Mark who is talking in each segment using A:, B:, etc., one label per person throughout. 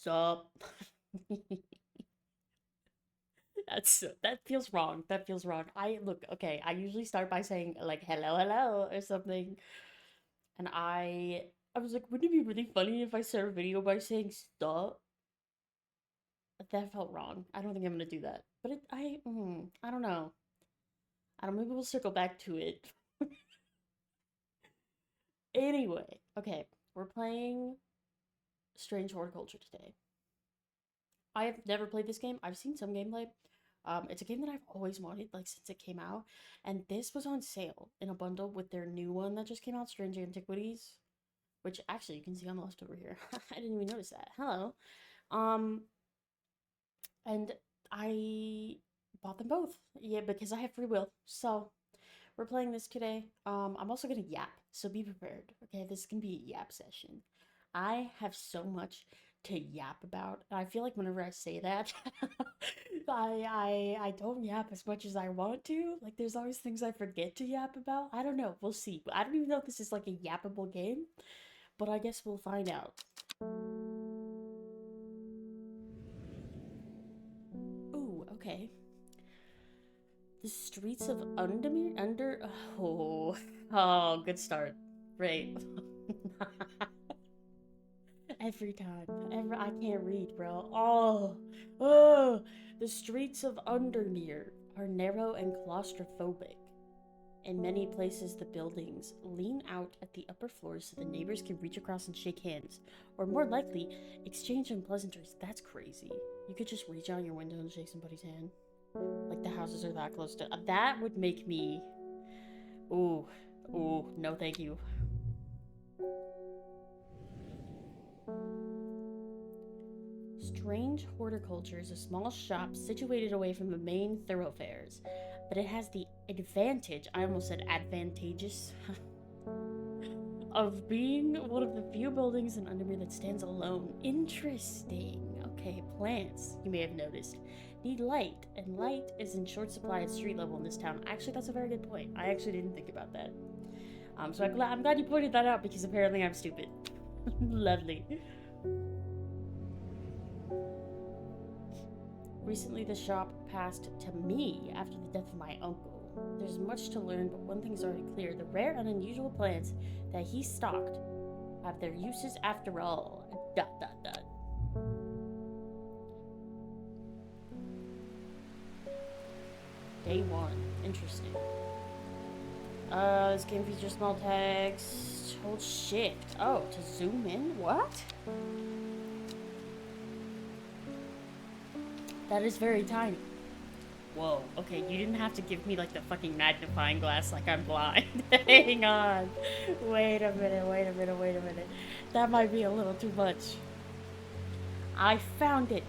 A: Sup? That feels wrong. That feels wrong. I look, okay, I usually start by saying like hello, hello or something. And I was like, wouldn't it be really funny if I start a video by saying sup? But that felt wrong. I don't think I'm gonna do that. But I don't know. I don't, maybe we'll circle back to it. Anyway, okay, we're playing Strange Horticulture today. I have never played this game. I've seen some gameplay. It's a game that I've always wanted, like since it came out, and this was on sale in a bundle with their new one that just came out, Strange Antiquities, which actually you can see on the left over here. I didn't even notice that. Hello. Um, and I bought them both, yeah, because I have free will. So we're playing this today. I'm also gonna yap, so be prepared. Okay, this can be a yap session. I have so much to yap about. And I feel like whenever I say that, I don't yap as much as I want to. Like there's always things I forget to yap about. I don't know. We'll see. I don't even know if this is like a yappable game, but I guess we'll find out. Ooh, okay. The streets of oh, oh, good start. Great. Every time. I can't read, bro. Oh, the streets of Undernear are narrow and claustrophobic. In many places, the buildings lean out at the upper floors so the neighbors can reach across and shake hands, or more likely, exchange unpleasantries. That's crazy. You could just reach out your window and shake somebody's hand. Like the houses are that close to. That would make me. Ooh, ooh, no, thank you. Strange Horticulture is a small shop situated away from the main thoroughfares, but it has the advantage, I almost said advantageous, of being one of the few buildings in Undermere that stands alone. Interesting. Okay, plants, you may have noticed, need light, and light is in short supply at street level in this town. Actually, that's a very good point. I actually didn't think about that. So I'm glad you pointed that out because apparently I'm stupid. Lovely. Recently, the shop passed to me after the death of my uncle. There's much to learn, but one thing's already clear. The rare and unusual plants that he stocked have their uses after all. Dot, dot, dot. Day 1. Interesting. This game features small tags. Hold shift. Oh, to zoom in? What? That is very tiny. Whoa, okay, you didn't have to give me like the fucking magnifying glass like I'm blind. Hang on. Wait a minute. That might be a little too much. I found it.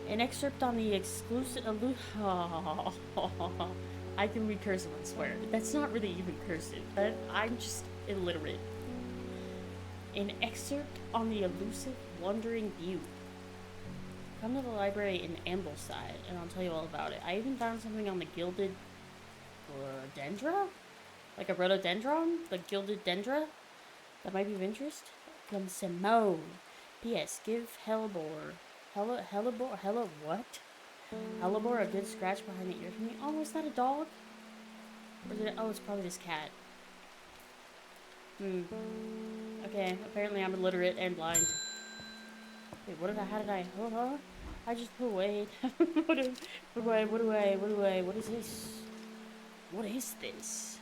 A: An excerpt on the exclusive. Oh, I can read cursive, I swear. That's not really even cursive. I'm just illiterate. An excerpt on the elusive Wandering View. Come to the library in Ambleside, and I'll tell you all about it. I even found something on the gilded dendra? Like a rhododendron? The gilded dendra? That might be of interest? From Simone. P.S. Give Hellebore. Hella what? Hellebore a good scratch behind the ear for me. Oh, is that a dog? Or did it, oh, it's probably this cat. Okay, apparently I'm illiterate and blind. Wait, how did I, huh? I just, wait. What is this? What is this?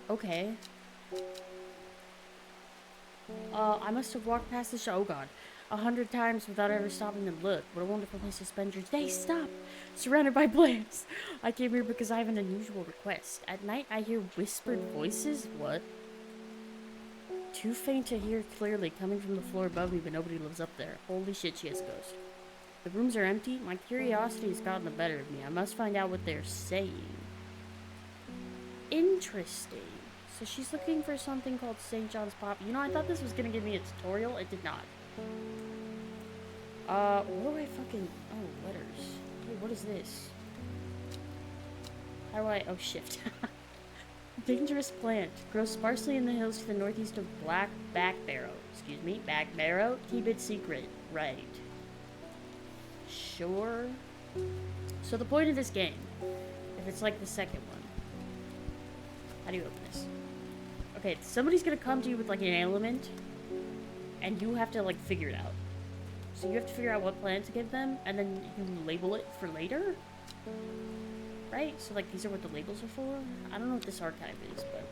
A: Okay. I must have walked past the show, oh god, 100 times without ever stopping to look. What a wonderful place to spend your day. Stop! Surrounded by plants. I came here because I have an unusual request. At night, I hear whispered voices. What? Too faint to hear clearly, coming from the floor above me, but nobody lives up there. Holy shit, she has a ghost. The rooms are empty. My curiosity has gotten the better of me. I must find out what they're saying. Interesting. So she's looking for something called St. John's Pop. You know, I thought this was gonna give me a tutorial. It did not. What do I fucking... Oh, letters. Wait, what is this? How do I... Oh, shift. Dangerous plant. Grows sparsely in the hills to the northeast of Black Backbarrow. Excuse me, Backbarrow. Keep it secret. Right. Sure. So the point of this game, if it's like the second one, how do you open this? Okay, somebody's gonna come to you with like an ailment, and you have to like figure it out. So you have to figure out what plant to give them, and then you label it for later. Right? So like these are what the labels are for. I don't know what this archive is, but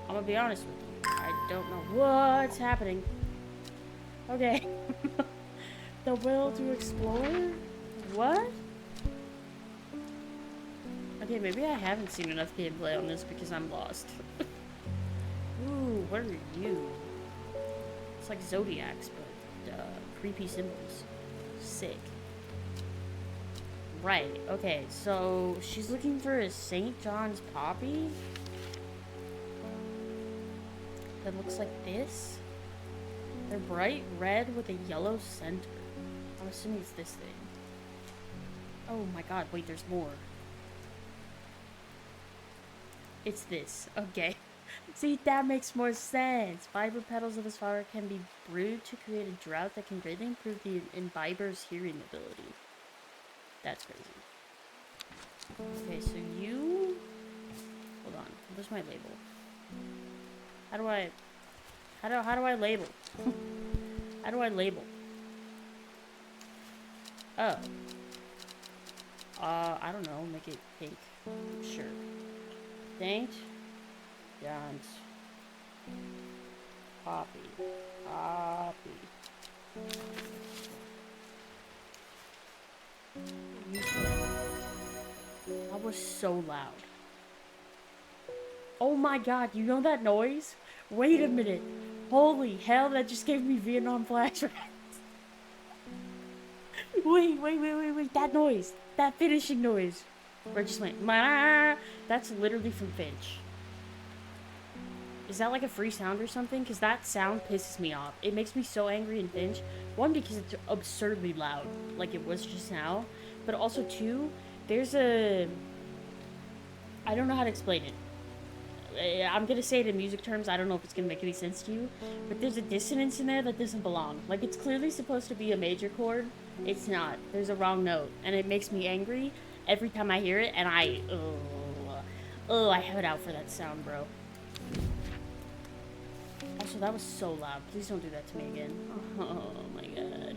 A: I'm gonna be honest with you. I don't know what's happening. Okay. The will to explore? What? Okay, maybe I haven't seen enough gameplay on this because I'm lost. Ooh, what are you? It's like zodiacs, but creepy symbols. Sick. Right, okay, so she's looking for a St. John's poppy that looks like this. They're bright red with a yellow center. I'm assuming it's this thing. Oh my god, wait, there's more. It's this. Okay. See, that makes more sense. Fiber petals of this flower can be brewed to create a draught that can greatly improve the imbiber's hearing ability. That's crazy. Okay, so you... Hold on. Where's my label? How do I label? How do I label? Oh. I don't know. Make it pink. Sure. Thanked. John's. Poppy. Poppy. That was so loud. Oh my god, you know that noise? Wait a minute. Holy hell, that just gave me Vietnam flashbacks. Wait. That noise. That finishing noise. Where it just went, ma. That's literally from Finch. Is that like a free sound or something? Because that sound pisses me off. It makes me so angry in Finch. One, because it's absurdly loud, like it was just now. But also, two, there's a... I don't know how to explain it. I'm gonna say it in music terms. I don't know if it's gonna make any sense to you. But there's a dissonance in there that doesn't belong. Like, it's clearly supposed to be a major chord. It's not. There's a wrong note. And it makes me angry every time I hear it. And I have it out for that sound, bro. Also, that was so loud. Please don't do that to me again. Oh my god.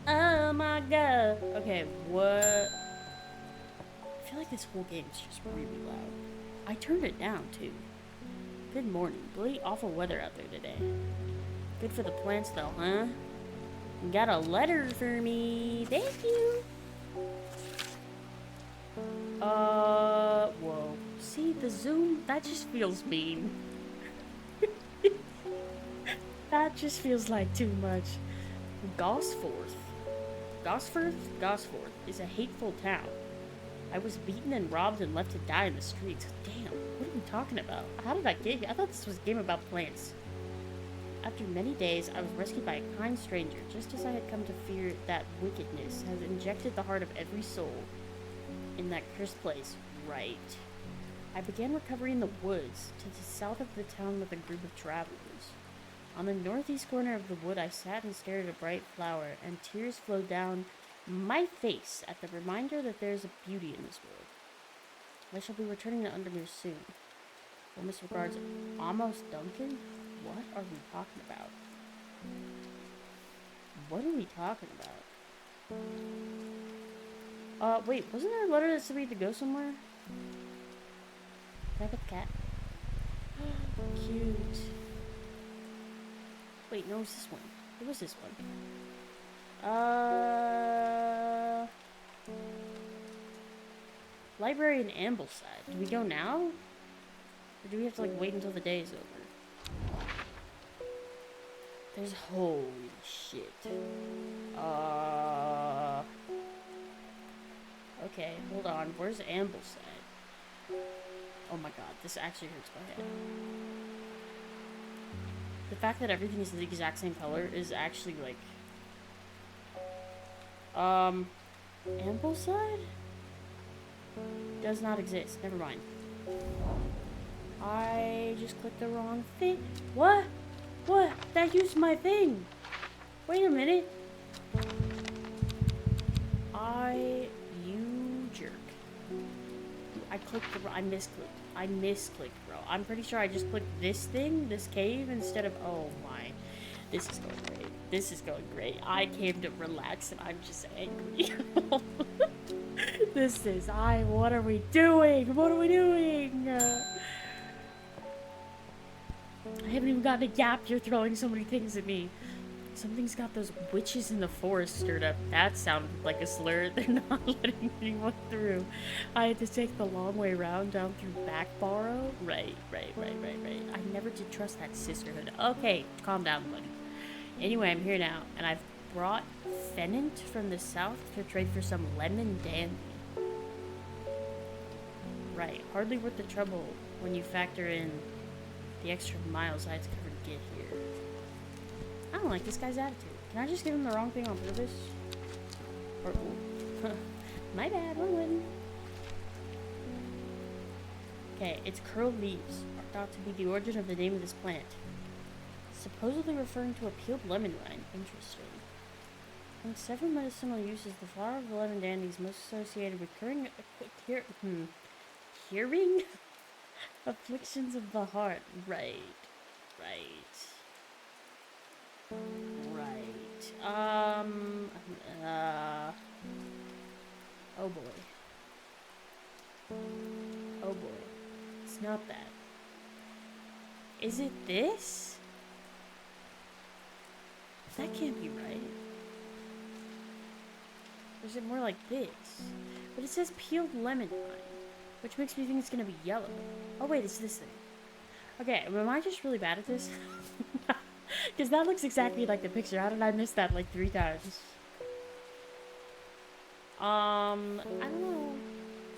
A: Oh my god. Okay, what? I feel like this whole game is just really loud. I turned it down, too. Good morning. Really awful weather out there today. Good for the plants, though, huh? You got a letter for me. Thank you. Whoa. See, the zoom, that just feels mean. That just feels like too much. Gosforth. Gosforth is a hateful town. I was beaten and robbed and left to die in the streets. Damn, what are you talking about? How did I get here? I thought this was a game about plants. After many days, I was rescued by a kind stranger, just as I had come to fear that wickedness has injected the heart of every soul in that cursed place. Right. I began recovery in the woods, to the south of the town with a group of travelers. On the northeast corner of the wood, I sat and stared at a bright flower, and tears flowed down my face at the reminder that there is a beauty in this world. I shall be returning to Undermere soon. Warmest regards, Amos Duncan? What are we talking about? What are we talking about? Wait, wasn't there a letter that said we had to go somewhere? Can I pet the cat? Cute. Wait, no, it was this one. It was this one. Library in Ambleside. Do we go now? Or do we have to, like, wait until the day is over? There's... holy shit. Okay, hold on. Where's Ambleside? Oh my god, this actually hurts my head. The fact that everything is the exact same color is actually, like... Ambleside? Does not exist. Never mind. I just clicked the wrong thing. What? What? That used my thing. Wait a minute. You jerk. I clicked the, I misclicked, bro. I'm pretty sure I just clicked this thing, this cave, instead of, oh my. This is going great. This is going great. I came to relax and I'm just angry. What are we doing? What are we doing? I haven't even gotten a gap. You're throwing so many things at me. Something's got those witches in the forest stirred up. That sounded like a slur. They're not letting anyone through. I had to take the long way around down through Back Barrow. Right. I never did trust that sisterhood. Okay, calm down, buddy. Anyway, I'm here now, and I've brought Fennant from the south to trade for some lemon dandy. Right, hardly worth the trouble when you factor in the extra miles I had to cover to get here. I don't like this guy's attitude. Can I just give him the wrong thing on purpose? Or, my bad, wrong one. Okay, its curled leaves are thought to be the origin of the name of this plant. Supposedly referring to a peeled lemon rind. Interesting. In several medicinal uses, the flower of the lemon dandy is most associated with curing afflictions of the heart. Right. Oh boy. It's not that. Is it this? That can't be right. Or is it more like this? But it says peeled lemon rind, which makes me think it's gonna be yellow. Oh wait, it's this thing. Okay, am I just really bad at this? Because that looks exactly like the picture. How did I miss that like 3 times? I don't know.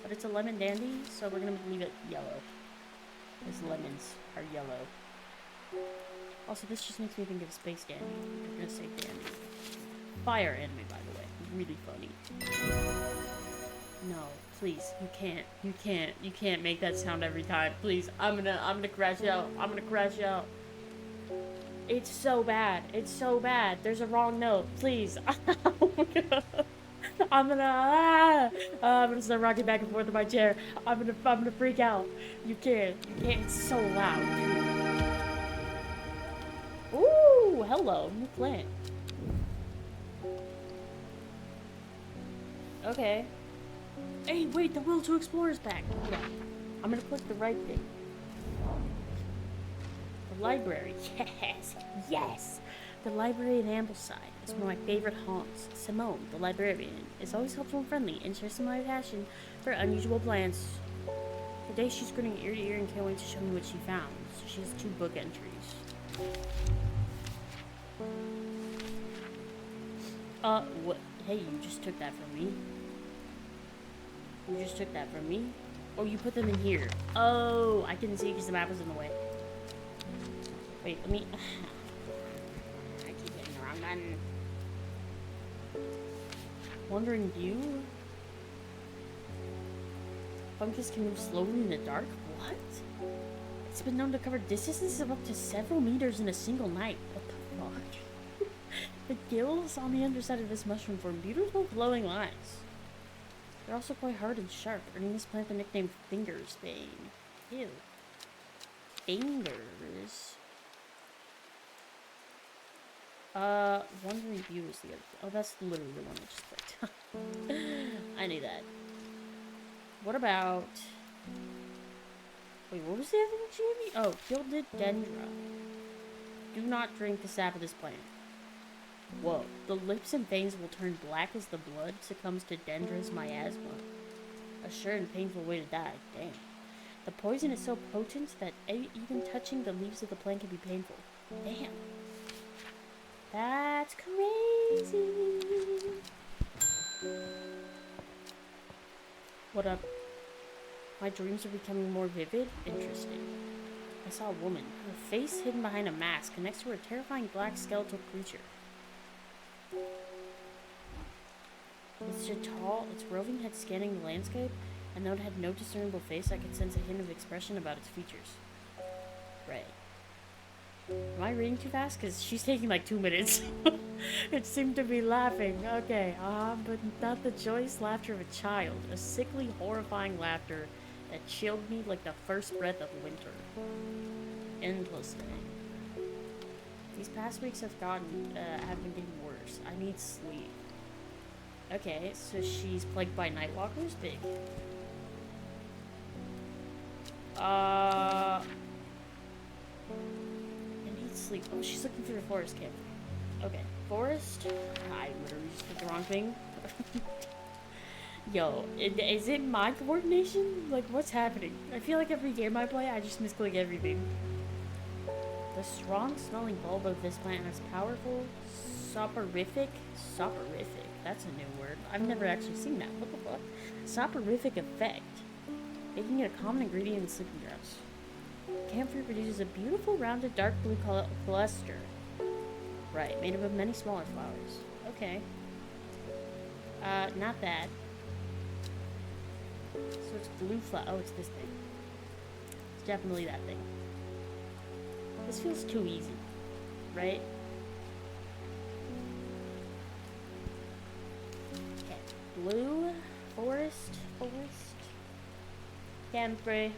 A: But it's a lemon dandy, so we're gonna leave it yellow. Because lemons are yellow. Also, this just makes me think of Space Dandy. I'm gonna say dandy. Fire anime, by the way. Really funny. No, please, you can't make that sound every time. Please, I'm gonna crash out. It's so bad. There's a wrong note. Please. I'm gonna start rocking back and forth in my chair. I'm gonna freak out. You can't. It's so loud. Ooh, hello, new plant. Okay. Hey, wait, the will to explore is back. Hold on. I'm gonna click the right thing. The library. Yes! The library in Ambleside is one of my favorite haunts. Simone, the librarian, is always helpful and friendly and shares some of my passion for unusual plants. Today she's grinning ear to ear and can't wait to show me what she found. So she has 2 book entries. What? Hey, you just took that from me. Oh, you put them in here. Oh, I couldn't see because the map was in the way. Wait, let me... I keep getting the wrong button. Wandering view? Fungus can move slowly in the dark? What? It's been known to cover distances of up to several meters in a single night. What the fuck? The gills on the underside of this mushroom form beautiful glowing lines. They're also quite hard and sharp, earning this plant the nickname Fingers Bane. Ew. Fingers. Wandering view is the other. Oh, that's literally the one I just clicked. I knew that. What about... Wait, what was the other one she gave me? Oh, gilded dendra. Do not drink the sap of this plant. Whoa. The lips and veins will turn black as the blood succumbs to dendra's miasma. A sure and painful way to die. Damn. The poison is so potent that even touching the leaves of the plant can be painful. Damn. That's crazy. What up? My dreams are becoming more vivid? Interesting. I saw a woman, her face hidden behind a mask, next to her terrifying black skeletal creature. It's tall, its roving head scanning the landscape, A note had no discernible face. I could sense a hint of expression about its features. Right. Am I reading too fast? Because she's taking like 2 minutes. It seemed to be laughing. Okay, but not the joyous laughter of a child. A sickly, horrifying laughter that chilled me like the first breath of winter. Interesting. These past weeks have been getting worse. I need sleep. Okay, so she's plagued by nightwalkers? Big. I need sleep. Oh, she's looking through the forest camp. Okay, forest. I literally just did the wrong thing. Yo, is it my coordination? Like, what's happening? I feel like every game I play, I just misclick everything. The strong-smelling bulb of this plant has powerful, soporific, that's a new word. I've never actually seen that. What the fuck? Soporific effect, making it a common ingredient in sleeping draughts. Camphor produces a beautiful, rounded, dark blue cluster. Right, made up of many smaller flowers. Okay. Not that. So it's blue flower. Oh, it's this thing. It's definitely that thing. This feels too easy, right? Okay. Blue, forest. Camphor.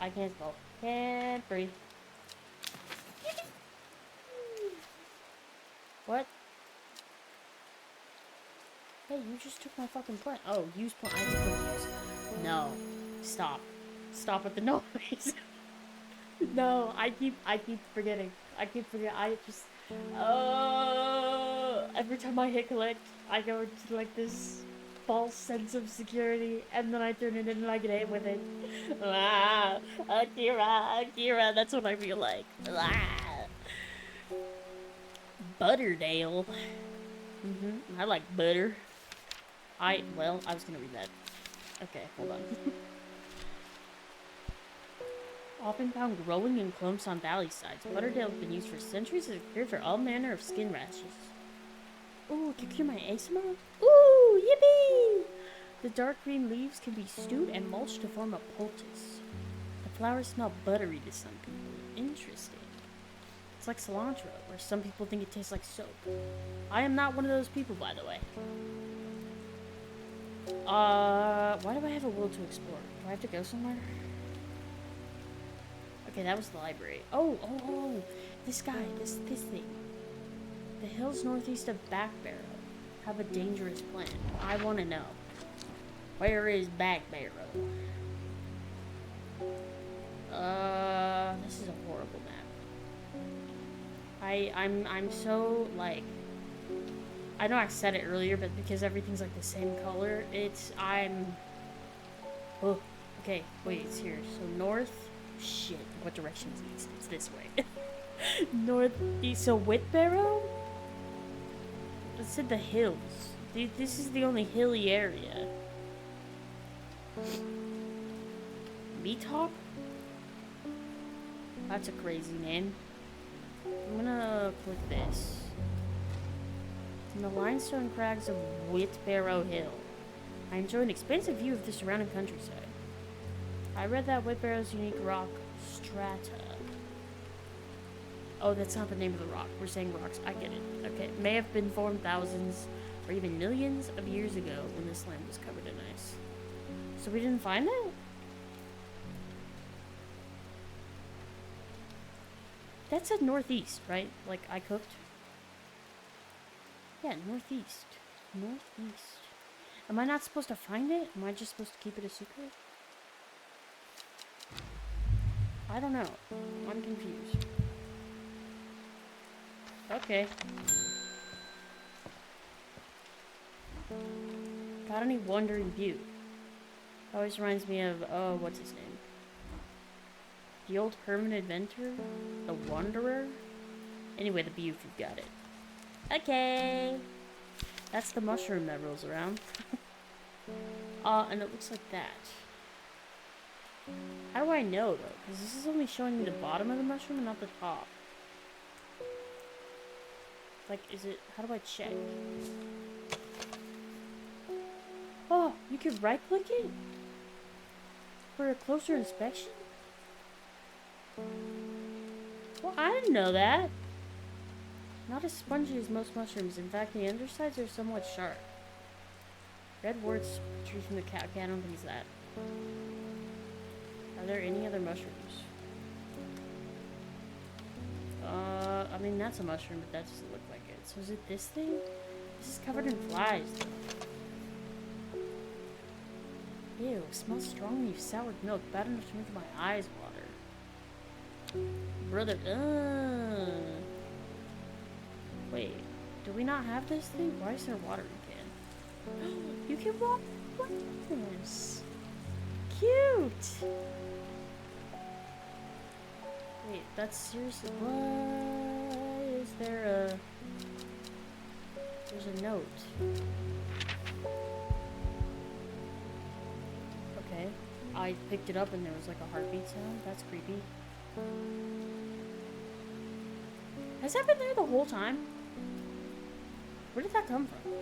A: I can't spell. Camphor. What? Hey, you just took my fucking plant. Oh, use plant. I have to use. No. Stop. Stop with the noise. No, I keep forgetting. I just, every time I hit collect, I go into like this false sense of security, and then I turn it in and I get hit with it. Ah, Akira, that's what I feel like. Ah. Butterdale. I like butter. Well, I was gonna read that. Okay, hold on. Often found growing in clumps on valley sides, Butterdale has been used for centuries as a cure for all manner of skin rashes. Ooh, it can cure my eczema? Ooh, yippee! The dark green leaves can be stewed and mulched to form a poultice. The flowers smell buttery to some people. Interesting. It's like cilantro, where some people think it tastes like soap. I am not one of those people, by the way. Why do I have a will to explore? Do I have to go somewhere? Okay, that was the library. Oh, this guy, this thing. The hills northeast of Backbarrow have a dangerous plant. I want to know. Where is Backbarrow? This is a horrible map. I'm so, like, I know I said it earlier, but because everything's like the same color, oh, okay, wait, it's here. So north. Shit, what direction is east? It's this way. Northeast. So Whitbarrow? It said the hills. This is the only hilly area. Meathawk? That's a crazy name. I'm gonna click this. In the limestone crags of Whitbarrow Hill, I enjoy an expansive view of the surrounding countryside. I read that Whitbarrow's unique rock strata. Oh, that's not the name of the rock. We're saying rocks. I get it. Okay. May have been formed thousands or even millions of years ago when this land was covered in ice. So we didn't find it? That said northeast, right? Like I cooked? Yeah, northeast. Northeast. Am I not supposed to find it? Am I just supposed to keep it a secret? I don't know. I'm confused. Okay. Got any wandering view? Always reminds me of, oh, what's his name? The old hermit adventurer? The wanderer? Anyway, the view if you've got it. Okay. That's the mushroom that rolls around. And it looks like that. How do I know, though? Because this is only showing me the bottom of the mushroom and not the top. Like, is it... How do I check? Oh! You could right-click it? For a closer inspection? Well, I didn't know that. Not as spongy as most mushrooms. In fact, the undersides are somewhat sharp. Red warts protrude from the cap. Okay, I don't think it's that. Are there any other mushrooms? I mean, that's a mushroom, but that doesn't look like it. So is it this thing? This is covered in flies, though. Ew, smells strongly of soured milk. Bad enough to make my eyes water. Brother, wait, do we not have this thing? Why is there water in the can? You can walk this. Cute! Wait, that's seriously... What? Is there a... There's a note. Okay. I picked it up and there was like a heartbeat sound. That's creepy. Has that been there the whole time? Where did that come from?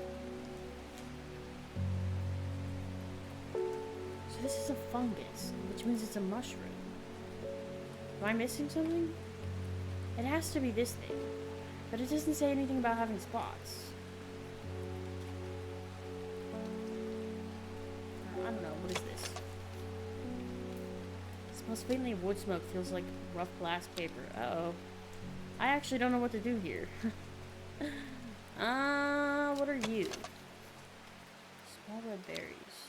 A: So this is a fungus, which means it's a mushroom. Am I missing something? It has to be this thing. But it doesn't say anything about having spots. I don't know. What is this? It smells faintly of wood smoke. Feels like rough glass paper. Uh-oh. I actually don't know what to do here. What are you? Small red berries.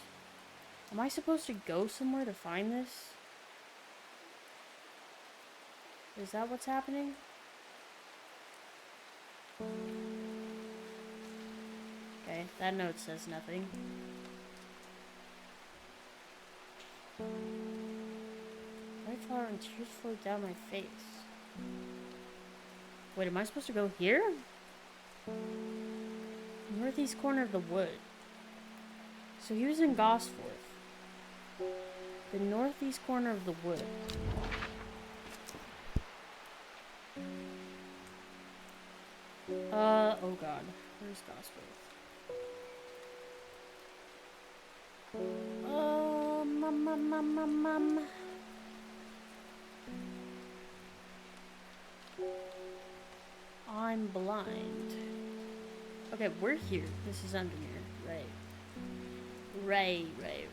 A: Am I supposed to go somewhere to find this? Is that what's happening? Okay, that note says nothing. White flower and tears flow down my face. Wait, am I supposed to go here? Northeast corner of the wood. So he was in Gosforth. The northeast corner of the wood. Oh god. Where's Gosforth? I'm blind. Okay, we're here. This is under here. Right. Right.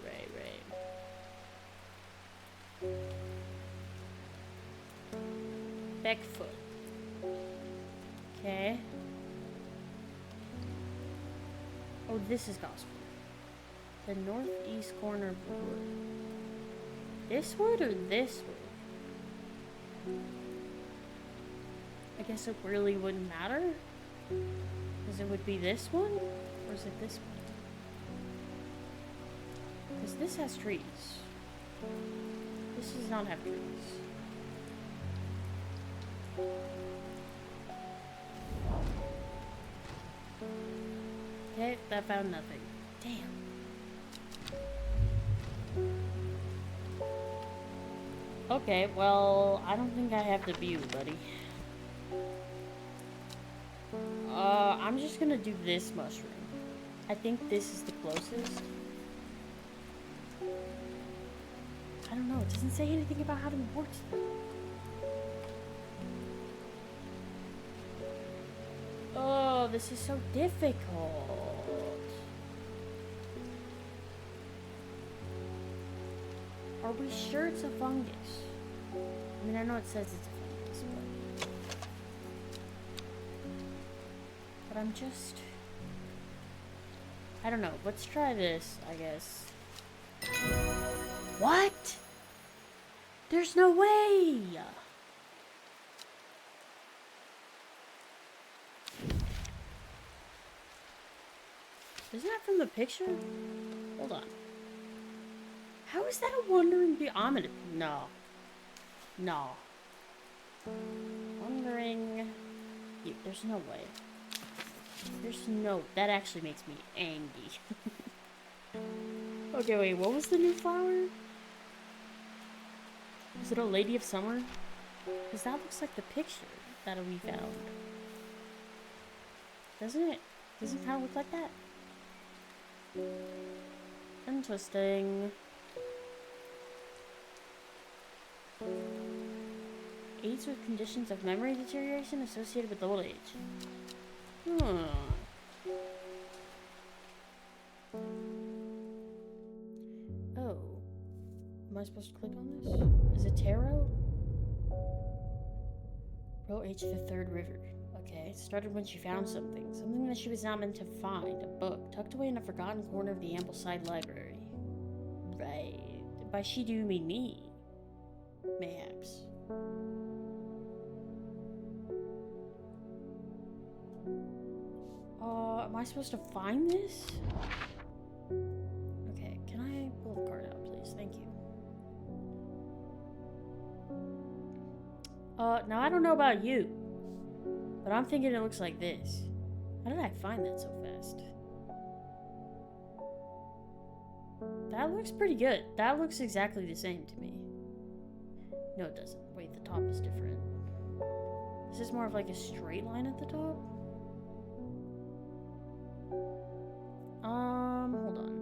A: Beckfoot. Okay. Oh, this is Gospel. The northeast corner of the wood. This wood or this wood? I guess it really wouldn't matter. Because it would be this one? Or is it this one? Because this has trees. This does not have trees. Okay, that found nothing. Damn. Okay, well, I don't think I have the view, buddy. I'm just gonna do this mushroom. I think this is the closest. I don't know, it doesn't say anything about having warts. Oh, this is so difficult. Are we sure it's a fungus? I mean, I know it says it's a fungus, but I'm just... I don't know. Let's try this, I guess. What? There's no way! Isn't that from the picture? Hold on. How is that a wandering bee? I'm gonna... No. No. Wandering... There's no way. There's no... That actually makes me angry. Okay, wait. What was the new flower? Is it a Lady of Summer? Because that looks like the picture that we found. Doesn't it? Doesn't it kind of look like that? Interesting. Aids with conditions of memory deterioration associated with old age. Oh. Am I supposed to click on this? Is it tarot? Row H, the third river. Okay, started when she found something. Something that she was not meant to find. A book, tucked away in a forgotten corner of the Ambleside Library. Right. By she do you mean me? Mayhaps. Am I supposed to find this? Okay, can I pull the card out, please? Thank you. Now I don't know about you, but I'm thinking it looks like this. How did I find that so fast? That looks pretty good. That looks exactly the same to me. No, it doesn't. Wait, the top is different. Is this more of like a straight line at the top? Hold on.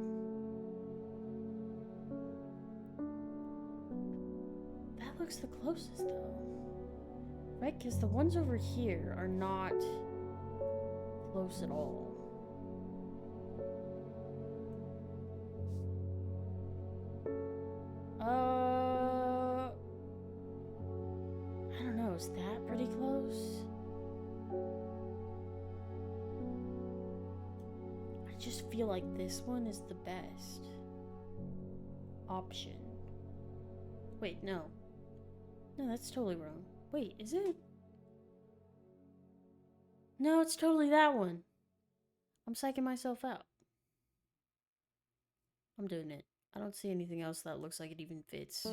A: That looks the closest though. Right, because the ones over here are not close at all. I don't know, is that pretty close? I just feel like this one is the best option. Wait, no. No, that's totally wrong. Wait, is it? No, it's totally that one. I'm psyching myself out. I'm doing it. I don't see anything else that looks like it even fits.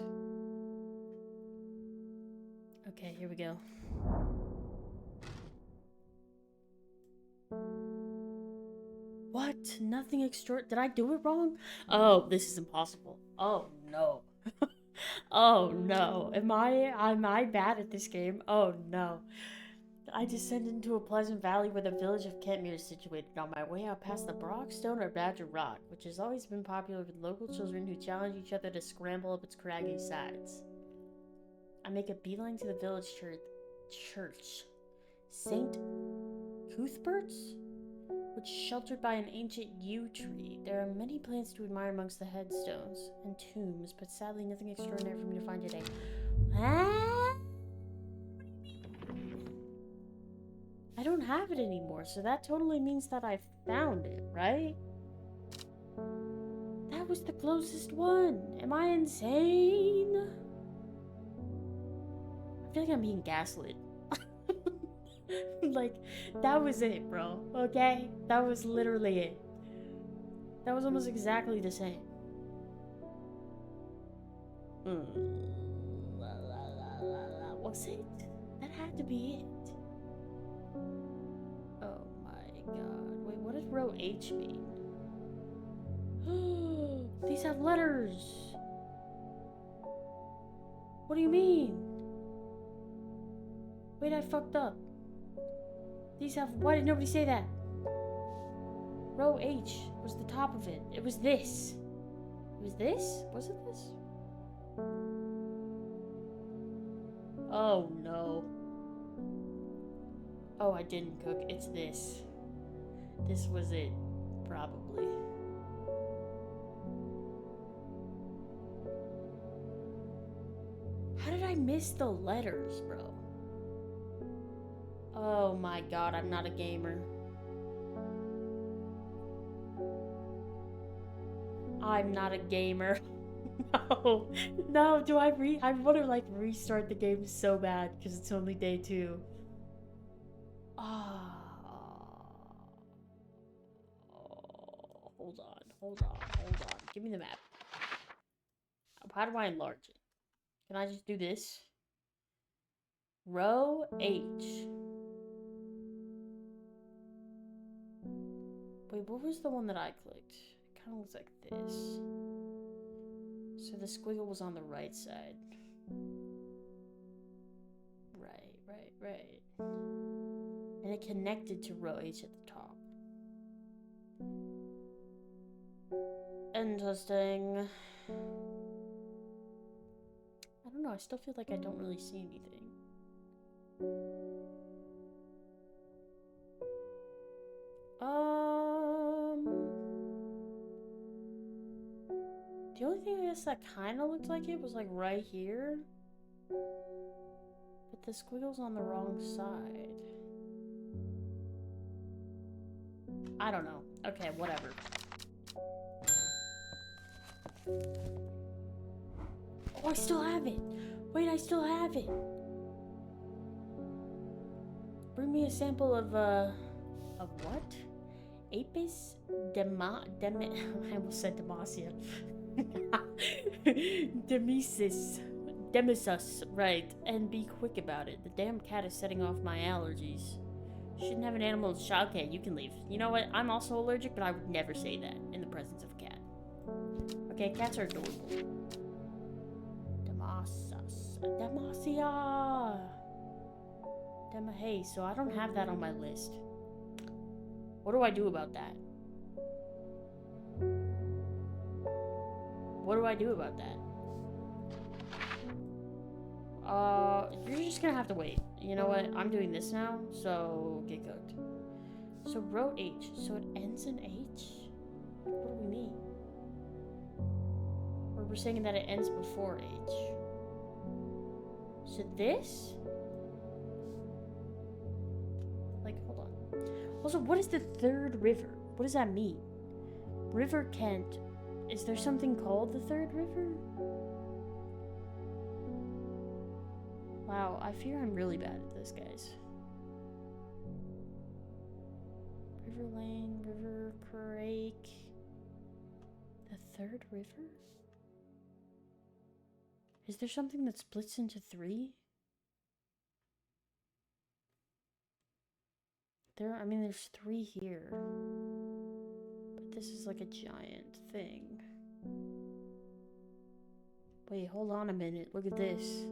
A: Okay, here we go. What? Nothing extra? Did I do it wrong? Oh, this is impossible. Oh, no. Oh, no. Am I bad at this game? Oh, no. I descended into a pleasant valley where the village of Kentmere is situated. On my way out past the Brockstone or Badger Rock, which has always been popular with local children who challenge each other to scramble up its craggy sides. I make a beeline to the village church. St. Cuthbert's? Which is sheltered by an ancient yew tree. There are many plants to admire amongst the headstones and tombs, but sadly nothing extraordinary for me to find today. I don't have it anymore, so that totally means that I found it, right? That was the closest one. Am I insane? I feel like I'm being gaslit. Like, that was it, bro. Okay? That was literally it. That was almost exactly the same. Was it? That had to be it. Oh my god. Wait, what does row H mean? These have letters. What do you mean? Wait, I fucked up. These have... Why did nobody say that? Row H was the top of it. It was this. It was this? Was it this? Oh, no. Oh, I didn't cook. It's this. This was it. Probably. How did I miss the letters, bro? Oh my god, I'm not a gamer. I'm not a gamer. No. No, do I want to like restart the game so bad because it's only day 2. Oh, hold on. Give me the map. How do I enlarge it? Can I just do this? Row H. Wait, what was the one that I clicked? It kind of looks like this. So the squiggle was on the right side. Right. And it connected to row H at the top. Interesting. I don't know, I still feel like I don't really see anything. The only thing I guess that kind of looked like it was like right here. But the squiggle's on the wrong side. I don't know. Okay, whatever. Oh, I still have it. Wait, I still have it. Bring me a sample of what? Apis I almost said Demacia. Demesus, right. And be quick about it. The damn cat is setting off my allergies. Shouldn't have an animal in shot. Okay, you can leave. You know what? I'm also allergic, but I would never say that in the presence of a cat. Okay, cats are adorable. Demacia! Hey, so I don't have that on my list. What do I do about that? What do I do about that? You're just gonna have to wait. You know what? I'm doing this now, so get cooked. So row H. So it ends in H? What do we mean? Or we're saying that it ends before H. So this? Like, hold on. Also, what is the third river? What does that mean? River Kent. Is there something called the third river? Wow, I fear I'm really bad at this, guys. River Lane, River Crake. The third river? Is there something that splits into 3? There's 3 here. But this is like a giant thing. Wait, hold on a minute. Look at this.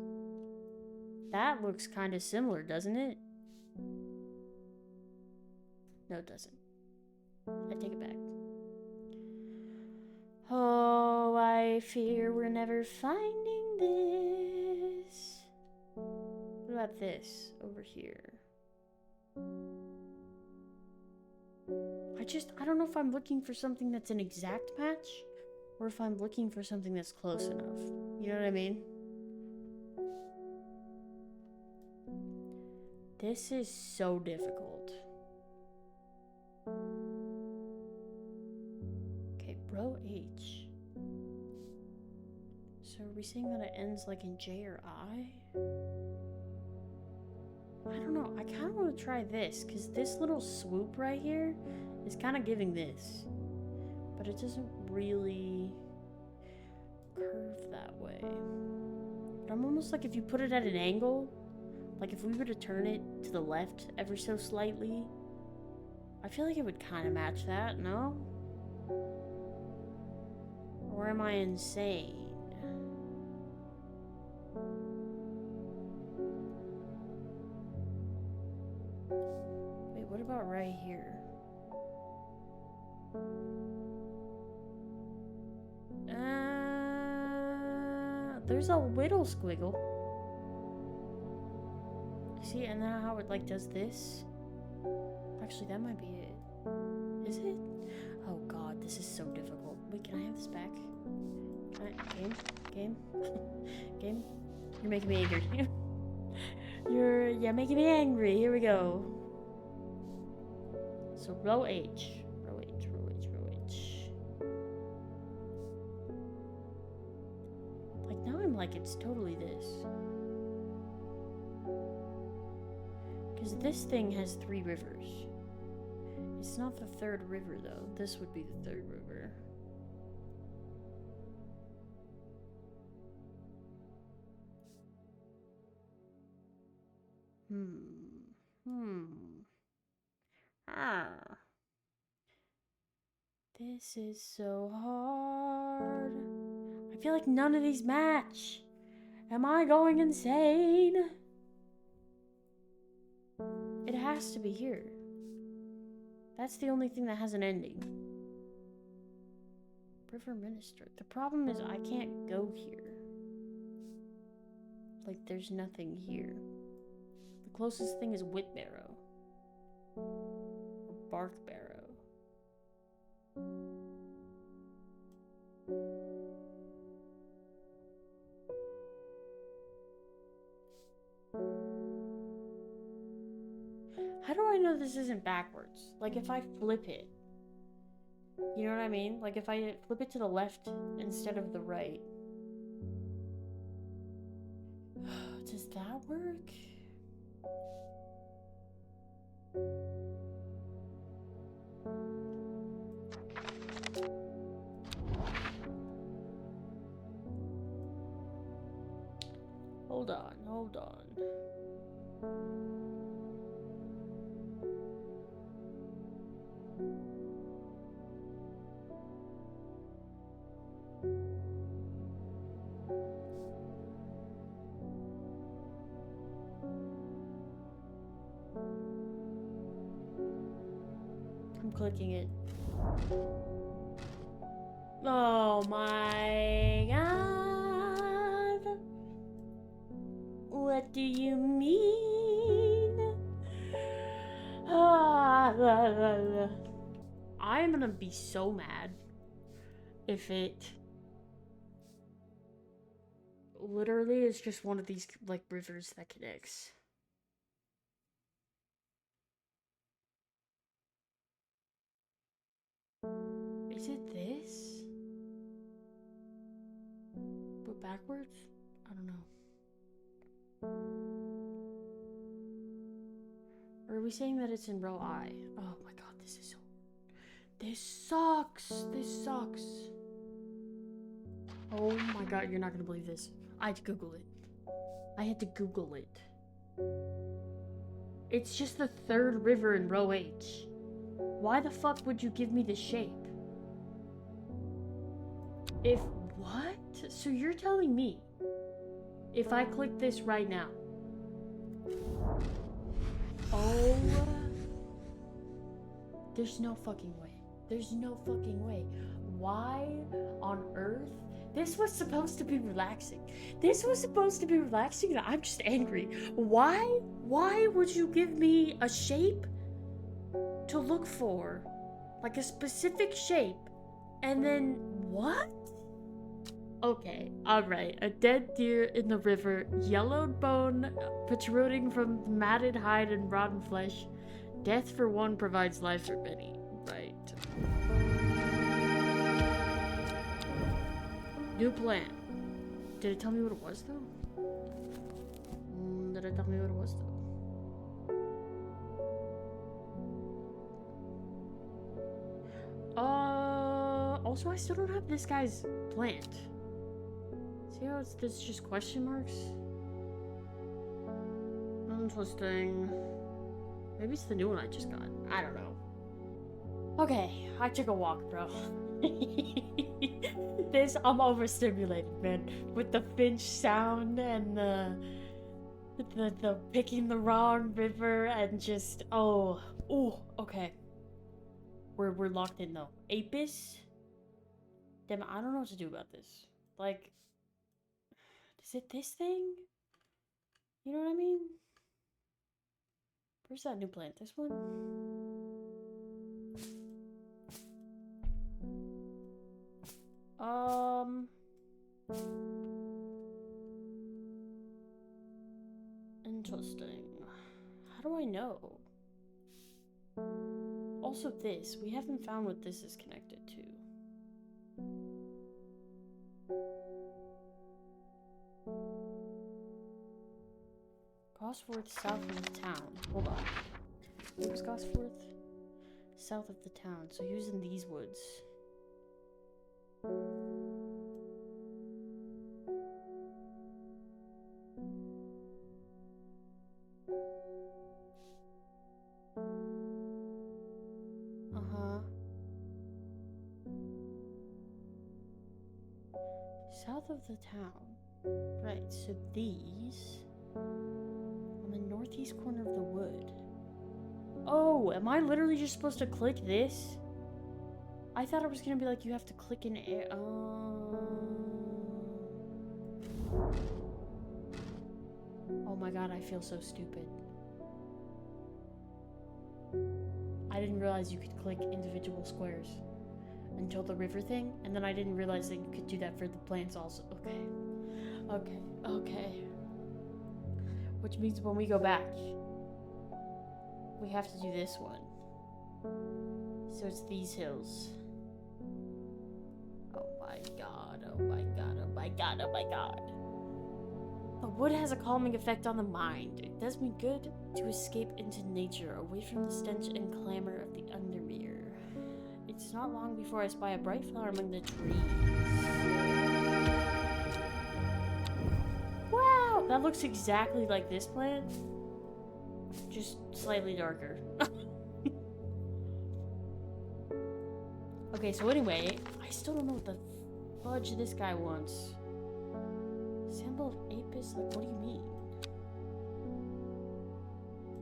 A: That looks kind of similar, doesn't it? No, it doesn't. I take it back. Oh, I fear we're never finding this. What about this over here? I don't know if I'm looking for something that's an exact match or if I'm looking for something that's close enough. You know what I mean? This is so difficult. Okay, row H. So are we saying that it ends like in J or I? I don't know. I kind of want to try this because this little swoop right here is kind of giving this. But it doesn't really curve that way. But I'm almost like if you put it at an angle, like if we were to turn it to the left ever so slightly, I feel like it would kind of match that, no? Or am I insane? Wait, what about right here? There's a little squiggle. See, and then how it like does this? Actually, that might be it. Is it? Oh god, this is so difficult. Wait, can I have this back? Game? Game? You're making me angry. You're making me angry. Here we go. So row H. Row H. Like now I'm like it's totally this. Because this thing has 3 rivers. It's not the third river though. This would be the third river. This is so hard. I feel like none of these match. Am I going insane? It has to be here. That's the only thing that has an ending. River Minister. The problem is I can't go here. Like, there's nothing here. The closest thing is Whitbarrow. Or Barkbarrow. How do I know this isn't backwards? Like, if I flip it. You know what I mean? Like, if I flip it to the left instead of the right. Does that work? Hold on, hold on. I'm clicking it. Oh my god. What do you mean? I'm gonna be so mad if it literally is just one of these like rivers that connects. Is it this? But backwards? I don't know. Or are we saying that it's in row I? Oh my god, this is so... This sucks! This sucks. Oh my god, you're not gonna believe this. I had to Google it. I had to Google it. It's just the third river in row H. Why the fuck would you give me the shape? If... What? So you're telling me if I click this right now... Oh... There's no fucking way. There's no fucking way. Why on earth? This was supposed to be relaxing. This was supposed to be relaxing and I'm just angry. Why? Why would you give me a shape to look for? Like a specific shape. And then what? Okay, alright. A dead deer in the river, yellowed bone protruding from matted hide and rotten flesh. Death for one provides life for many. Right. New plan. Did it tell me what it was, though? Did it tell me what it was, though? Also, I still don't have this guy's plant. See how there's just question marks? Interesting. Maybe it's the new one I just got. I don't know. Okay, I took a walk, bro. I'm overstimulated, man. With the finch sound and the picking the wrong river and just okay. We're locked in though. Apis? Damn, I don't know what to do about this. Like, is it this thing? You know what I mean? Where's that new plant? This one? Interesting. How do I know? Also this, we haven't found what this is connected to. Gosforth, south of the town. Hold on. What was Gosforth? South of the town, so he was in these woods. South of the town. Right, so these... on the northeast corner of the wood. Oh, am I literally just supposed to click this? I thought it was gonna be like you have to click in air. Oh my god, I feel so stupid. I didn't realize you could click individual squares until the river thing, and then I didn't realize that you could do that for the plants also. Okay. Okay. Okay. Which means when we go back, we have to do this one. So it's these hills. Oh my god, oh my god, oh my god, oh my god. The wood has a calming effect on the mind. It does me good to escape into nature, away from the stench and clamor of the Undermere. It's not long before I spy a bright flower among the trees. Wow! That looks exactly like this plant, just slightly darker. Okay, so anyway, I still don't know what the fudge this guy wants. Symbol of Apis? Like, what do you mean?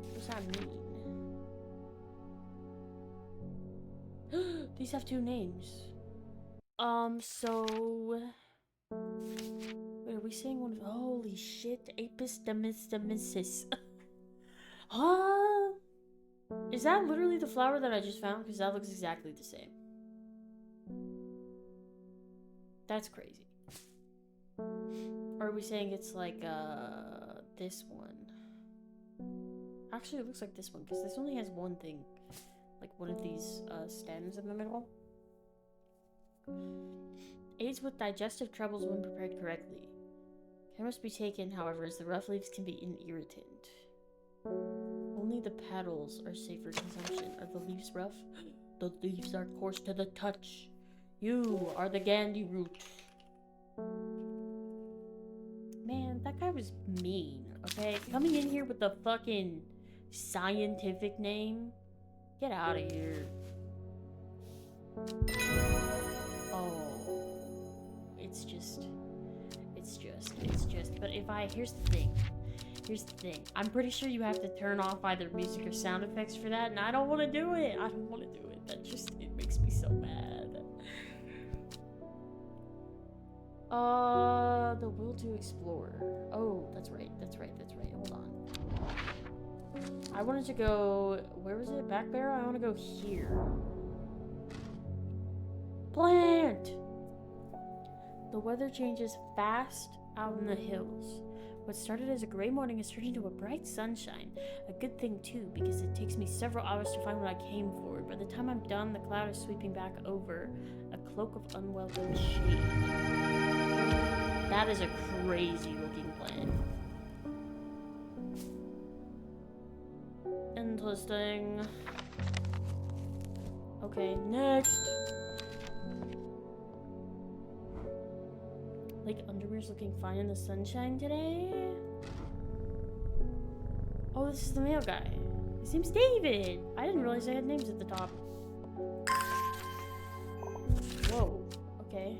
A: What does that mean? These have 2 names. So... Wait, are we saying one of... Holy shit, Apis demistemicis. Huh? Is that literally the flower that I just found? Because that looks exactly the same. That's crazy. Or are we saying it's like, this one? Actually, it looks like this one, because this only has one thing. Like one of these, stems in the middle. Aids with digestive troubles when prepared correctly. Care must be taken, however, as the rough leaves can be an irritant. Only the petals are safe for consumption. Are the leaves rough? The leaves are coarse to the touch. You are the Gandhi root. Man, that guy was mean, okay? Coming in here with the fucking scientific name. Get out of here. Oh. It's just. But if here's the thing. I'm pretty sure you have to turn off either music or sound effects for that, and I don't want to do it. That just, it makes me so mad. The will to explore. Oh, that's right. Hold on. I wanted to go, where was it? Back barrel? I want to go here. Plant! The weather changes fast out in the hills. What started as a gray morning has turned into a bright sunshine. A good thing too, because it takes me several hours to find what I came for. By the time I'm done, the cloud is sweeping back over, a cloak of unwelcome shade. That is a crazy looking plant. Interesting. Okay, next. Lake Undermere's looking fine in the sunshine today. Oh, this is the male guy. His name's David. I didn't realize I had names at the top. Whoa. Okay.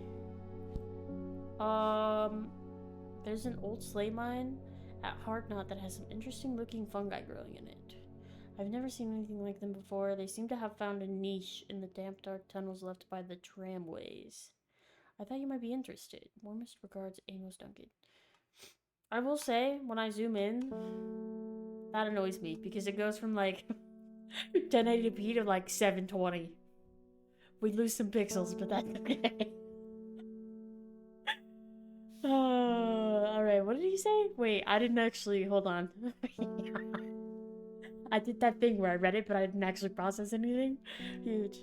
A: There's an old slate mine at Hard Knot that has some interesting looking fungi growing in it. I've never seen anything like them before. They seem to have found a niche in the damp, dark tunnels left by the tramways. I thought you might be interested. Warmest regards, Amos Duncan. I will say, when I zoom in, that annoys me because it goes from like 1080p to like 720. We lose some pixels, but that's okay. Alright, what did he say? Wait, I didn't actually, hold on. I did that thing where I read it, but I didn't actually process anything. Huge.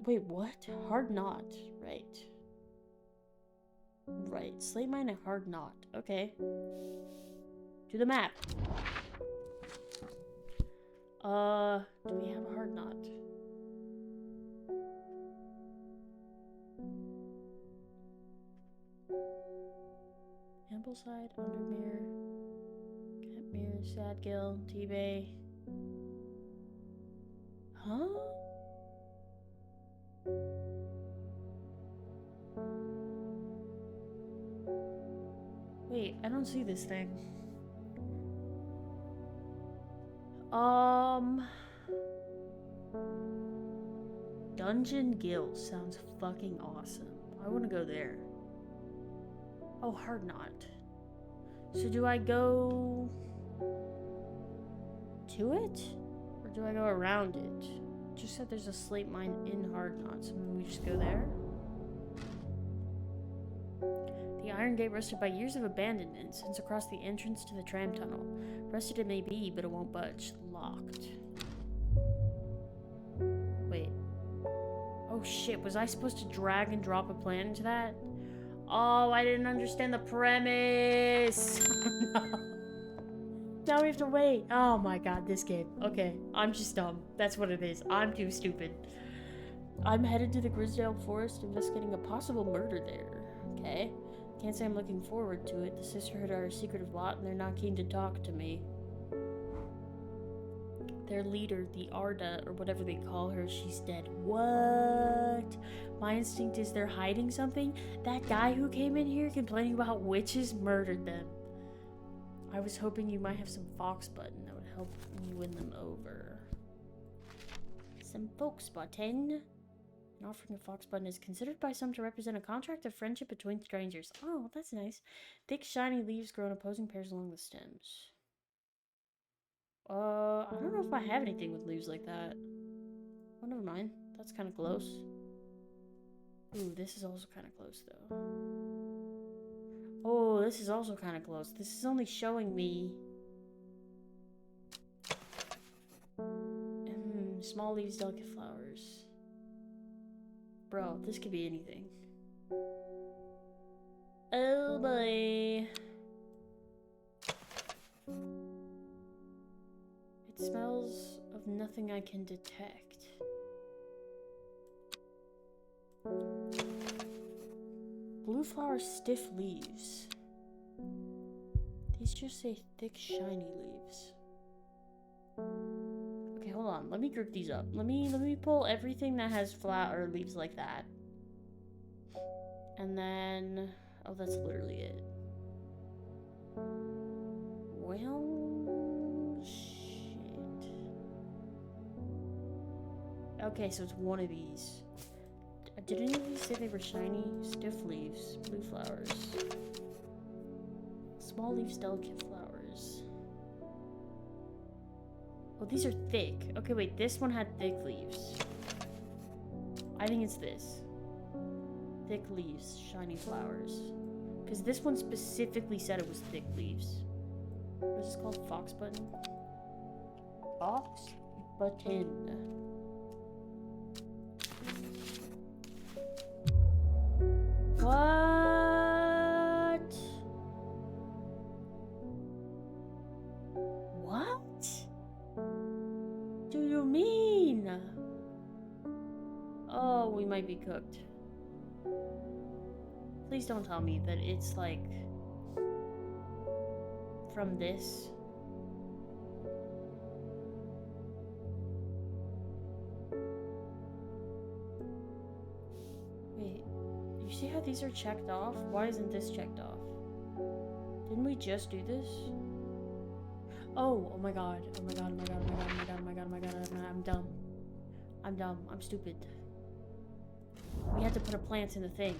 A: Wait, what? Hard Knot, right. Right, slate mine at Hard Knot. Okay. To the map. Do we have a Hard Knot? Ambleside, Undermere, Kentmere, Sadgill, T-Bay. Huh? Wait, I don't see this thing. Dungeon Guild sounds fucking awesome. I want to go there. Oh, hard knot. So do I go to it? Or do I go around it? Just said there's a slate mine in hard knot, so maybe we just go there? The Iron Gate rusted by years of abandonment sends across the entrance to the tram tunnel. Rusted it may be, but it won't budge. Locked. Wait. Oh shit, was I supposed to drag and drop a plant into that? Oh, I didn't understand the premise! No. Now we have to wait. Oh my god, this game. Okay, I'm just dumb. That's what it is. I'm too stupid. I'm headed to the Grisdale Forest investigating a possible murder there. Okay. Can't say I'm looking forward to it. The Sisterhood are a secretive lot and they're not keen to talk to me. Their leader, the Arda, or whatever they call her, she's dead. What? My instinct is they're hiding something? That guy who came in here complaining about witches murdered them. I was hoping you might have some fox button that would help me win them over. Some fox button? An offering of fox button is considered by some to represent a contract of friendship between strangers. Oh, that's nice. Thick, shiny leaves grow in opposing pairs along the stems. I don't know if I have anything with leaves like that. Oh, never mind. That's kind of close. Ooh, this is also kind of close, though. Oh, this is also kind of close. This is only showing me... small leaves, delicate flowers. Bro, this could be anything. Oh, boy. It smells of nothing I can detect. Blue flower, stiff leaves. These just say thick, shiny leaves. Okay, hold on. Let me group these up. Let me pull everything that has flower or leaves like that. And then... oh, that's literally it. Well... shit. Okay, so it's one of these. Did any of these say they were shiny? Stiff leaves, blue flowers. Small leaves, delicate flowers. Oh, these are thick. Okay, wait, this one had thick leaves. I think it's this. Thick leaves, shiny flowers. Because this one specifically said it was thick leaves. What is this called? Fox button? Fox button. What? What do you mean? Oh, we might be cooked. Please don't tell me that it's like from this. Wait, you see how these are checked off? Why isn't this checked off? Didn't we just do this? Oh, oh my god. Oh my god, oh my god, oh my god, oh my god, oh my god, oh my god. I'm dumb. I'm dumb. I'm stupid. We had to put a plant in the thing.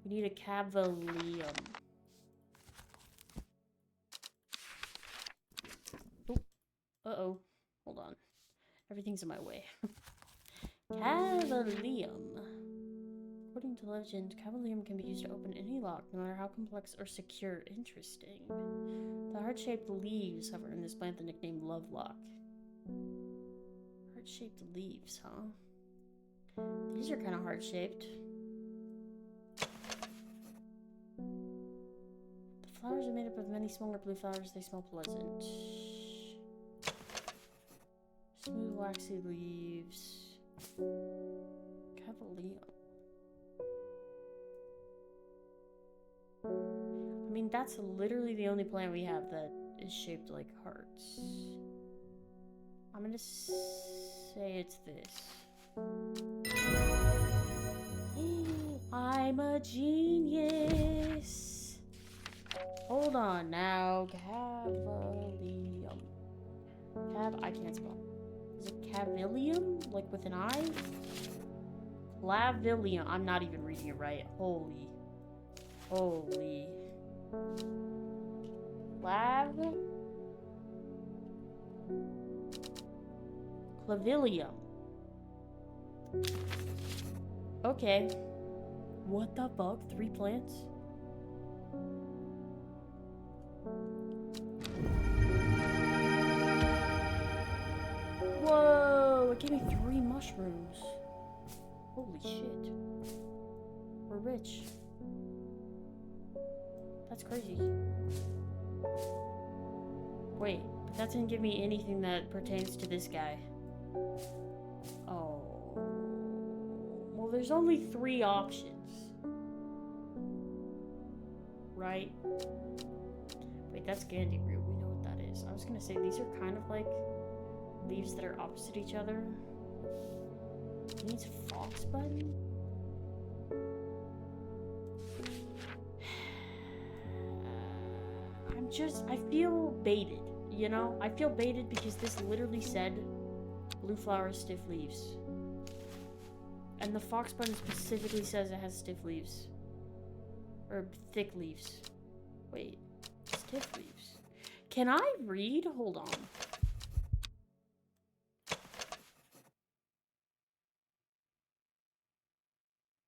A: We need a cavalium. Uh-oh. Hold on. Everything's in my way. Cavalium. According to legend, cavalium can be used to open any lock, no matter how complex or secure. Interesting. The heart-shaped leaves have earned this plant the nickname Lovelock. Heart-shaped leaves, huh? These are kind of heart-shaped. The flowers are made up of many smaller blue flowers. They smell pleasant. Smooth, waxy leaves. Cavalium. I mean, that's literally the only plant we have that is shaped like hearts. I'm gonna say it's this. I'm a genius. Hold on now. Cavalium. I can't spell. Is it cavilium? Like with an I? Clavilium. I'm not even reading it right. Holy. Clavilium. Okay. What the fuck? 3 plants? Whoa! It gave me 3 mushrooms. Holy shit. We're rich. That's crazy. Wait, but that didn't give me anything that pertains to this guy. Oh. Well, there's only 3 options. Right? Wait, that's Gandhi root. We know what that is. I was gonna say, these are kind of like leaves that are opposite each other. It needs fox button? I feel baited, you know? I feel baited because this literally said blue flowers, stiff leaves. And the fox button specifically says it has stiff leaves. Or thick leaves. Wait, stiff leaves. Can I read? Hold on.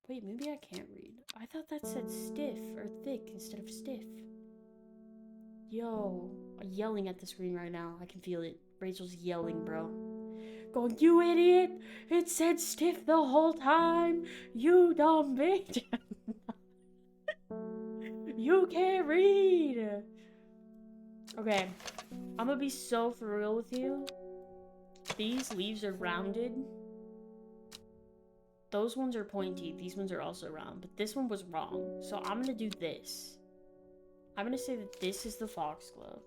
A: Wait, maybe I can't read. I thought that said stiff or thick instead of stiff. Yo, I'm yelling at the screen right now. I can feel it. Rachel's yelling, bro. Going, you idiot! It said stiff the whole time! You dumb bitch! You can't read! Okay, I'm gonna be so for real with you. These leaves are rounded. Those ones are pointy. These ones are also round. But this one was wrong. So I'm gonna do this. I'm gonna say that this is the foxglove.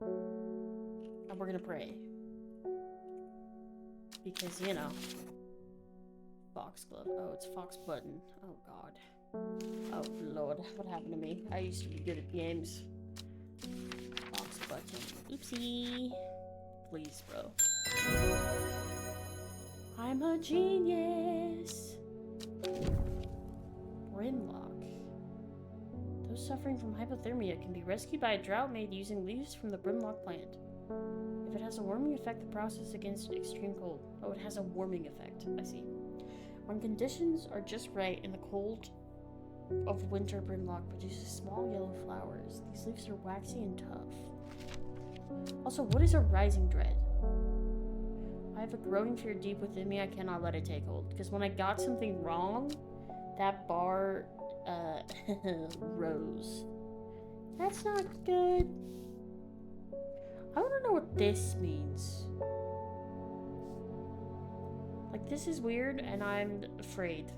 A: And we're gonna pray. Because, you know. Foxglove. Oh, it's fox button. Oh, God. Oh, Lord. What happened to me? I used to be good at games. Fox button. Oopsie. Please, bro. I'm a genius. Brimlock. Those suffering from hypothermia can be rescued by a drought made using leaves from the brimlock plant. If it has a warming effect, the process against extreme cold. Oh, it has a warming effect. I see. When conditions are just right in the cold of winter, brimlock produces small yellow flowers. These leaves are waxy and tough. Also, what is a rising dread? I have a growing fear deep within me. I cannot let it take hold. Because when I got something wrong, that bar rose. That's not good. I want to know what this means. Like, this is weird, and I'm afraid.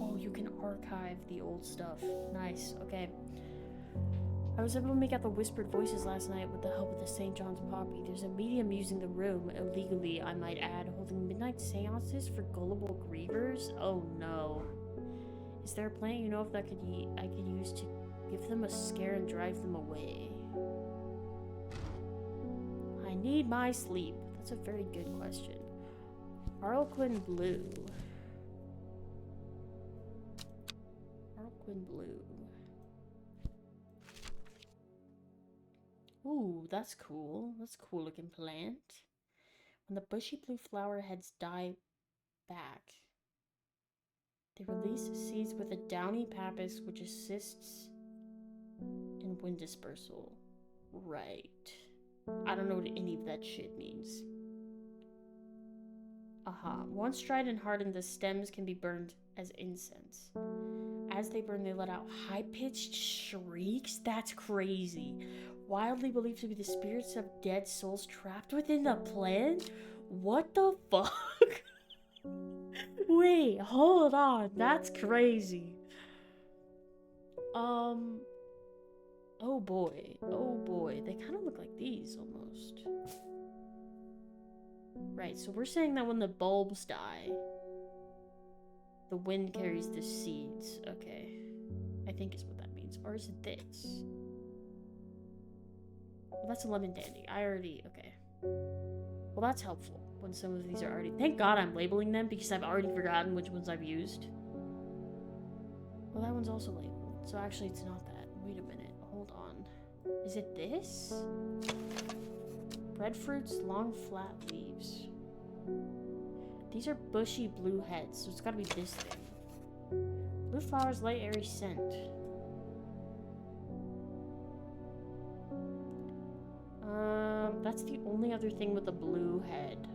A: Oh, you can archive the old stuff. Nice, okay. I was able to make out the whispered voices last night with the help of the St. John's Poppy. There's a medium using the room, illegally, I might add, holding midnight seances for gullible grievers. Oh no. Is there a plant you know of that I could use to give them a scare and drive them away? I need my sleep. That's a very good question. Harlequin blue. Harlequin blue. Ooh, that's cool. That's a cool looking plant. When the bushy blue flower heads die back, they release seeds with a downy pappus which assists in wind dispersal. Right. I don't know what any of that shit means. Aha. Once dried and hardened, the stems can be burned as incense. As they burn, they let out high-pitched shrieks? That's crazy. Wildly believed to be the spirits of dead souls trapped within the plant? What the fuck? Wait, hold on. That's crazy. Oh boy. Oh boy. They kind of look like these, almost. Right, so we're saying that when the bulbs die, the wind carries the seeds. Okay. I think is what that means. Or is it this? Well, that's a lemon dandy. I already... Okay. Well, that's helpful when some of these are already... Thank God I'm labeling them because I've already forgotten which ones I've used. Well, that one's also labeled. So actually, it's not that. Wait a minute. Hold on. Is it this? Breadfruits, long flat leaves. These are bushy blue heads, so it's gotta be this thing. Blue flowers, light airy scent. That's the only other thing with a blue head.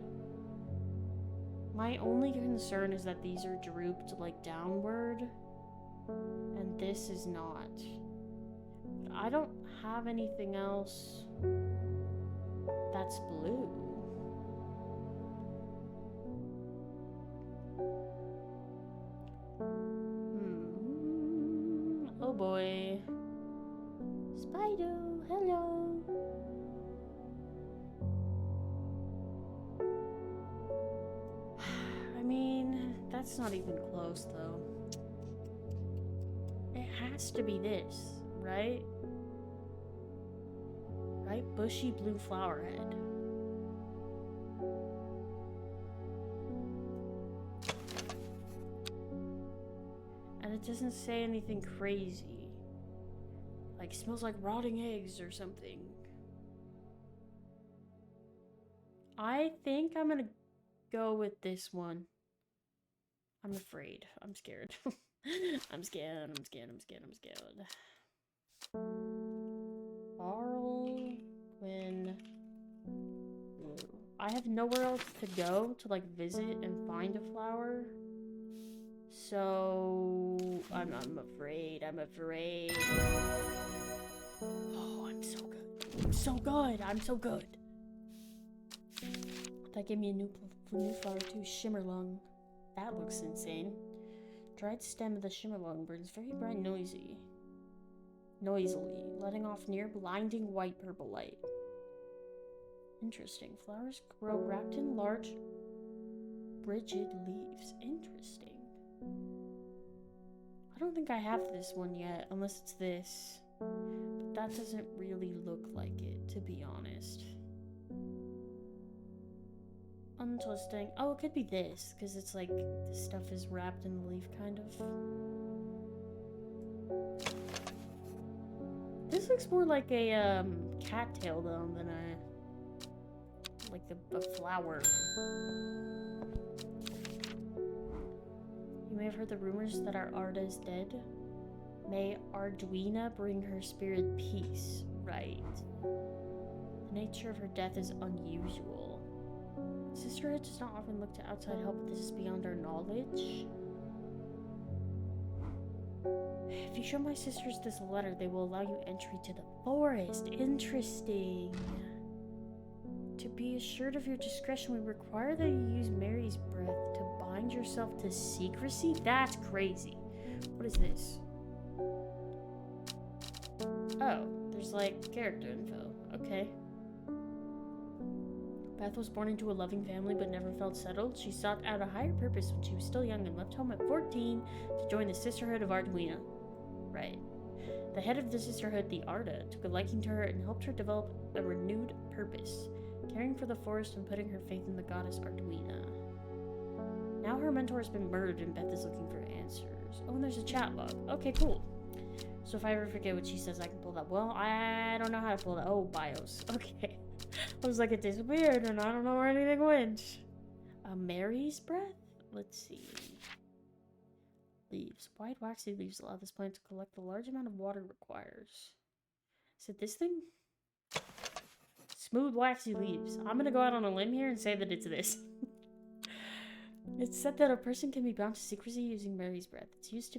A: My only concern is that these are drooped, like, downward. And this is not. But I don't have anything else that's blue. Oh boy. Spider, hello. I mean, that's not even close though. It has to be this, right? Right? Bushy blue flower head. And it doesn't say anything crazy. Like, smells like rotting eggs or something. I think I'm gonna go with this one. I'm afraid. I'm scared. I'm scared. Laurel, Quinn, Blue. I have nowhere else to go to, like, visit and find a flower. So, I'm afraid. Oh, I'm so good. I'm so good. That gave me a new flower too, Shimmerlung. That looks insane. Dried stem of the Shimmerlung burns very bright noisily, letting off near blinding white-purple light. Interesting. Flowers grow wrapped in large, rigid leaves. Interesting. I don't think I have this one yet, unless it's this. But that doesn't really look like it, to be honest. Untwisting. Oh, it could be this, because it's like, this stuff is wrapped in the leaf, kind of. This looks more like a, cattail, though, than a... like a flower. You may have heard the rumors that our Arda is dead. May Arduina bring her spirit peace. Right. The nature of her death is unusual. Sisterhood does not often look to outside help, but this is beyond our knowledge. If you show my sisters this letter, they will allow you entry to the forest. Interesting. To be assured of your discretion, we require that you use Mary's breath to bind yourself to secrecy? That's crazy. What is this? Oh, there's like character info. Okay. Beth was born into a loving family but never felt settled. She sought out a higher purpose when she was still young and left home at 14 to join the Sisterhood of Arduina. Right. The head of the Sisterhood, the Arda, took a liking to her and helped her develop a renewed purpose, caring for the forest and putting her faith in the goddess Arduina. Now her mentor has been murdered and Beth is looking for answers. Oh, and there's a chat log. Okay, cool. So if I ever forget what she says, I can pull that. Well, I don't know how to pull that. Oh, BIOS. Okay. I was like, it disappeared and I don't know where anything went. Mary's breath? Let's see. Leaves. Wide waxy leaves allow this plant to collect the large amount of water it requires. Is it this thing? Smooth waxy leaves. I'm gonna go out on a limb here and say that it's this. It's said that a person can be bound to secrecy using Mary's breath. It used to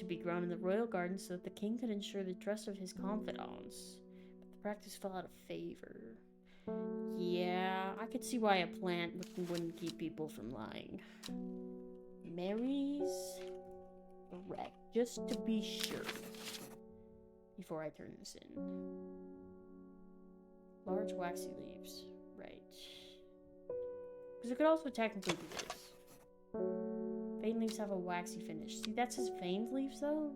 A: be grown in the royal garden so that the king could ensure the trust of his confidants. But the practice fell out of favor. Yeah, I could see why a plant wouldn't keep people from lying. Mary's breath, just to be sure. Before I turn this in. Large waxy leaves. Right. Because it could also technically be this. Veined leaves have a waxy finish. See, that says veined leaves, though?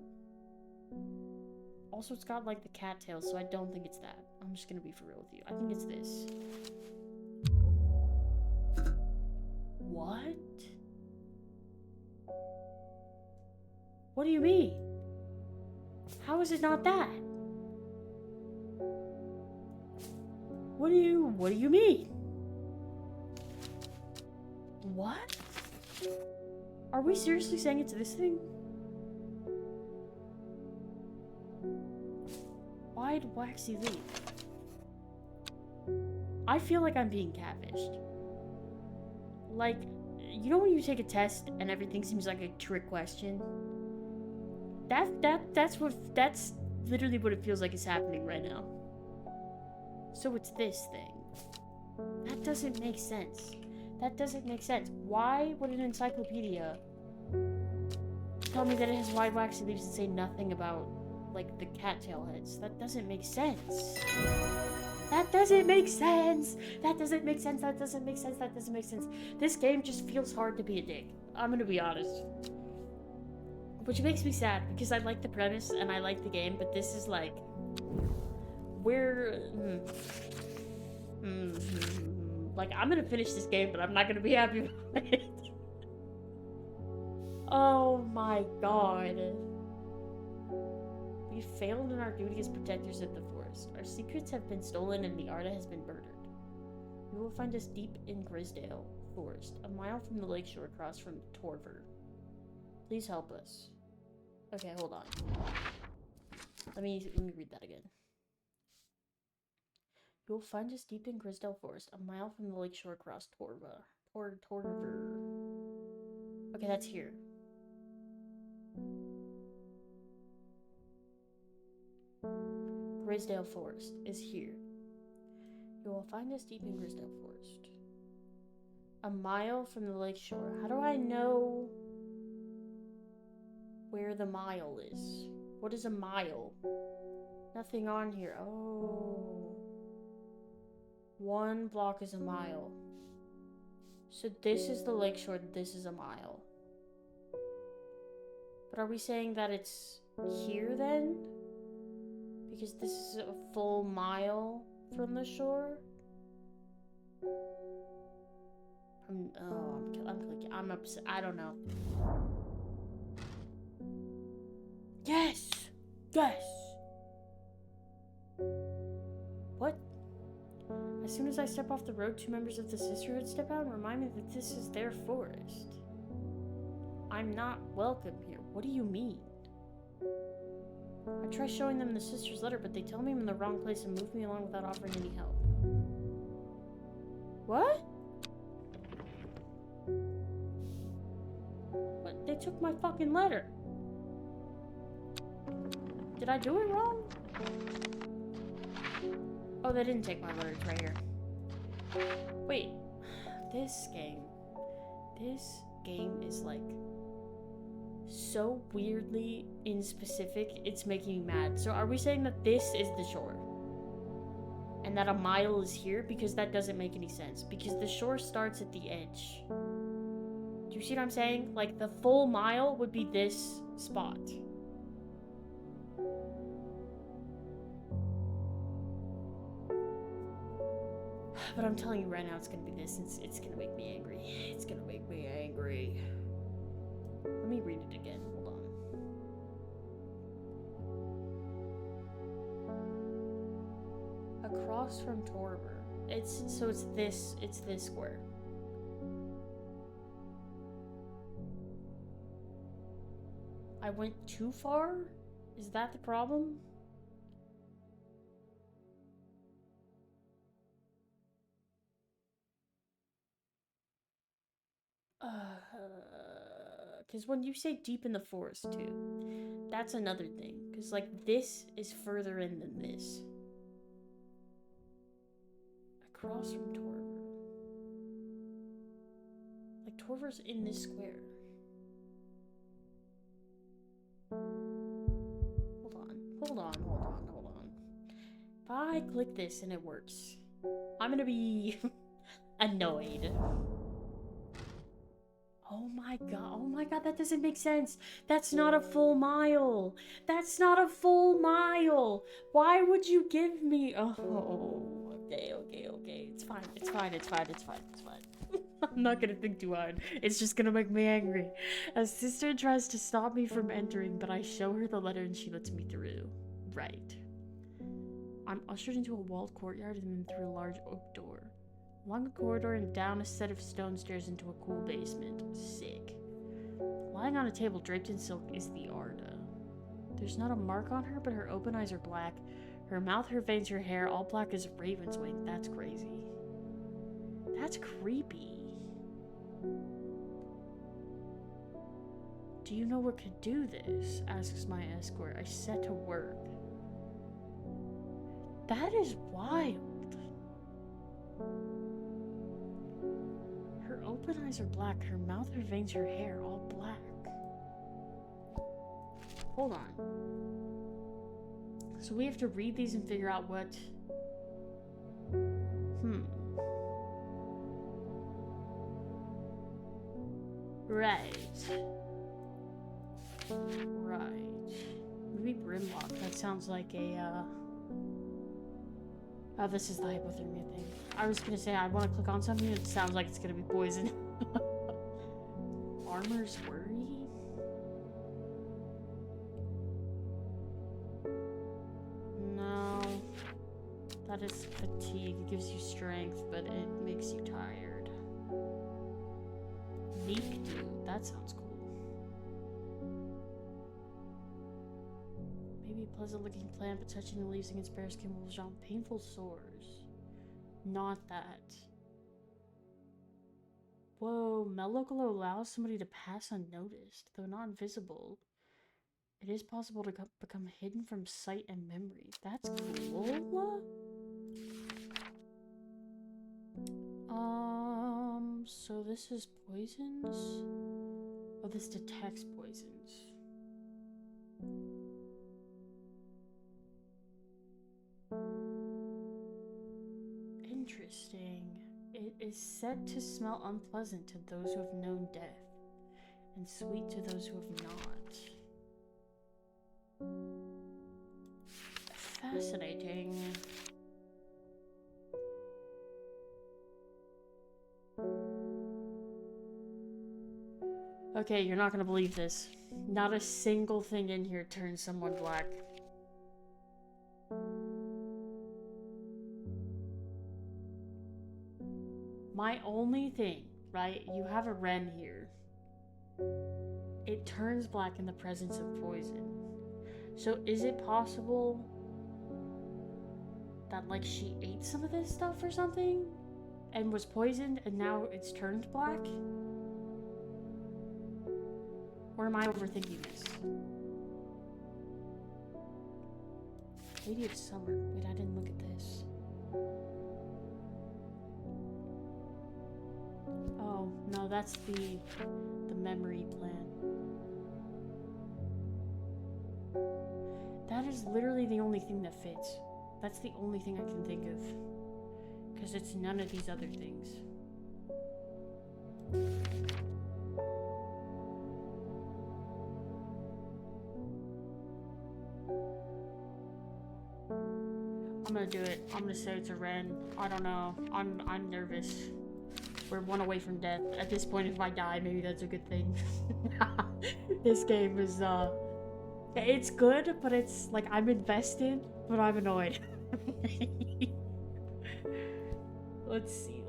A: Also, it's got like the cattail, so I don't think it's that. I'm just gonna be for real with you. I think it's this. What? What do you mean? How is it not that? What do you mean? What? Are we seriously saying it's this thing? Wide waxy leaf. I feel like I'm being catfished. Like, you know when you take a test and everything seems like a trick question? That's literally what it feels like is happening right now. So it's this thing. That doesn't make sense. That doesn't make sense. Why would an encyclopedia tell me that it has wide waxy leaves and say nothing about, like, the cattail heads? That doesn't make sense. That doesn't make sense. That doesn't make sense. That doesn't make sense. That doesn't make sense. This game just feels hard to be a dick. I'm gonna be honest. Which makes me sad, because I like the premise and I like the game, but this is like... Like, I'm gonna finish this game, but I'm not gonna be happy with it. Oh my god. We failed in our duty as protectors of the forest. Our secrets have been stolen and the Arda has been murdered. You will find us deep in Grisdale Forest, a mile from the lakeshore across from Torver. Please help us. Okay, hold on. Let me read that again. You will find us deep in Grisdale Forest, a mile from the lakeshore across Torver. Okay, that's here. Grisdale Forest is here. You will find us deep in Grisdale Forest. A mile from the lakeshore. How do I know where the mile is? What is a mile? Nothing on here. Oh. 1 block is a mile. So this is the lakeshore, this is a mile. But are we saying that it's here then? Because this is a full mile from the shore? I'm clicking. I'm upset. I don't know. Yes! Yes! What? As soon as I step off the road, 2 members of the sisterhood step out and remind me that this is their forest. I'm not welcome here. What do you mean? I try showing them the sister's letter, but they tell me I'm in the wrong place and move me along without offering any help. What? But they took my fucking letter. Did I do it wrong? Oh, they didn't take my letter. It's right here. Wait. This game is like so weirdly inspecific, it's making me mad. So are we saying that this is the shore? And that a mile is here? Because that doesn't make any sense. Because the shore starts at the edge. Do you see what I'm saying? Like, the full mile would be this spot. But I'm telling you right now, it's gonna be this. It's gonna make me angry. It's gonna make me angry. Let me read it again. Hold on. Across from Torver. It's this square. I went too far? Is that the problem? Because when you say deep in the forest too, that's another thing. Because like this is further in than this. Across from Torver. Like Torver's in this square. Hold on. If I click this and it works, I'm gonna be annoyed. Oh Oh my god, that doesn't make sense. That's not a full mile. That's not a full mile. Why would you give me? Oh, okay. It's fine. I'm not gonna think too hard. It's just gonna make me angry. A sister tries to stop me from entering, but I show her the letter and she lets me through. Right. I'm ushered into a walled courtyard and then through a large oak door. Along a corridor and down a set of stone stairs into a cool basement. Sick. Lying on a table draped in silk is the Arda. There's not a mark on her, but her open eyes are black. Her mouth, her veins, her hair, all black as a raven's wing. That's crazy. That's creepy. Do you know what could do this? Asks my escort. I set to work. That is wild. Her open eyes are black. Her mouth, her veins, her hair, all black. Hold on. So we have to read these and figure out what... Right. Maybe Grimlock. That sounds like a, Oh, this is the hypothermia thing. I was gonna say I want to click on something and it sounds like it's gonna be poison. Armor's Worry? No. That is fatigue. It gives you strength, but it makes you tired. Meek Dude. That sounds cool. Maybe a pleasant looking plant, but touching the leaves against bare skin will result in painful sores. Not that. Whoa, Mellow allows somebody to pass unnoticed, though not invisible. It is possible to become hidden from sight and memory. That's cool. So this is poisons? Oh, this detects poisons. Interesting. It is said to smell unpleasant to those who have known death, and sweet to those who have not. Fascinating. Okay, you're not gonna believe this. Not a single thing in here turns someone black. My only thing, right? You have a wren here. It turns black in the presence of poison. So is it possible that, like, she ate some of this stuff or something? And was poisoned and now it's turned black? Or am I overthinking this? Lady of Summer. Wait, I didn't look at this. Oh, no, that's the memory plant. That is literally the only thing that fits. That's the only thing I can think of. Because it's none of these other things. I'm gonna do it. I'm gonna say it's a wren. I don't know. I'm nervous. We're one away from death. At this point, if I die, maybe that's a good thing. This game is, it's good, but it's, like, I'm invested, but I'm annoyed. Let's see.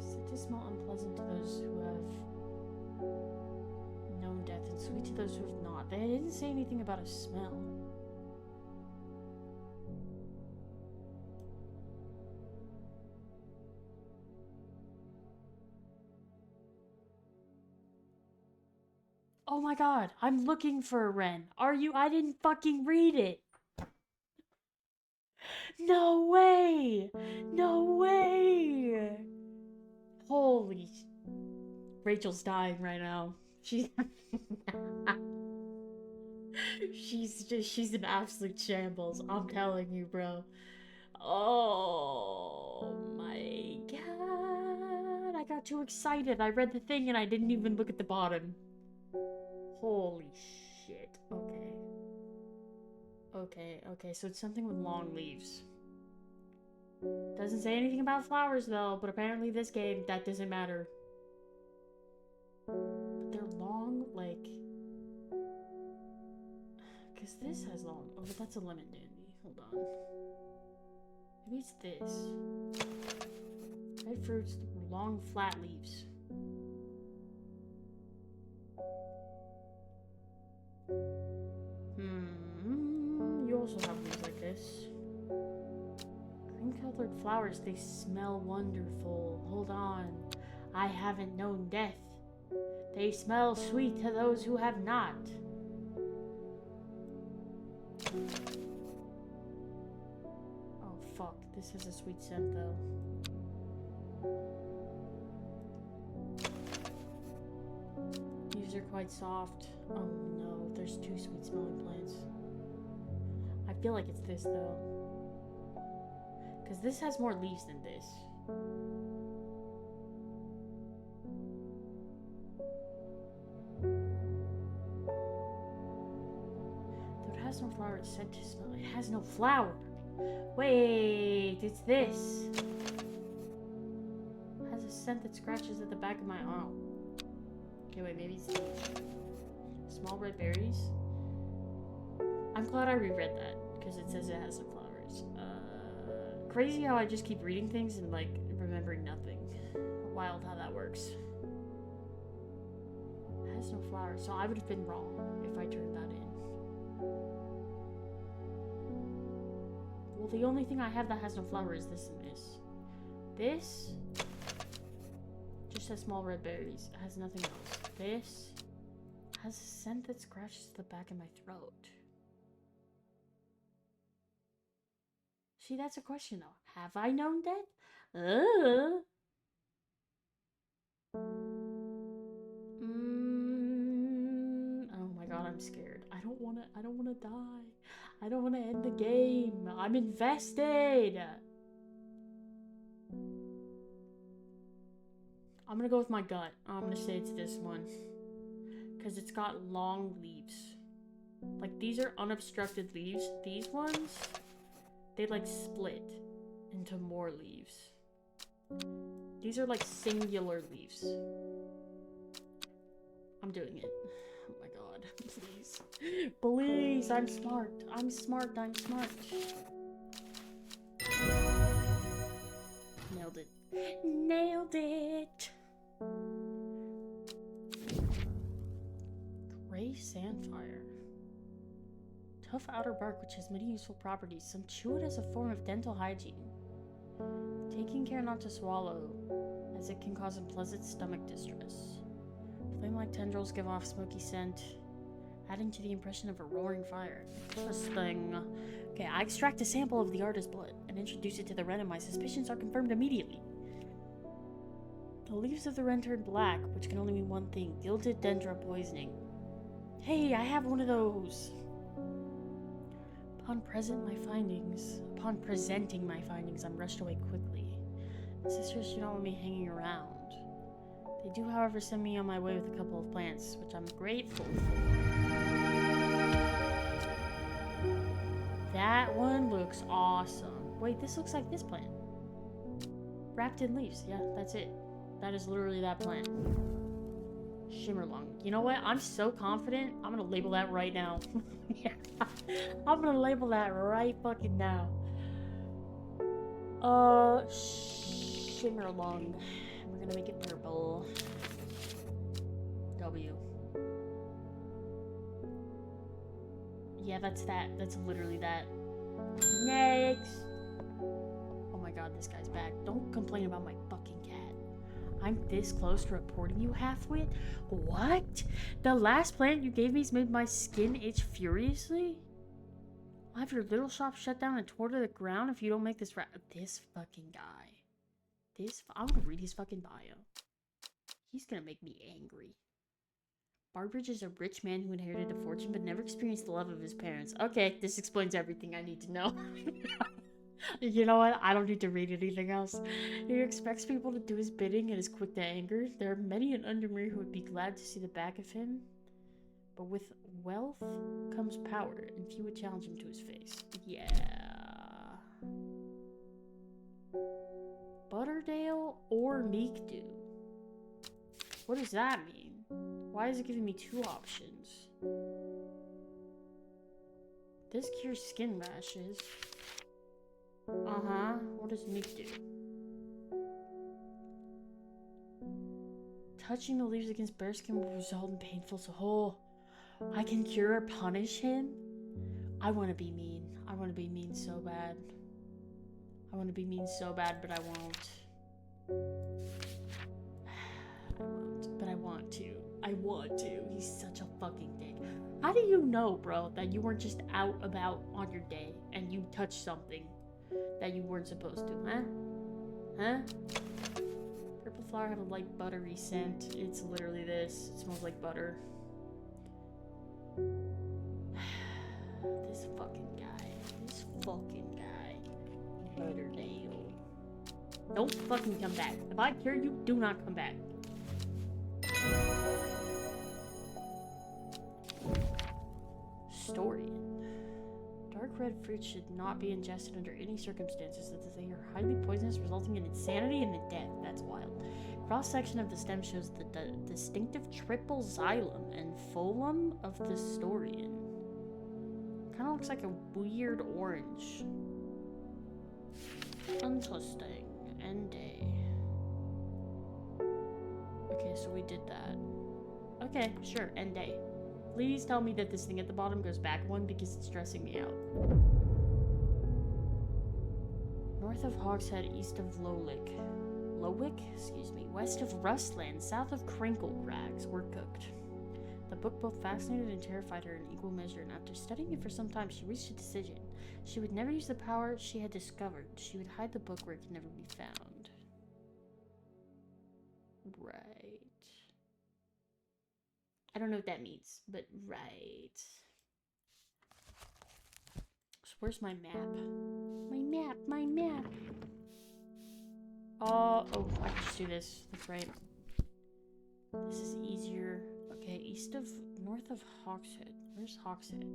A: Said to smell unpleasant to those who have known death, and sweet to those who have not. They didn't say anything about a smell. Oh my god, I'm looking for a wren. Are you? I didn't fucking read it. No way! No way! Holy... Rachel's dying right now. She's in absolute shambles. I'm telling you, bro. Oh my god. I I got too excited. I read the thing and I didn't even look at the bottom. Holy shit. Okay. Okay, so it's something with long leaves. Doesn't say anything about flowers though, but apparently this game, that doesn't matter. But they're long, like... Because this has long... Oh, but that's a lemon dandy. Hold on. Maybe it's this. Red fruits, long flat leaves. You also have leaves like this. Cream-colored flowers, they smell wonderful. Hold on. I haven't known death. They smell sweet to those who have not. Oh fuck, this has a sweet scent though. Leaves are quite soft. Oh no, there's 2 sweet smelling plants. I feel like it's this though. Because this has more leaves than this. Though it has no flower, it's said to smell. It has no flower. Wait, it's this. It has a scent that scratches at the back of my arm. Okay, wait, maybe it's these. Small red berries. I'm glad I reread that, because it says it has some flowers. Crazy how I just keep reading things and, like, remembering nothing. Wild how that works. It has no flowers, so I would have been wrong if I turned that in. Well, the only thing I have that has no flower is this and this. This just has small red berries. It has nothing else. This has a scent that scratches the back of my throat. See, that's a question though. Have I known death? Oh my god, I'm scared. I don't wanna die. I don't wanna end the game. I'm invested. I'm gonna go with my gut. I'm gonna say it's this one. Because it's got long leaves. Like, these are unobstructed leaves. These ones, they like split into more leaves. These are like singular leaves. I'm doing it. Oh my god. Please. Please, I'm smart. I'm smart. I'm smart. Nailed it. Nailed it! Gray sandfire. Tough outer bark which has many useful properties. Some chew it as a form of dental hygiene. Taking care not to swallow, as it can cause unpleasant stomach distress. Flame-like tendrils give off smoky scent, adding to the impression of a roaring fire. Interesting. Okay, I extract a sample of the artist's blood and introduce it to the wren, and my suspicions are confirmed immediately. The leaves of the wren turn black, which can only mean one thing: gilded dendra poisoning. Hey, I have one of those! Upon presenting my findings, I'm rushed away quickly. The sisters do not want me hanging around. They do, however, send me on my way with a couple of plants, which I'm grateful for. That one looks awesome. Wait, this looks like this plant. Wrapped in leaves. Yeah, that's it. That is literally that plant. Shimmerlong. You know what? I'm so confident. I'm gonna label that right now. Yeah. I'm gonna label that right fucking now. Shimmerlong. We're gonna make it purple. W. Yeah, that's that. That's literally that. Next. Oh my god, this guy's back. Don't complain about my fucking cat. I'm this close to reporting you, halfwit? What? The last plant you gave me's made my skin itch furiously? I'll have your little shop shut down and tore to the ground if you don't make this right. This fucking guy. I'm gonna read his fucking bio. He's gonna make me angry. Barbridge is a rich man who inherited a fortune but never experienced the love of his parents. Okay, this explains everything I need to know. You know what? I don't need to read anything else. He expects people to do his bidding and is quick to anger. There are many in Undermere who would be glad to see the back of him. But with wealth comes power, and few would challenge him to his face. Yeah. Butterdale or Meekdew? What does that mean? Why is it giving me 2 options? This cures skin rashes. Uh-huh. What does Meekdew? Touching the leaves against bare skin will result in painful so I can cure or punish him? I want to be mean. I want to be mean so bad. I want to be mean so bad, but I won't. I won't, but I want to. I want to. He's such a fucking dick. How do you know, bro, that you weren't just out about on your day and you touched something that you weren't supposed to, huh? Huh? Purple flower have a light buttery scent. It's literally this. It smells like butter. This fucking guy. This fucking guy. Butterdale. Don't fucking come back. If I cure you, do not come back. Storian. Dark red fruits should not be ingested under any circumstances, as they are highly poisonous, resulting in insanity and death. That's wild. Cross-section of the stem shows the distinctive triple xylem and pholum of the Storian. Kind of looks like a weird orange. Interesting. End day. Okay, so we did that. Okay, sure, end day. Please tell me that this thing at the bottom goes back 1 because it's stressing me out. North of Hogshead, east of Lowick. Lowick? Excuse me. West of Rustland, south of Crinkle Crags. We're cooked. The book both fascinated and terrified her in equal measure, and after studying it for some time, she reached a decision. She would never use the power she had discovered. She would hide the book where it could never be found. Right. I don't know what that means, but right. So where's my map? My map, my map. Oh, I can just do this. That's right. This is easier. Okay, north of Hawkshead. Where's Hawkshead?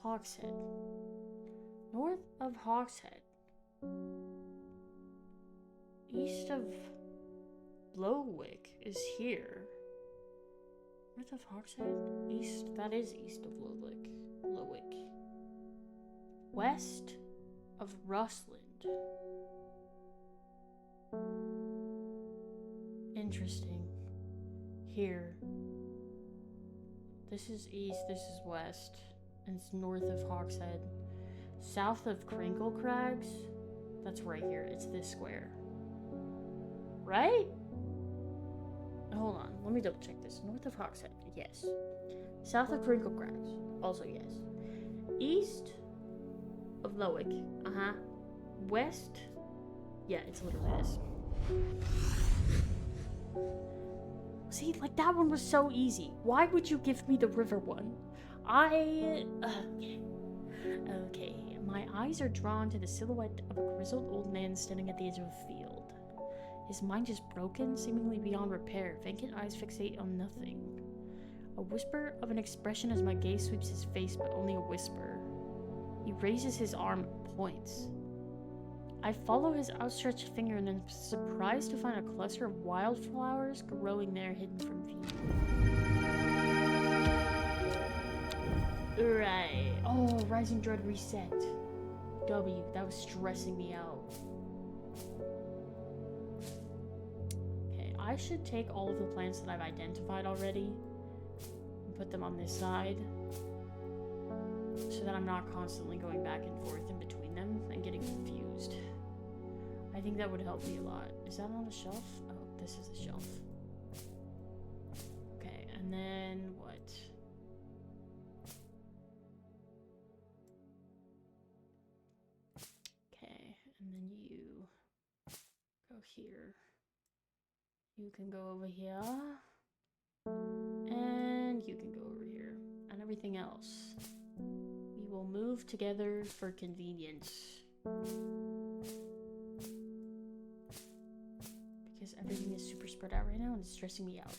A: Hawkshead. North of Hawkshead. East of Lowick is here. North of Hawkshead? East, that is east of Lowick. West of Rustland. Interesting. Here. This is east, this is west. And it's north of Hawkshead. South of Crinkle Crags? That's right here. It's this square. Right? Hold on. Let me double check this. North of Hawkshead. Yes. South of Crinkle Crags. Also yes. East of Lowick. Uh-huh. West. Yeah, it's literally this. See, like that one was so easy. Why would you give me the river one? Okay. My eyes are drawn to the silhouette of a grizzled old man standing at the edge of a field. His mind is broken, seemingly beyond repair. Vacant eyes fixate on nothing. A whisper of an expression as my gaze sweeps his face, but only a whisper. He raises his arm and points. I follow his outstretched finger and am surprised to find a cluster of wildflowers growing there hidden from view. Right. Oh, Rising Dread reset. W. That was stressing me out. Okay, I should take all of the plants that I've identified already and put them on this side so that I'm not constantly going back and forth in between them and getting confused. I think that would help me a lot. Is that on a shelf? Oh, this is a shelf. Okay, and then what? Okay, and then you go here. You can go over here. And you can go over here. And everything else. We will move together for convenience. Because everything is super spread out right now and it's stressing me out.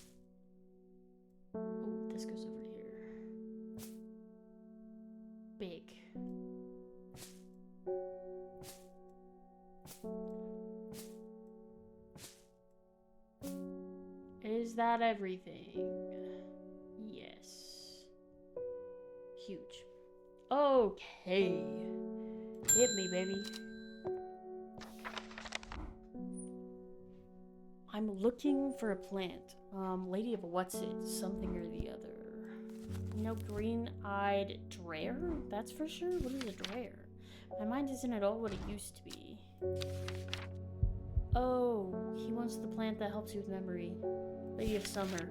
A: Oh, this goes over here. Big. Is that everything? Yes. Huge. Okay. Hit me, baby. I'm looking for a plant. Lady of what's it? Something or the other. No green-eyed dreher? That's for sure? What is a dreher? My mind isn't at all what it used to be. Oh, he wants the plant that helps you with memory. Lady of Summer.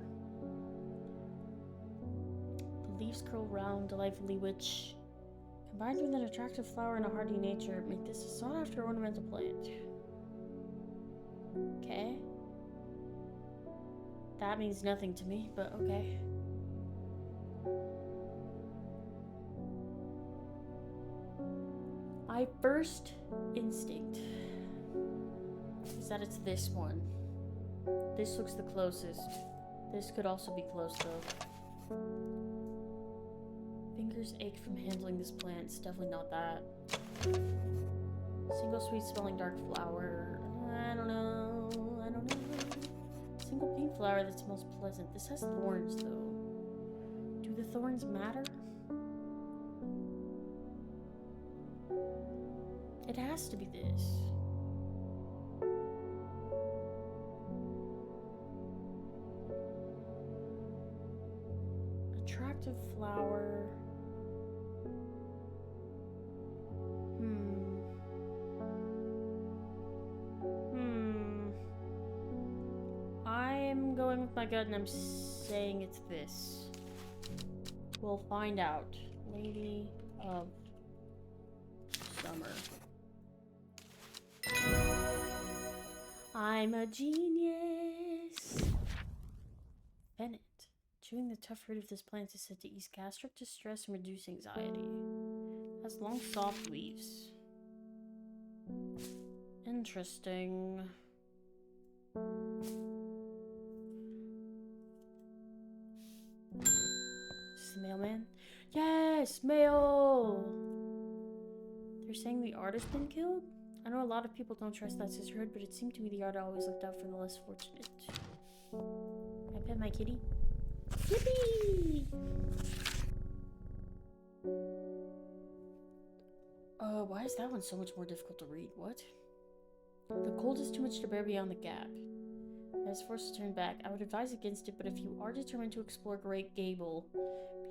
A: The leaves curl round delightfully, which, combined with an attractive flower and a hardy nature, make this a sought-after ornamental plant. Okay. That means nothing to me, but okay. My first instinct is that it's this one. This looks the closest. This could also be close, though. Fingers ache from handling this plant. It's definitely not that. Single sweet-smelling dark flower. I don't know. Single pink flower that smells pleasant. This has thorns, though. Do the thorns matter? It has to be this. Attractive flower. I'm going with my gut and I'm saying it's this. We'll find out. Lady of Summer. I'm a genius. Bennett. Chewing the tough fruit of this plant is said to ease gastric distress and reduce anxiety. It has long, soft leaves. Interesting. Is this the mailman? Yes! Mail! They're saying the artist's been killed? I know a lot of people don't trust that sisterhood, but it seemed to me the art always looked out for the less fortunate. Can I pet my kitty? Yippee! Why is that one so much more difficult to read? What? The cold is too much to bear beyond the gap. I was forced to turn back. I would advise against it, but if you are determined to explore Great Gable,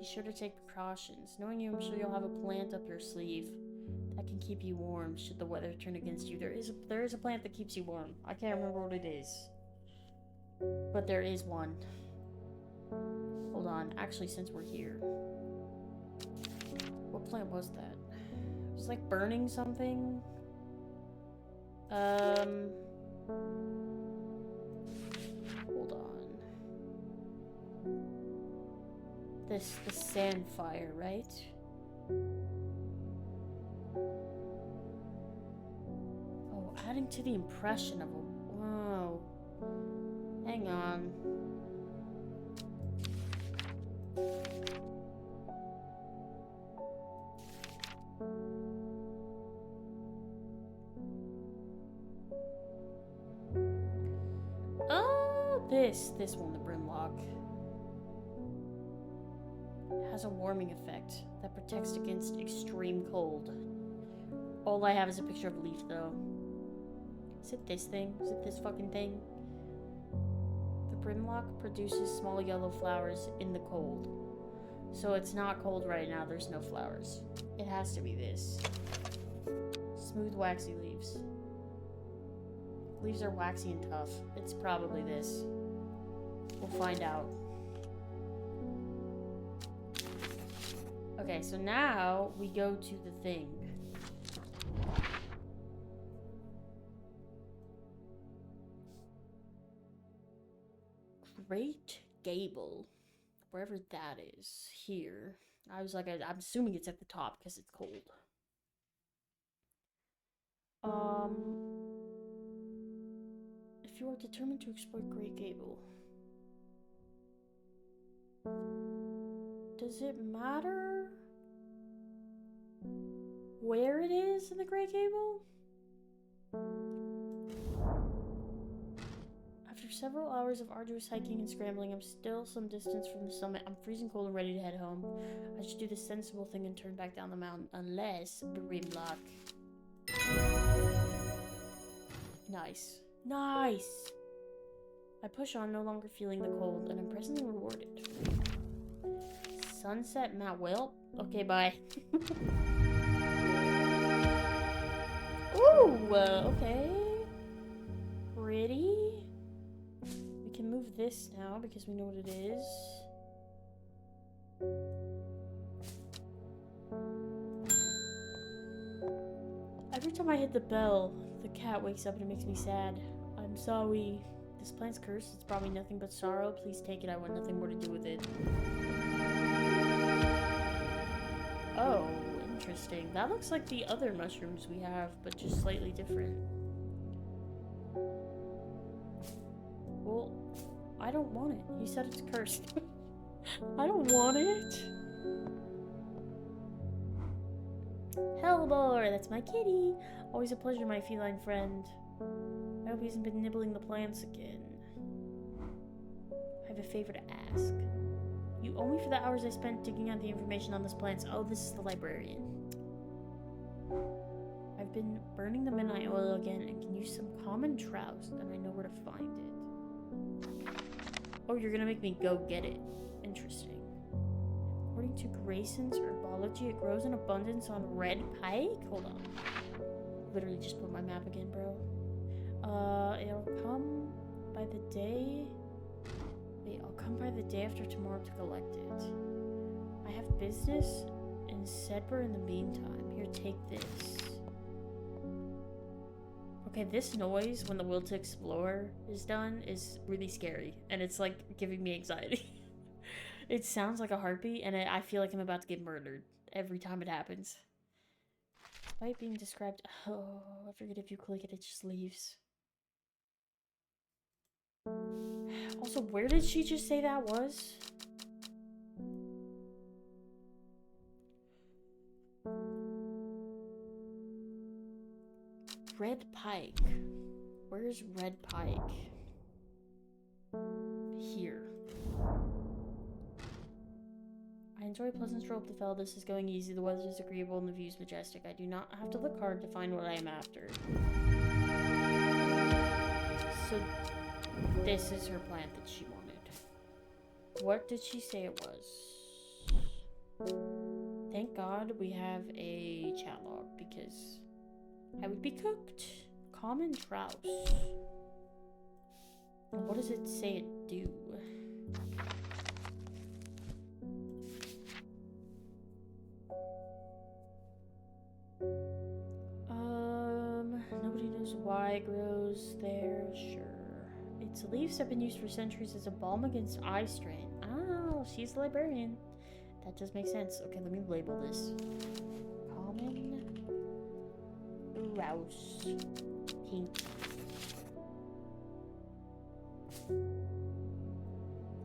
A: be sure to take precautions. Knowing you, I'm sure you'll have a plant up your sleeve that can keep you warm should the weather turn against you. There is a plant that keeps you warm. I can't remember what it is, but there is one. Hold on. Actually, since we're here, what plant was that? It was like burning something. Hold on. The sand fire, right? Oh, adding to the impression of a... Whoa. Hang on. This one, the Brimlock, has a warming effect that protects against extreme cold. All I have is a picture of a leaf, though. Is it this thing? Is it this fucking thing? The Brimlock produces small yellow flowers in the cold. So it's not cold right now, there's no flowers. It has to be this. Smooth, waxy leaves. Leaves are waxy and tough. It's probably this. We'll find out. Okay, so now we go to the thing. Great Gable. Wherever that is. Here. I was like, I'm assuming it's at the top because it's cold. If you are determined to explore Great Gable, does it matter where it is in the Great Gable? After several hours of arduous hiking and scrambling, I'm still some distance from the summit. I'm freezing cold and ready to head home. I should do the sensible thing and turn back down the mountain, unless Brimlock. Nice. Nice! I push on, no longer feeling the cold, and I'm presently rewarded. Sunset Mount. Well, okay, bye. Ooh, okay. Pretty. We can move this now because we know what it is. Every time I hit the bell, the cat wakes up and it makes me sad. I'm sorry. This plant's cursed. It's probably nothing but sorrow. Please take it. I want nothing more to do with it. Oh, interesting. That looks like the other mushrooms we have, but just slightly different. Well, I don't want it. He said it's cursed. I don't want it. Hellbore, that's my kitty. Always a pleasure, my feline friend. I hope he hasn't been nibbling the plants again. I have a favor to ask. You owe me for the hours I spent digging out the information on this plants. Oh, this is the librarian. I've been burning the midnight oil again and can use some common trout, and I know where to find it. Oh, you're gonna make me go get it. Interesting. According to Grayson's herbology, it grows in abundance on red pike? Hold on. Literally just put my map again, bro. It'll come by the day... Wait, I'll come by the day after tomorrow to collect it. I have business in Sedber in the meantime. Here, take this. Okay, this noise when the will to explore is done is really scary. And it's like giving me anxiety. It sounds like a heartbeat and I feel like I'm about to get murdered every time it happens. Despite being described... Oh, I forget if you click it, it just leaves. Also, where did she just say that was? Red Pike. Where's Red Pike? Here. I enjoy a pleasant stroll up the fell. This is going easy. The weather is agreeable and the view is majestic. I do not have to look hard to find what I am after. So, this is her plant that she wanted. What did she say it was? Thank God we have a chat log because I would be cooked. Common trout. What does it say it do? Nobody knows why it grows there. Sure. Its leaves have been used for centuries as a balm against eye strain. Oh, she's the librarian. That does make sense. Okay, let me label this. Common grouse pink.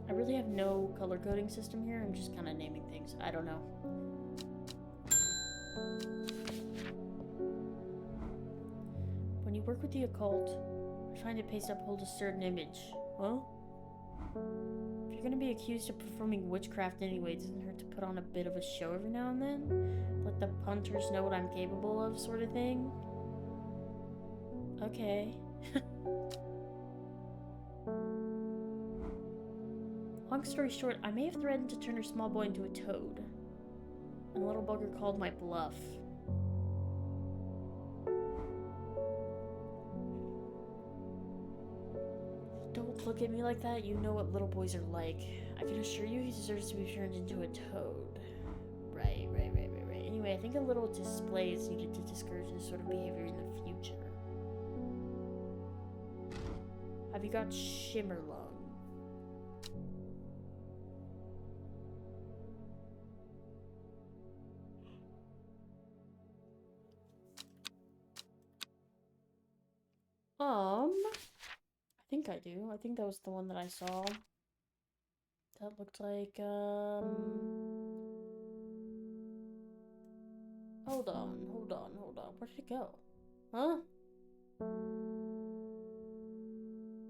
A: I really have no color coding system here. I'm just kind of naming things. I don't know. When you work with the occult, I find it pays to uphold a certain image. Well, if you're gonna be accused of performing witchcraft anyway, doesn't it hurt to put on a bit of a show every now and then? Let the punters know what I'm capable of, sort of thing? Okay. Long story short, I may have threatened to turn her small boy into a toad. And the little bugger called my bluff. Don't look at me like that. You know what little boys are like. I can assure you he deserves to be turned into a toad. Right. Anyway, I think a little display is needed to discourage this sort of behavior in the future. Have you got Shimmerlung? think I do. I think that was the one that I saw. That looked like, Hold on. Where did it go? Huh?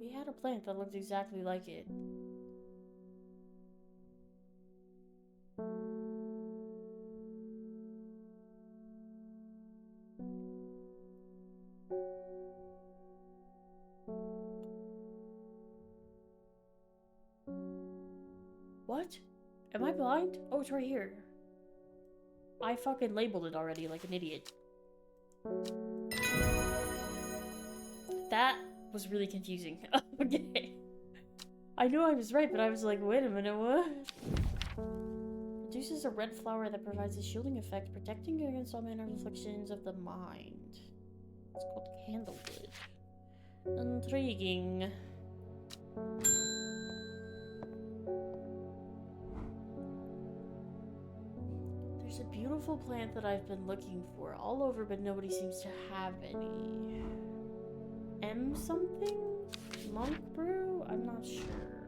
A: We had a plant that looked exactly like it. What? Am I blind? Oh, it's right here. I fucking labeled it already like an idiot. That was really confusing. Okay. I knew I was right, but I was like, wait a minute, what? Produces a red flower that provides a shielding effect, protecting against all manner of afflictions of the mind. It's called Candlewood. Intriguing. There's a beautiful plant that I've been looking for all over, but nobody seems to have any. M something? Monk brew? I'm not sure.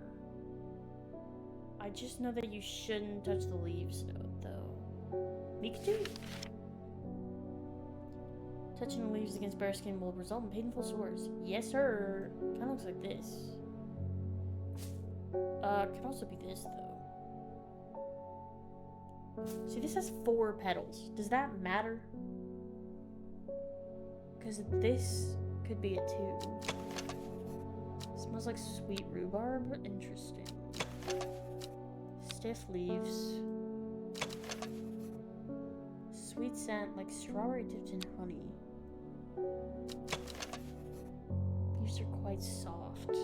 A: I just know that you shouldn't touch the leaves, though. Miktu? Touching the leaves against bare skin will result in painful sores. Yes, sir. Kind of looks like this. Could also be this, though. See, this has 4 petals. Does that matter? Because this could be it, too. Smells like sweet rhubarb. Interesting. Stiff leaves. Sweet scent like strawberry dipped in honey. Leaves are quite soft.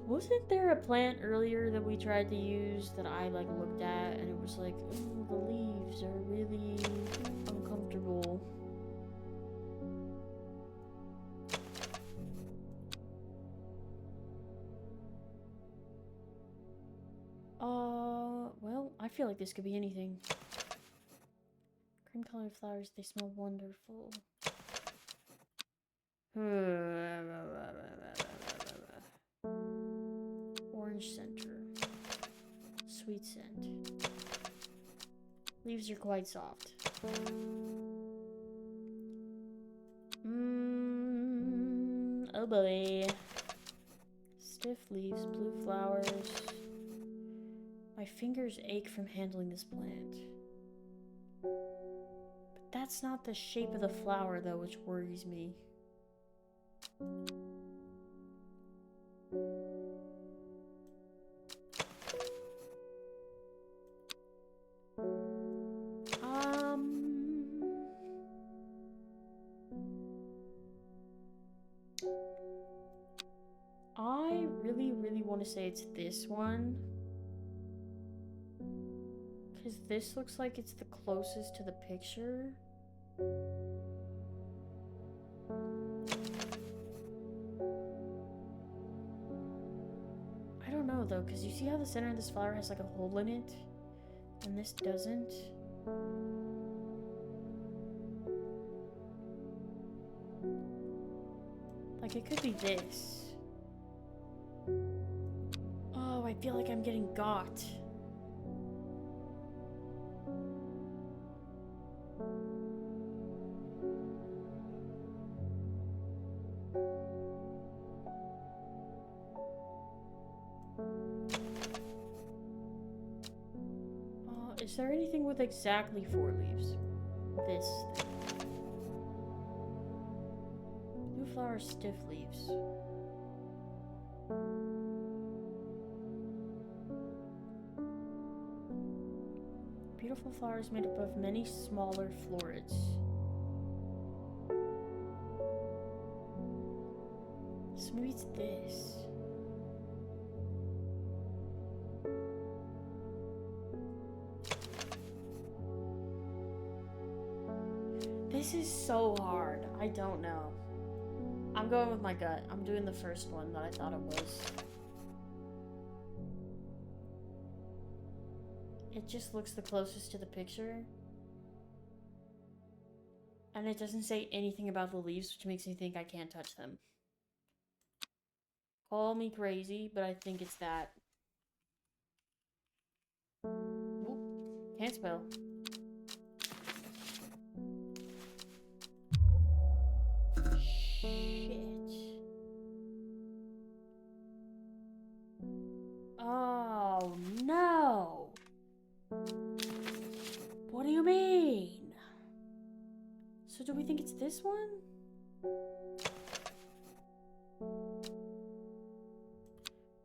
A: Wasn't there a plant earlier that we tried to use that I like looked at and it was like, ooh, the leaves are really uncomfortable. Well, I feel like this could be anything. Cream colored flowers, they smell wonderful. Orange center. Sweet scent. Leaves are quite soft. Oh boy. Stiff leaves, blue flowers. My fingers ache from handling this plant. But that's not the shape of the flower, though, which worries me. I really want to say it's this one. Because this looks like it's the closest to the picture. I don't know though, because you see how the center of this flower has like a hole in it? And this doesn't? Like it could be this. Oh, I feel like I'm getting got. Is there anything with exactly 4 leaves? This thing. Blue flower, stiff leaves. Beautiful flowers made up of many smaller florets. So maybe it's this. This is so hard. I don't know. I'm going with my gut. I'm doing the first one that I thought it was. It just looks the closest to the picture. And it doesn't say anything about the leaves, which makes me think I can't touch them. Call me crazy, but I think it's that. Oop, can't spell. Shit. Oh, no. What do you mean? So do we think it's this one?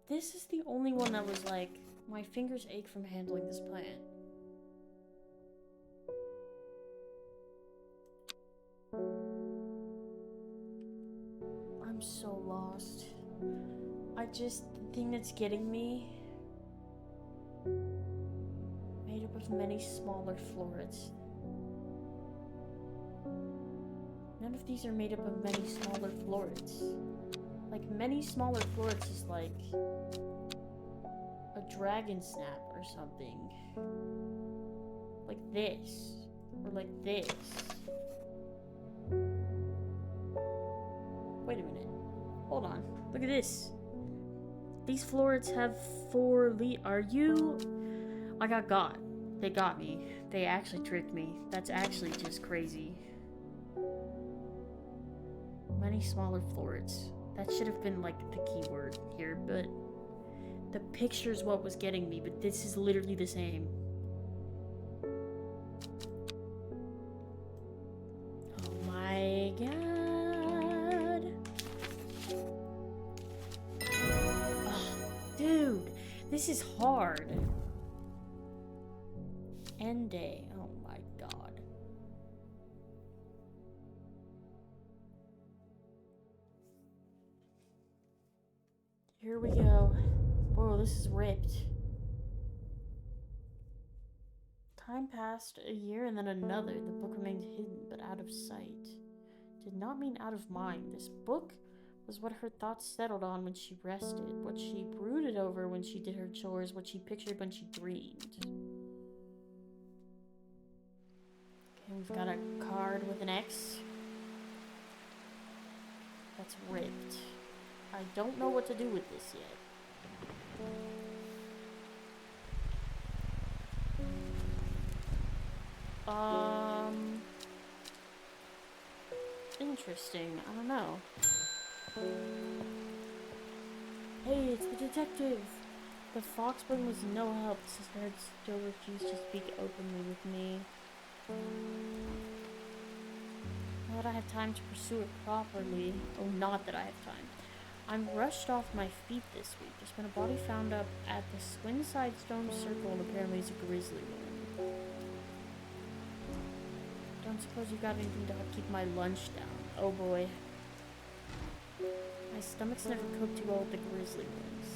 A: This is the only one that was like, my fingers ache from handling this plant. I'm so lost. The thing that's getting me, made up of many smaller florets. None of these are made up of many smaller florets. Like, many smaller florets is like a dragon snap or something. Like this. Or like this. Wait a minute. Hold on. Look at this. These florets have 4 leaves. Are you... I got. They got me. They actually tricked me. That's actually just crazy. Many smaller florets. That should have been, like, the keyword here, but... The picture's what was getting me, but this is literally the same. Oh my god. Oh, dude, this is hard. End day. Oh my god. Here we go. Whoa, this is ripped. Time passed, a year and then another. The book remained hidden, but out of sight. Did not mean out of mind. This book was what her thoughts settled on when she rested, what she brooded over when she did her chores, what she pictured when she dreamed. Okay, we've got a card with an X. That's ripped. I don't know what to do with this yet. Interesting. I don't know. Hey, it's the detective! The Foxburn was no help. Sister still refused to speak openly with me. Not that I have time to pursue it properly. Oh, not that I have time. I'm rushed off my feet this week. There's been a body found up at the Swinside Stone Circle, and apparently it's a grizzly one. Don't suppose you got anything to help keep my lunch down. Oh boy. My stomach's never cooked too well with the grizzly ones.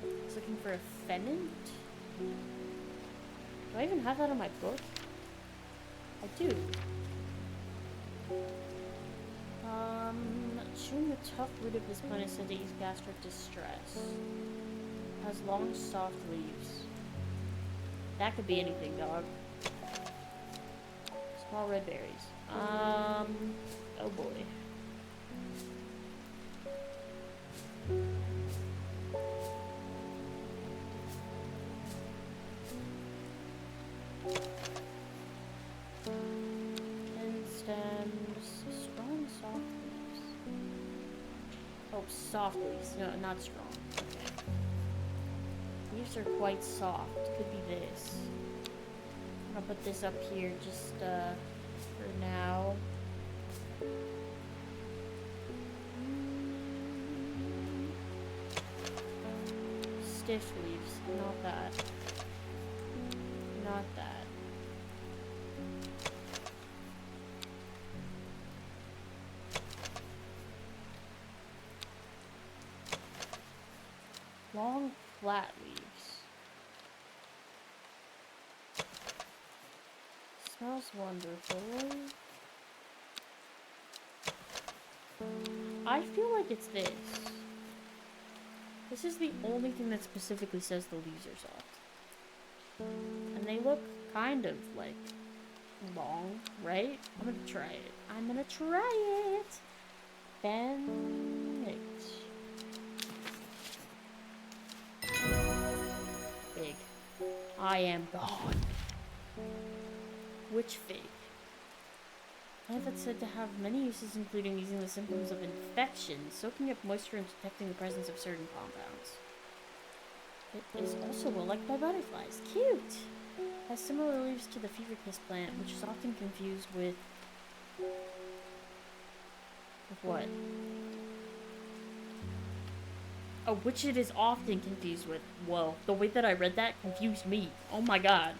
A: I was looking for a pennant? Do I even have that in my book? I do. Chewing the tough root of this plant is said to ease gastric distress. Has long, soft leaves. That could be anything, dog. Small red berries. Oh boy. And stems. Strong, soft leaves. Oh, soft leaves. No, not strong. Okay. Leaves are quite soft. Could be this. I'll put this up here just for now. Stiff leaves, not that. Not that. Long, flat leaves. Smells wonderful. I feel like it's this. This is the only thing that specifically says the leaves are soft. And And they look kind of, like, long, right? I'm gonna try it. I'm gonna try it! Bend it. Fig. I am gone. Which fig? Plant that's said to have many uses, including easing the symptoms of infection, soaking up moisture, and detecting the presence of certain compounds. It is also well liked by butterflies. Cute! Has similar leaves to the fever kiss plant, which is often confused with what? Oh, which it is often confused with. Whoa, the way that I read that confused me. Oh my god.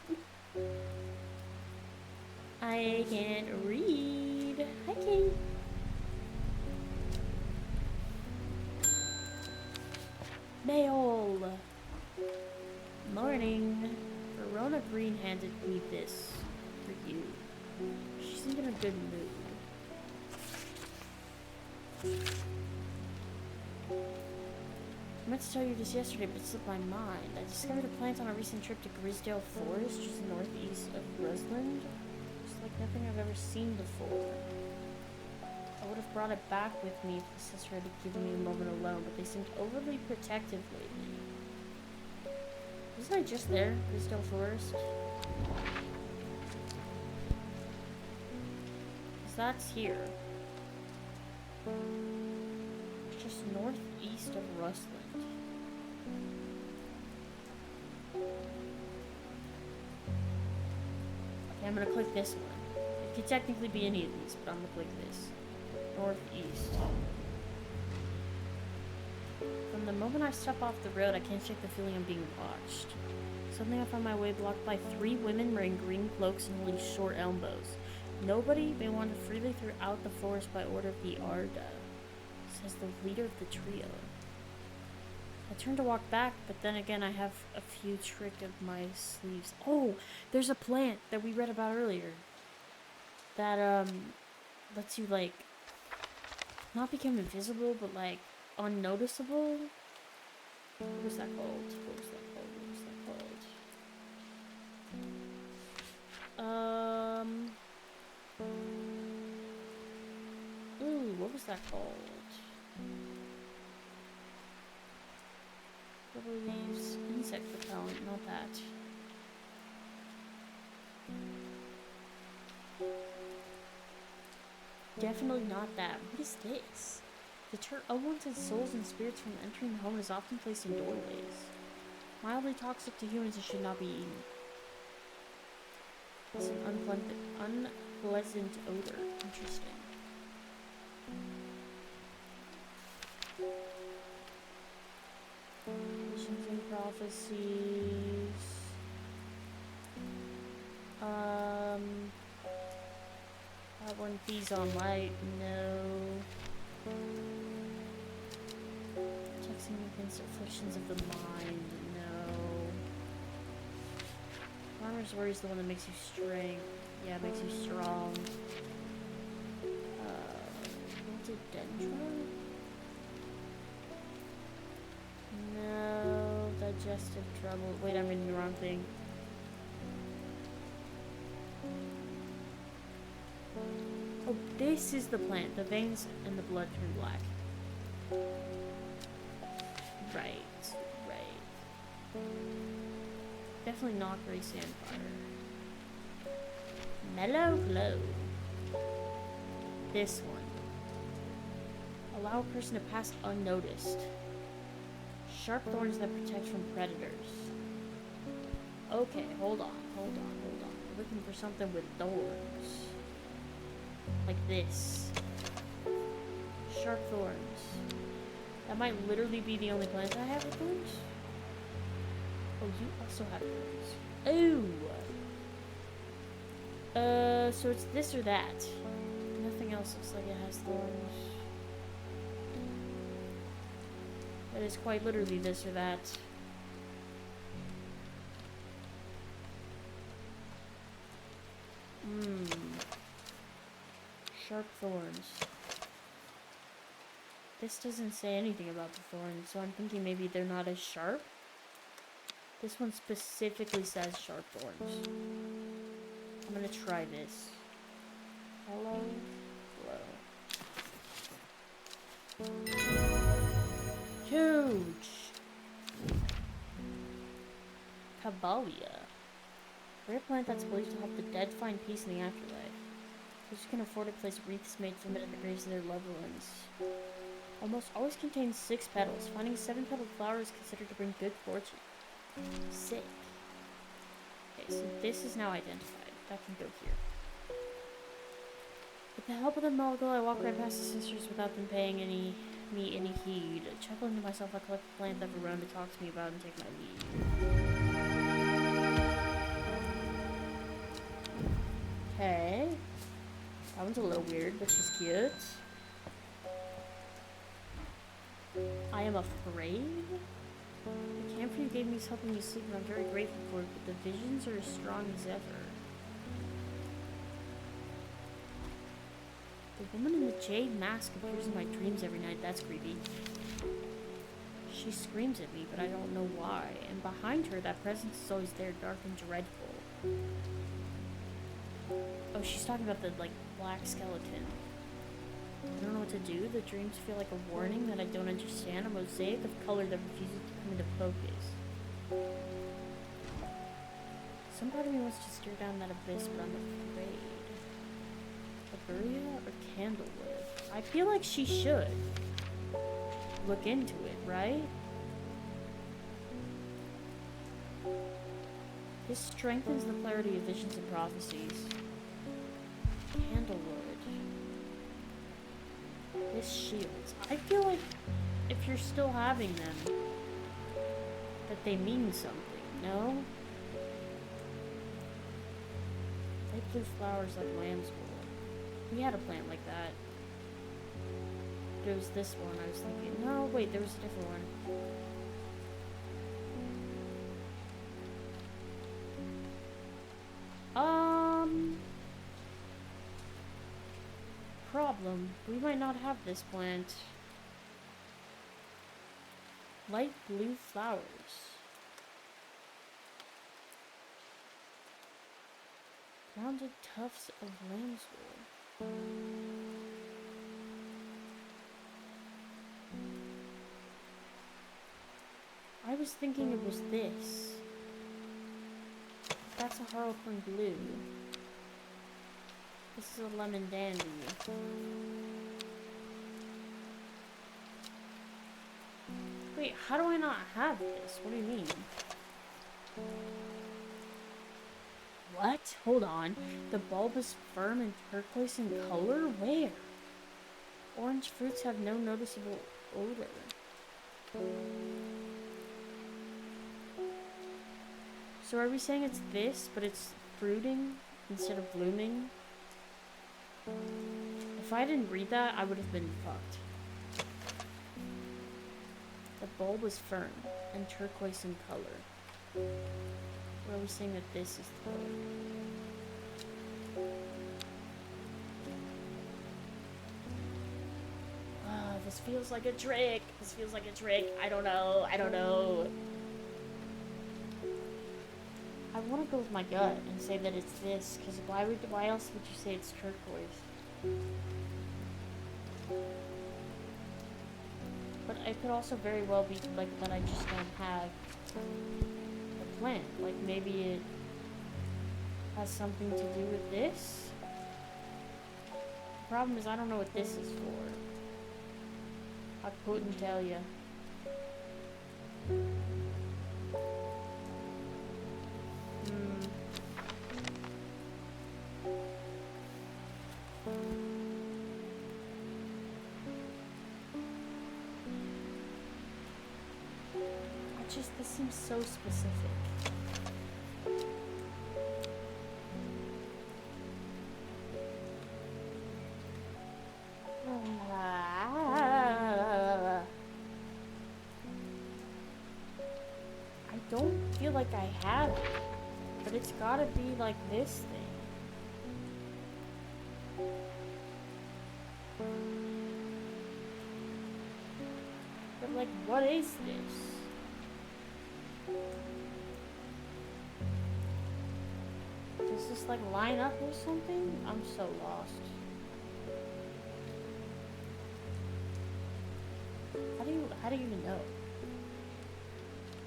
A: I can't read. Hi, Kitty. Mail. Morning. Verona Green handed me this for you. She's in a good mood. I meant to tell you this yesterday, but it slipped my mind. I discovered a plant on a recent trip to Grisdale Forest, just northeast of Roseland. It's like nothing I've ever seen before. I would have brought it back with me if the sister had given me a moment alone, but they seemed overly protective lately. Wasn't I just there, Grisdale Forest? Because that's here. Just northeast of Rustland. Okay, I'm gonna click this one. It could technically be any of these, but I'm gonna click this. Northeast. From the moment I step off the road, I can't shake the feeling I'm being watched. Suddenly I find my way blocked by 3 women wearing green cloaks and holding short elbows. Nobody may wander freely throughout the forest by order of the Arda, says the leader of the trio. I turn to walk back, but then again I have a few tricks up my sleeves. Oh, there's a plant that we read about earlier that lets you like not become invisible, but like unnoticeable. What was that called? What was that called? What was that called? Ooh, what was that called? Rubber leaves, insect repellent, not that. Definitely not that. What is this? Deter unwanted souls and spirits from entering the home and is often placed in doorways. Mildly toxic to humans and should not be eaten. It's an unpleasant odor. Interesting. Visions and prophecies. I want these on light. No. Protecting against afflictions of the mind. No. Farmer's Word is the one that makes you strength. Yeah, it makes you strong. Rhododendron? No. Digestive trouble. Wait, I'm reading the wrong thing. Oh, this is the plant. The veins and the blood turn black. Right, right. Definitely not gray sandfire. Mellow glow. This one. Allow a person to pass unnoticed. Sharp thorns that protect from predators. Okay, hold on. We're looking for something with thorns. Like this. Sharp thorns. That might literally be the only plant I have with thorns. Oh, you also have thorns. Oh! So it's this or that. Nothing else looks like it has thorns. It is quite literally this or that. Sharp thorns. This doesn't say anything about the thorns, so I'm thinking maybe they're not as sharp. This one specifically says sharp thorns. I'm gonna try this. Hello? Hello. Huge! Caballia. Rare plant that's believed to help the dead find peace in the afterlife. Those who can afford it place wreaths made from it at the graves of their loved ones. Almost always contains 6 petals. Finding a 7-petaled flower is considered to bring good fortune. Sick. Okay, so this is now identified. That can go here. With the help of the mogul, I walk right past the sisters without them paying me any heed. Chuckling to myself, I collect the plant that Verona talks to me about and take my leave. Okay. That one's a little weird, but she's cute. I am afraid? The camphor you gave me is helping me sleep, and I'm very grateful for it, but the visions are as strong as ever. The woman in the jade mask appears in my dreams every night. That's creepy. She screams at me, but I don't know why. And behind her, that presence is always there, dark and dreadful. Oh, she's talking about the, like, black skeleton. I don't know what to do. The dreams feel like a warning that I don't understand. A mosaic of color that refuses to come into focus. Some part of me wants to stare down that abyss, but I'm afraid. Laburia or Candlewood? I feel like she should look into it, right? This strengthens the clarity of visions and prophecies. Candlewood. This shields. I feel like if you're still having them, that they mean something, no? Light blue flowers like lamb's wool. We had a plant like that. But it was this one I was thinking. No, wait, there was a different one. Problem. We might not have this plant. Light blue flowers. Rounded tufts of lamb's wool. I was thinking it was this. That's a harlequin blue. This is a lemon dandy. Wait, how do I not have this? What do you mean? What? Hold on. The bulb is firm and turquoise in color? Where? Orange fruits have no noticeable odor. So are we saying it's this, but it's fruiting instead of blooming? If I didn't read that, I would have been fucked. The bulb is firm and turquoise in color. Or are we saying that this is the color? This feels like a trick. This feels like a trick. I don't know. I don't know. I want to go with my gut and say that it's this, because why else would you say it's turquoise? But it could also very well be like that I just don't have the plant. Like maybe it has something to do with this. The problem is I don't know what this is for. I couldn't tell you. This seems so specific. I don't feel like I have it, but it's gotta be like this thing. But like, what is this? Does this like line up or something? I'm so lost. How do you even know?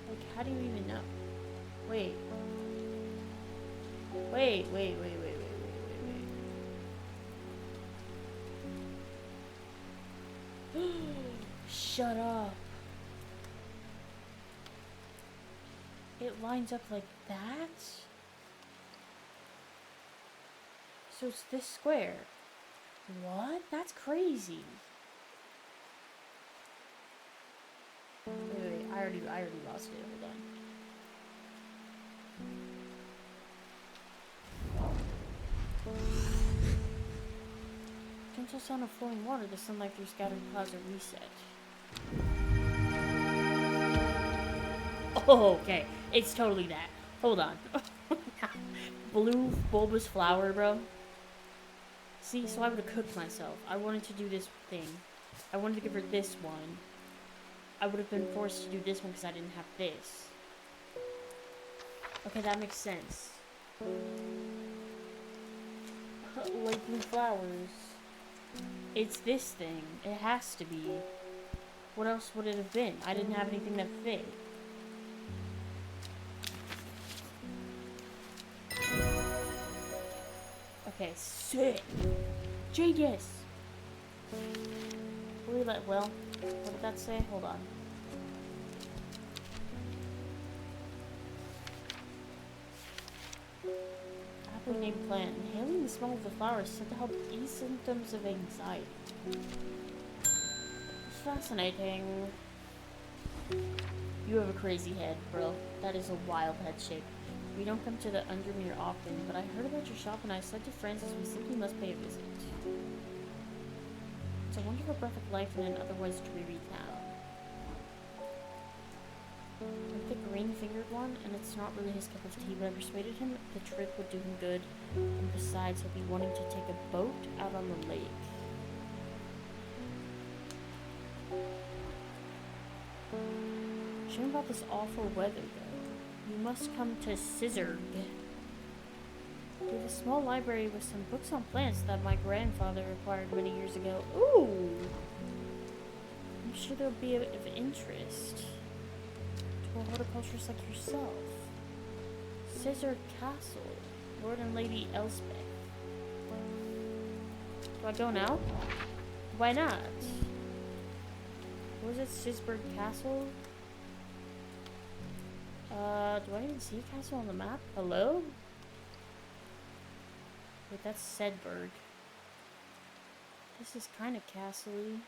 A: Like, how do you even know? Wait. Wait. Shut up. It lines up like that? So it's this square. What? That's crazy. Wait, I already lost it. Hold on. Gentle sound of flowing water, the sunlight through scattered clouds, are reset. Oh, okay. It's totally that. Hold on. Blue bulbous flower, bro. See, so I would have cooked myself. I wanted to do this thing. I wanted to give her this one. I would have been forced to do this one because I didn't have this. Okay, that makes sense. Like blue flowers. It's this thing. It has to be. What else would it have been? I didn't have anything that fit. Okay, sick. Genius. Well, what did that say? Hold on. Aptly named plant. Inhaling the smell of the flowers is said to help ease symptoms of anxiety. It's fascinating. You have a crazy head, bro. That is a wild head shape. We don't come to the Undermere often, but I heard about your shop and I said to Francis we simply must pay a visit. It's a wonderful breath of life in an otherwise dreary town. Like the green-fingered one, and it's not really his cup of tea, but I persuaded him the trip would do him good, and besides, he'll be wanting to take a boat out on the lake. Shame about this awful weather, though. You must come to Scissor. We have a small library with some books on plants that my grandfather acquired many years ago. Ooh! I'm sure they'll be of interest to a horticulturist like yourself. Scissor Castle, Lord and Lady Elspeth. Do I go now? Why not? Was it Sisburg Castle? Do I even see a castle on the map? Hello? Wait, that's Sedberg. This is kind of castle-y.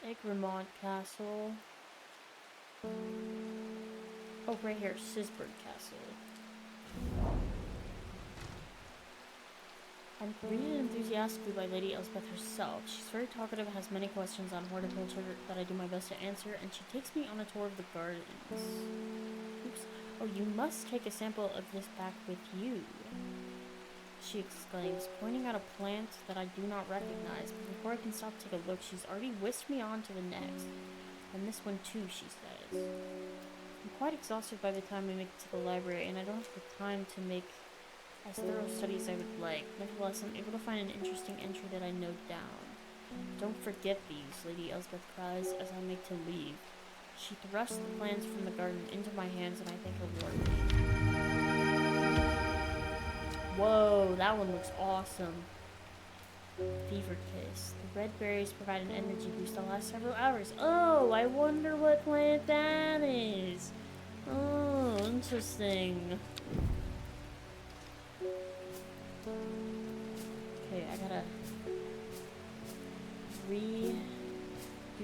A: Egremont Castle. Oh, right here, Sisburg Castle. I'm greeted enthusiastically by Lady Elspeth herself. She's very talkative and has many questions on horticulture that I do my best to answer, and she takes me on a tour of the gardens. Oops. Oh, you must take a sample of this back with you, she exclaims, pointing out a plant that I do not recognize. But before I can stop to take a look, she's already whisked me on to the next. And this one too, she says. I'm quite exhausted by the time we make it to the library, and I don't have the time to make as thorough study as I would like. Nevertheless, I'm able to find an interesting entry that I note down. Don't forget these, Lady Elspeth cries as I make to leave. She thrusts the plants from the garden into my hands, and I thank her warmly. Whoa, that one looks awesome. Fever Kiss. The red berries provide an energy boost that lasts several hours. Oh, I wonder what plant that is. Oh, interesting. Okay, I gotta redo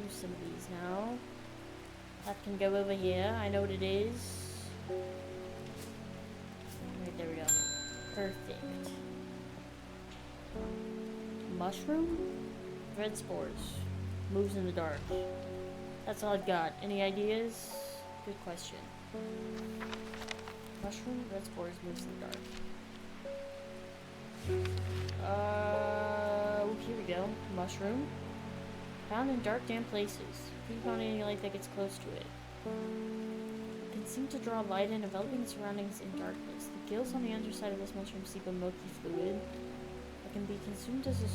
A: some of these now. That can go over here. I know what it is. Right, there we go. Perfect. Mushroom? Red spores. Moves in the dark. That's all I've got. Any ideas? Good question. Mushroom, red spores, moves in the dark. Here we go. Mushroom. Found in dark, damp places. Feed on any light that gets close to it. can seem to draw light in enveloping surroundings in darkness. The gills on the underside of this mushroom seep a milky fluid that can be consumed as a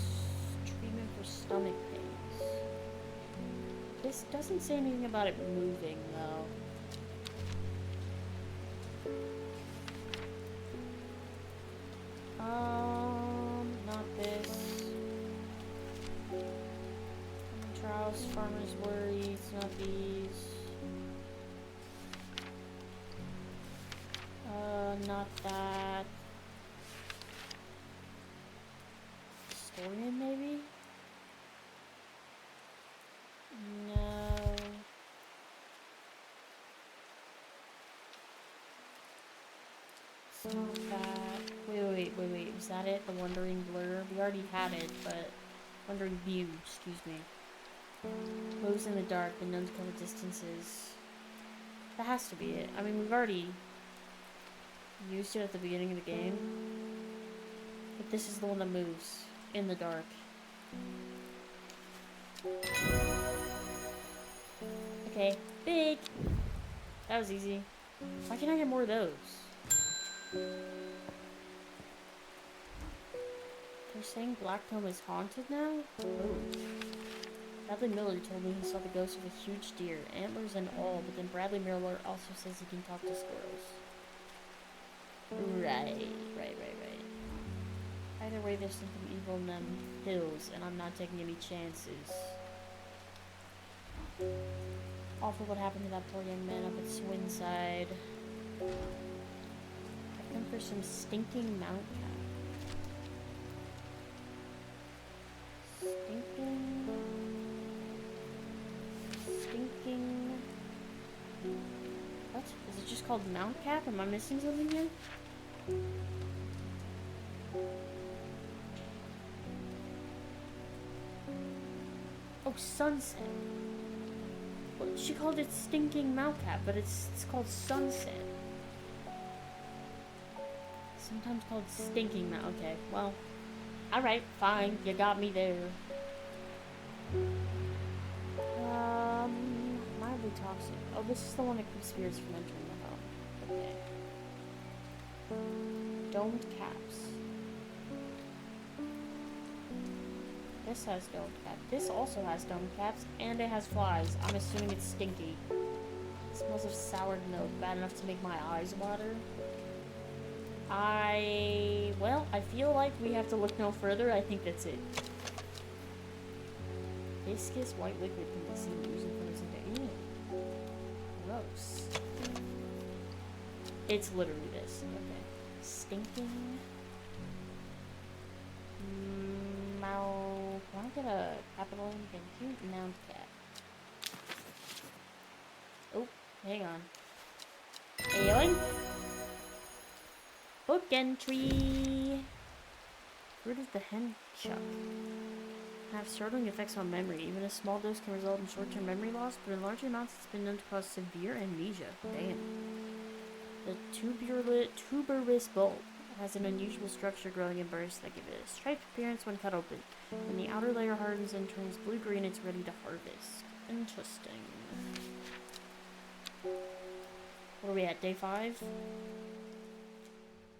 A: treatment for stomach pains. This doesn't say anything about it moving, though. Not this. Trials, farmer's worries, not these. Not that. Historian, maybe? No. It's not that. Wait. Was that it? The Wandering Blur? We already had it, but... Wandering View, excuse me. Moves in the dark, but none to cover distances. That has to be it. I mean, we've already used it at the beginning of the game. But this is the one that moves in the dark. Okay, big! That was easy. Why can't I get more of those? They're saying Blackcomb is haunted now? Oh. Bradley Miller told me he saw the ghost of a huge deer, antlers and all, but then Bradley Miller also says he can talk to squirrels. Right. Either way, there's something evil in them hills, and I'm not taking any chances. Awful what happened to that poor young man up at Swinside. I come for some stinking mount cap. Stinking... What? Is it just called mount cap? Am I missing something here? Oh, Sunset. Well, she called it stinking mount cap, but it's called Sunset. Sometimes called stinking mount. Okay, well, alright, fine. You got me there. Mildly toxic. Oh, this is the one that keeps spirits from entering the home. Okay. Domed caps. This has domed caps. This also has domed caps, and it has flies. I'm assuming it's stinky. It smells of soured milk, bad enough to make my eyes water. Well, I feel like we have to look no further. I think that's it. Viscous white liquid can be seen using things into. Ew. Gross. It's literally this. Okay. Stinking. Can I get a capital? Thank you. Mount cat. Oh, hang on. Ayoink. Book entry. Fruit of the henchuck. Have startling effects on memory. Even a small dose can result in short-term memory loss, but in larger amounts it's been known to cause severe amnesia. Damn. The tuberous bulb has an unusual structure growing in bursts that give it a striped appearance when cut open. When the outer layer hardens and turns blue-green, it's ready to harvest. Interesting. What are we at? Day 5?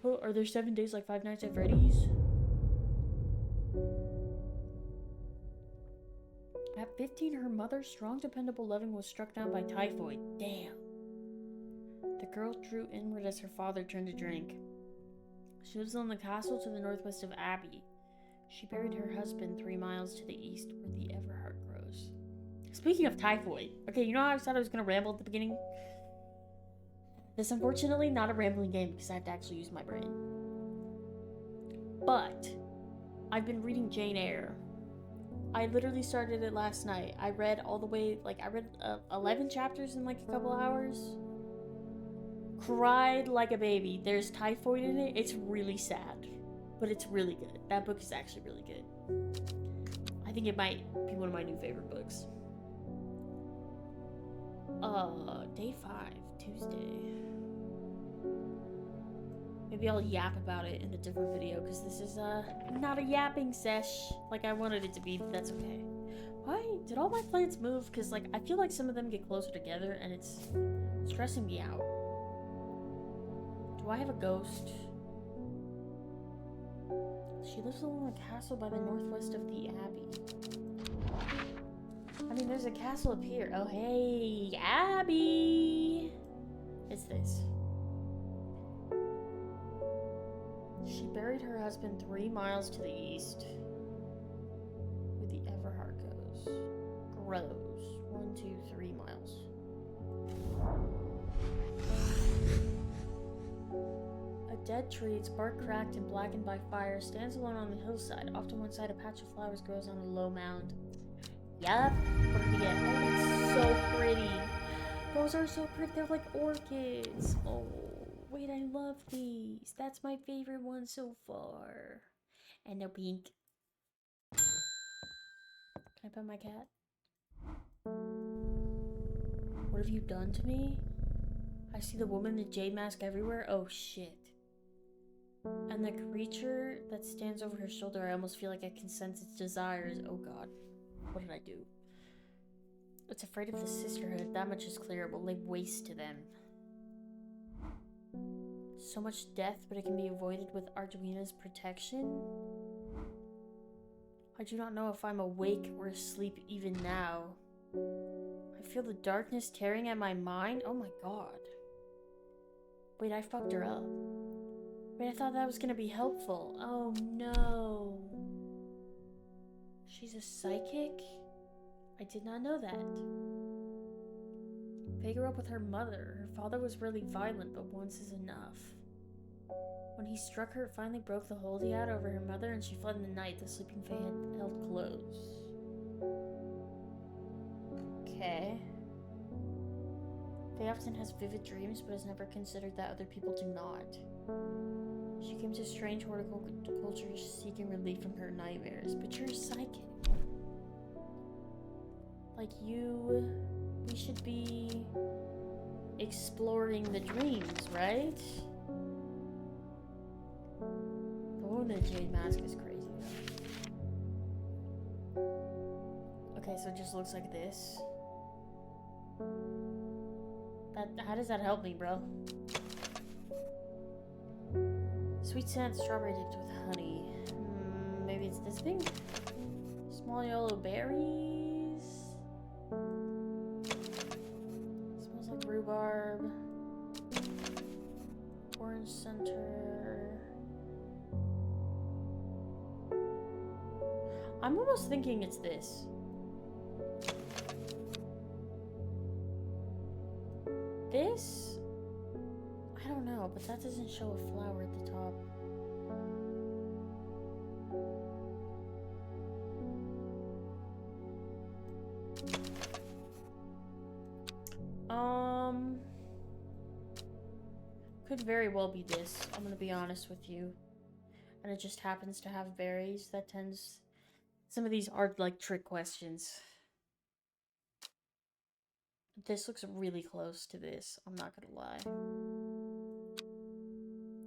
A: Oh, are there 7 days like 5 Nights at Freddy's? At 15, her mother, strong, dependable, loving, was struck down by typhoid. Damn. The girl drew inward as her father turned to drink. She lives in the castle to the northwest of Abbey. She buried her husband 3 miles to the east where the Everheart grows. Speaking of typhoid, okay, you know how I said I was going to ramble at the beginning? This unfortunately not a rambling game because I have to actually use my brain. But I've been reading Jane Eyre. I literally started it last night. I read all the way, I read 11 chapters in a couple hours. Cried like a baby. There's typhoid in it. It's really sad, but it's really good. That book is actually really good. I think it might be one of my new favorite books. Day 5, Tuesday. Maybe I'll yap about it in a different video, because this is, not a yapping sesh like I wanted it to be, but that's okay. Why? Did all my plants move? Because, I feel like some of them get closer together, and it's stressing me out. Do I have a ghost? She lives alone in a castle by the northwest of the abbey. I mean, there's a castle up here. Oh, hey, Abby! It's this. She buried her husband 3 miles to the east. Where the Everheart grows. 1, 2, 3 miles. A dead tree, its bark cracked and blackened by fire, stands alone on the hillside. Off to one side, a patch of flowers grows on a low mound. Yup. What did we get? Oh, it's so pretty. Those are so pretty. They're like orchids. Oh, wait, I love these. That's my favorite one so far. And they're pink. Can I pet my cat? What have you done to me? I see the woman in the jade mask everywhere. Oh, shit. And the creature that stands over her shoulder, I almost feel like I can sense its desires. Oh, God. What did I do? It's afraid of the sisterhood. That much is clear. It will lay waste to them. So much death, but it can be avoided with Arduino's protection? I do not know if I'm awake or asleep even now. I feel the darkness tearing at my mind. Oh my god. Wait, I fucked her up. Wait, I thought that was gonna be helpful. Oh no. She's a psychic? I did not know that. Faye grew up with her mother. Her father was really violent, but once is enough. When he struck her, it finally broke the hold he had over her mother, and she fled in the night. The sleeping Faye had held close. Okay. Faye often has vivid dreams, but has never considered that other people do not. She came to strange horticulture seeking relief from her nightmares. But you're a psychic. Like you, we should be exploring the dreams, right? The woman in the jade mask is crazy. Okay, so it just looks like this. How does that help me, bro? Sweet scent, strawberry dipped with honey. Maybe it's this thing? Small yellow berries. Smells like rhubarb. Orange center. I'm almost thinking it's this. This? I don't know, but that doesn't show a flower at the top. Could very well be this. I'm gonna be honest with you. And it just happens to have berries. That tends... Some of these are like trick questions. This looks really close to this. I'm not gonna lie.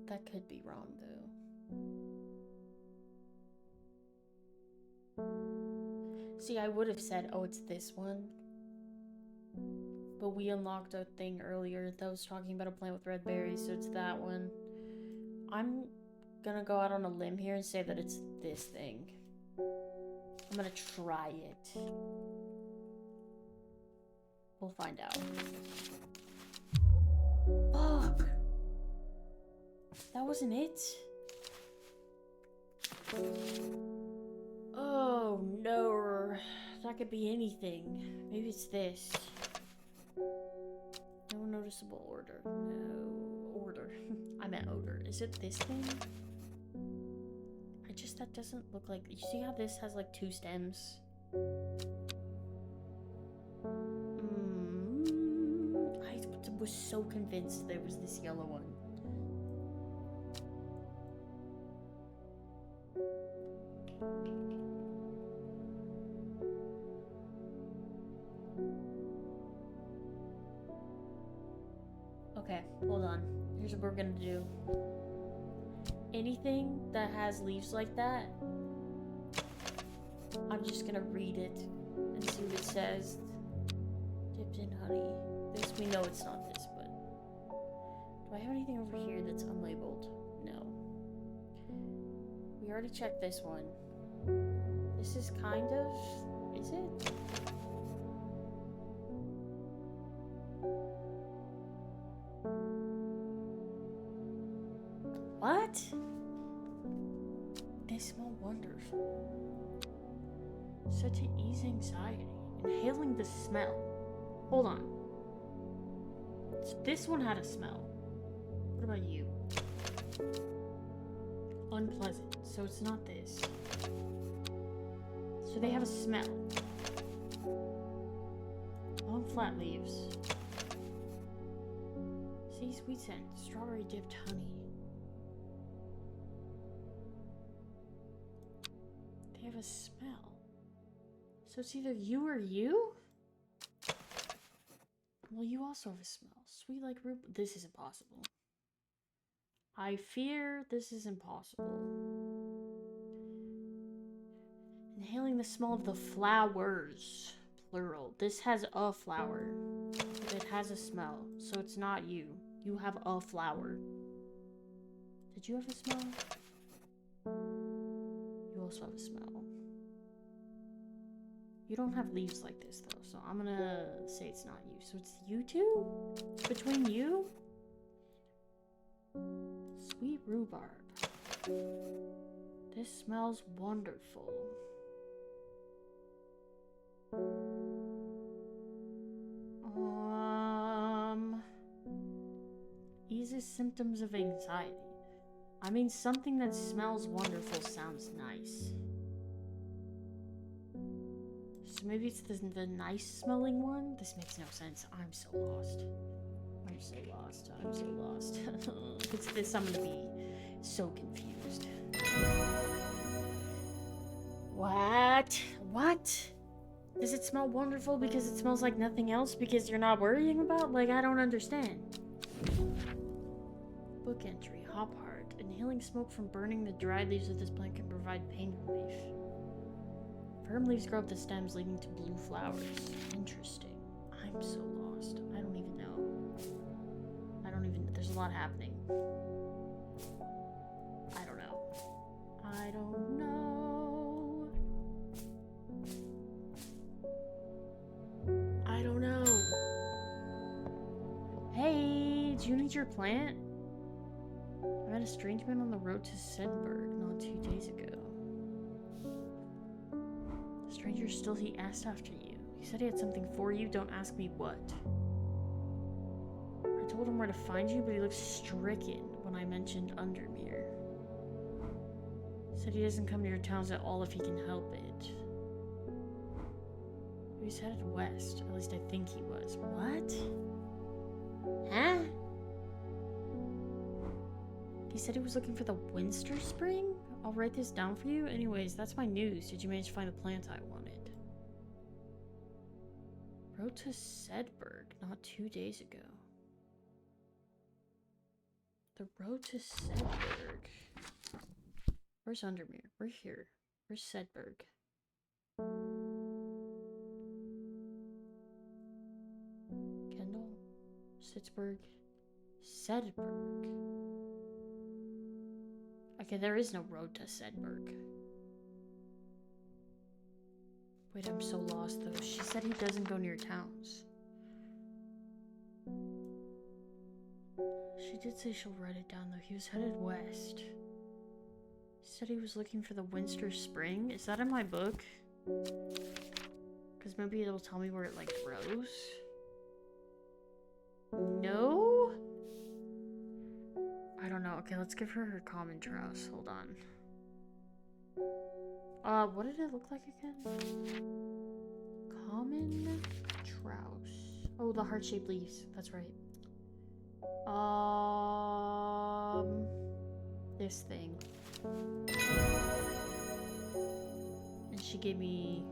A: That could be wrong, though. See, I would have said, oh, it's this one. But we unlocked a thing earlier that was talking about a plant with red berries, so it's that one. I'm gonna go out on a limb here and say that it's this thing. I'm gonna try it. We'll find out. Fuck! That wasn't it? Oh no. That could be anything. Maybe it's this. No noticeable order. No order. I meant odor. Is it this thing? That doesn't look like... You see how this has like 2 stems? I was so convinced there was this yellow one. Okay, hold on. Here's what we're gonna do. Anything that has leaves like that, I'm just gonna read it and see what it says. Dipped in honey. This, we know it's not this, but Do I have anything over here that's unlabeled? No. We already checked this one. This is kind of... Is it? What? They smell wonderful. Such an ease anxiety. Inhaling the smell. Hold on. So this one had a smell. What about you? Unpleasant. So it's not this. So they have a smell. Long flat leaves. See, sweet scent. Strawberry dipped honey. They have a smell. So it's either you or you? Well, you also have a smell. Sweet like root. This is impossible. I fear this is impossible. Inhaling the smell of the flowers. Plural. This has a flower. It has a smell. So it's not you. You have a flower. Did you have a smell? You also have a smell. You don't have leaves like this, though, so I'm gonna say it's not you. So it's you two? Between you? Sweet rhubarb. This smells wonderful. Eases symptoms of anxiety. I mean, something that smells wonderful sounds nice. So maybe it's the nice smelling one? This makes no sense. I'm so lost. I'm so lost. I'm so lost. If it's this, I'm gonna be so confused. What? What? Does it smell wonderful because it smells like nothing else because you're not worrying about? Like, I don't understand. Book entry. Hop hard. Inhaling smoke from burning the dried leaves of this plant can provide pain relief. Firm leaves grow up the stems, leading to blue flowers. Interesting. I'm so lost. I don't even know. There's a lot happening. I don't know. I don't know. I don't know. Hey, do you need your plant? I met a strange man on the road to Sedberg not 2 days ago. The stranger still, he asked after you. He said he had something for you. Don't ask me what. I told him where to find you, but he looked stricken when I mentioned Undermere. Said he doesn't come to your towns at all if he can help it. He's headed west. At least I think he was. What? Huh? He said he was looking for the Winster Spring? I'll write this down for you. Anyways, that's my news. Did you manage to find the plant I wanted? Rode to Sedberg not 2 days ago. The road to Sedberg. Where's Undermere? We're here. Where's Sedberg? Kendall? Sitzberg? Sedberg. Okay, there is no road to Sedberg. Wait, I'm so lost though. She said he doesn't go near towns. She did say she'll write it down though. He was headed west. Said he was looking for the Winster Spring. Is that in my book? Because maybe it'll tell me where it like grows. No? I don't know. Okay, let's give her her common trouse. Hold on. What did it look like again? Common trouse. Oh, the heart-shaped leaves. That's right. This thing. And she gave me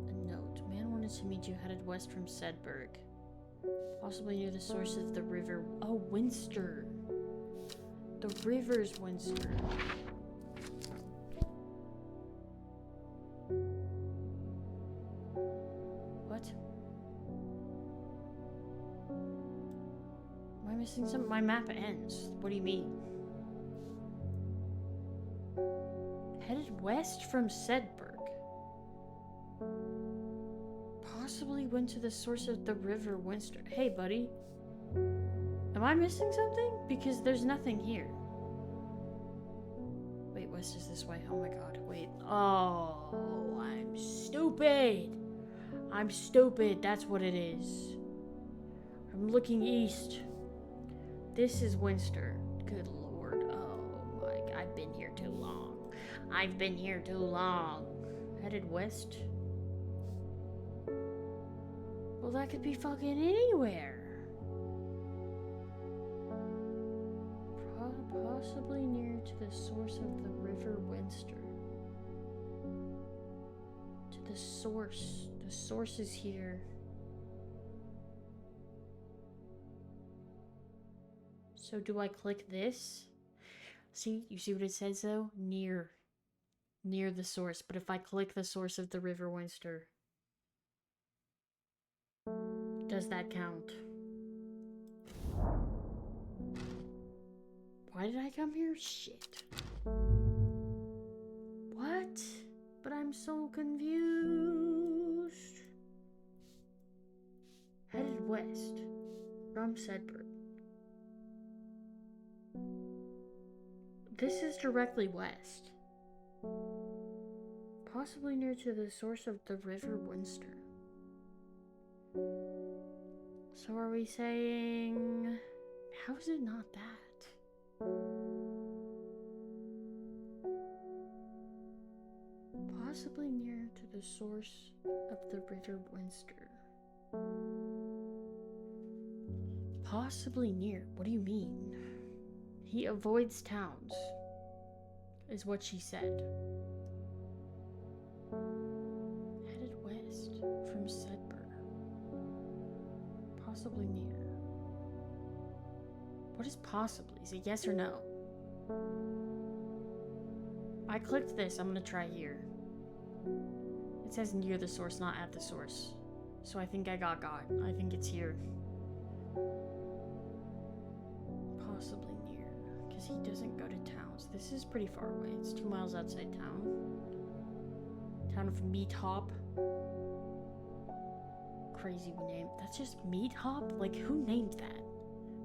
A: a note. Man wanted to meet you, headed west from Sedberg. Possibly near the source of the river. Oh, Winster. The river's Winster. What? Why am missing something? My map ends. What do you mean? Headed west from Sedberg. Possibly went to the source of the river Winster. Hey, buddy. Am I missing something? Because there's nothing here. Wait, west is this way. Oh my god. Wait. Oh, I'm stupid. I'm stupid. That's what it is. I'm looking east. This is Winster. Good lord. Oh my god. I've been here too long. I've been here too long. Headed west? Well, that could be fucking anywhere. Possibly near to the source of the river Winster. To the source. The source is here. So do I click this? See, you see what it says though? Near the source. But if I click the source of the river Winster, does that count? Why did I come here? Shit. What? But I'm so confused. Headed west from Sedberg. This is directly west. Possibly near to the source of the river Winster. So are we saying... How is it not that? Possibly near to the source of the river Winster. Possibly near? What do you mean? He avoids towns, is what she said. Headed west from Sedberg. Possibly near. What is possibly? Is it yes or no? I clicked this. I'm gonna try here. It says near the source, not at the source. So I think I got God. I think it's here. Possibly near. Because he doesn't go to towns. This is pretty far away. It's 2 miles outside town. Town of Meat Hop. Crazy name. That's just Meat Hop? Like, who named that?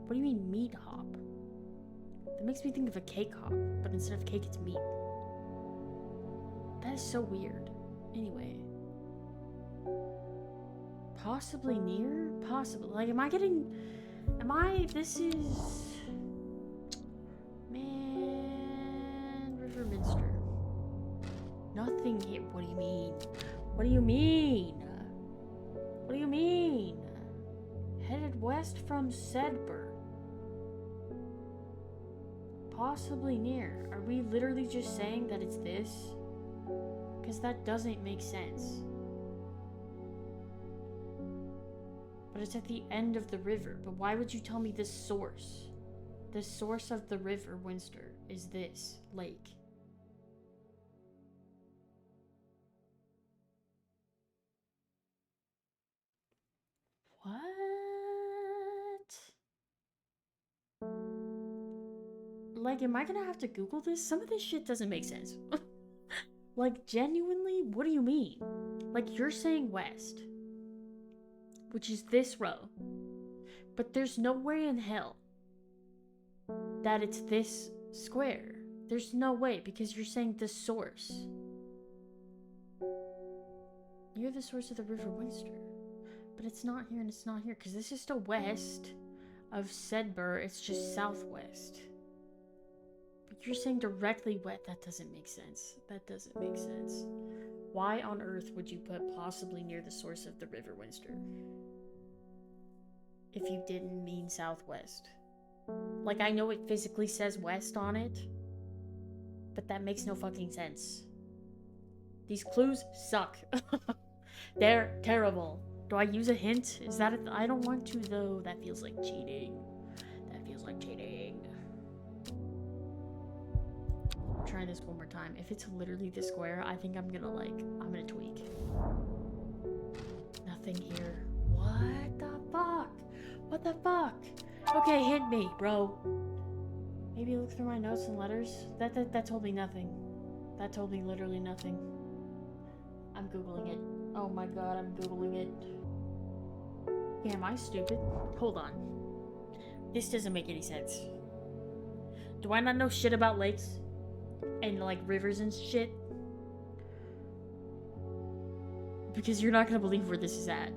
A: What do you mean meat hop? That makes me think of a cake hop, but instead of cake, it's meat. That is so weird. Anyway. Possibly near? Possibly. Like, this is... Man... Riverminster. Nothing here. What do you mean? What do you mean? What do you mean? Headed west from Sedberg. Possibly near. Are we literally just saying that it's this? Because that doesn't make sense. But it's at the end of the river. But why would you tell me the source? The source of the river Winster is this lake. What? Like, am I gonna have to Google this? Some of this shit doesn't make sense. Like, genuinely, what do you mean? Like, you're saying west, which is this row, but there's no way in hell that it's this square. There's no way, because you're saying the source. Near the source of the river Winster. But it's not here and it's not here, because this is still west of Sedberg. It's just southwest. But you're saying directly west. That doesn't make sense. That doesn't make sense. Why on earth would you put possibly near the source of the river Winster if you didn't mean southwest? Like, I know it physically says west on it, but that makes no fucking sense. These clues suck. They're terrible. Do I use a hint? Is that I don't want to, though. That feels like cheating. That feels like cheating. I'm trying this one more time. If it's literally the square, I think I'm gonna tweak. Nothing here. What the fuck? What the fuck? Okay, hit me, bro. Maybe look through my notes and letters. That told me nothing. That told me literally nothing. I'm Googling it. Oh my god, I'm Googling it. Yeah, am I stupid? Hold on. This doesn't make any sense. Do I not know shit about lakes? And like rivers and shit? Because you're not gonna believe where this is at.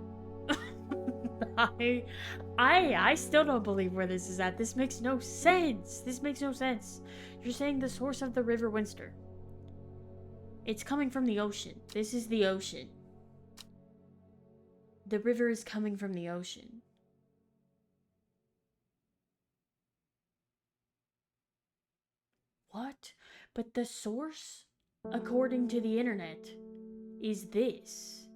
A: I still don't believe where this is at. This makes no sense. This makes no sense. You're saying the source of the River Winster. It's coming from the ocean. This is the ocean. The river is coming from the ocean. What? But the source, according to the internet, is this.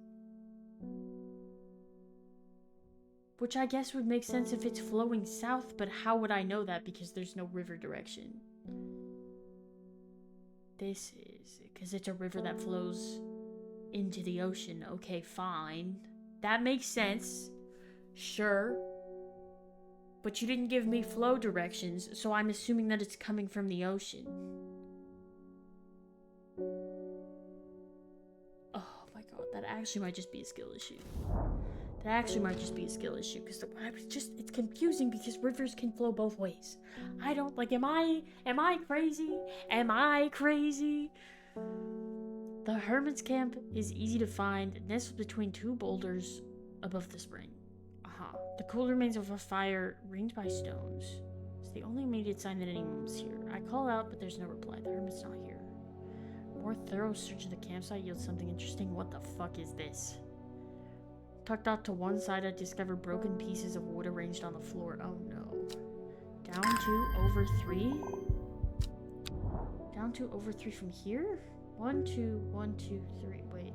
A: Which I guess would make sense if it's flowing south, but how would I know that? Because there's no river direction. This is because it's a river that flows into the ocean. Okay, fine. That makes sense. Sure. But you didn't give me flow directions, so I'm assuming that it's coming from the ocean. Oh my god, that actually might just be a skill issue. That actually might just be a skill issue, because it's confusing because rivers can flow both ways. I don't, like, am I crazy? Am I crazy? The hermit's camp is easy to find, nestled between two boulders above the spring. The cool remains of a fire ringed by stones. It's the only immediate sign that anyone was here. I call out, but there's no reply. The hermit's not here. A more thorough search of the campsite yields something interesting. What the fuck is this? Tucked out to one side, I discovered broken pieces of wood arranged on the floor. Oh no. Down 2 over 3? Down 2 over 3 from here? 1, 2, 1, 2, 3. Wait.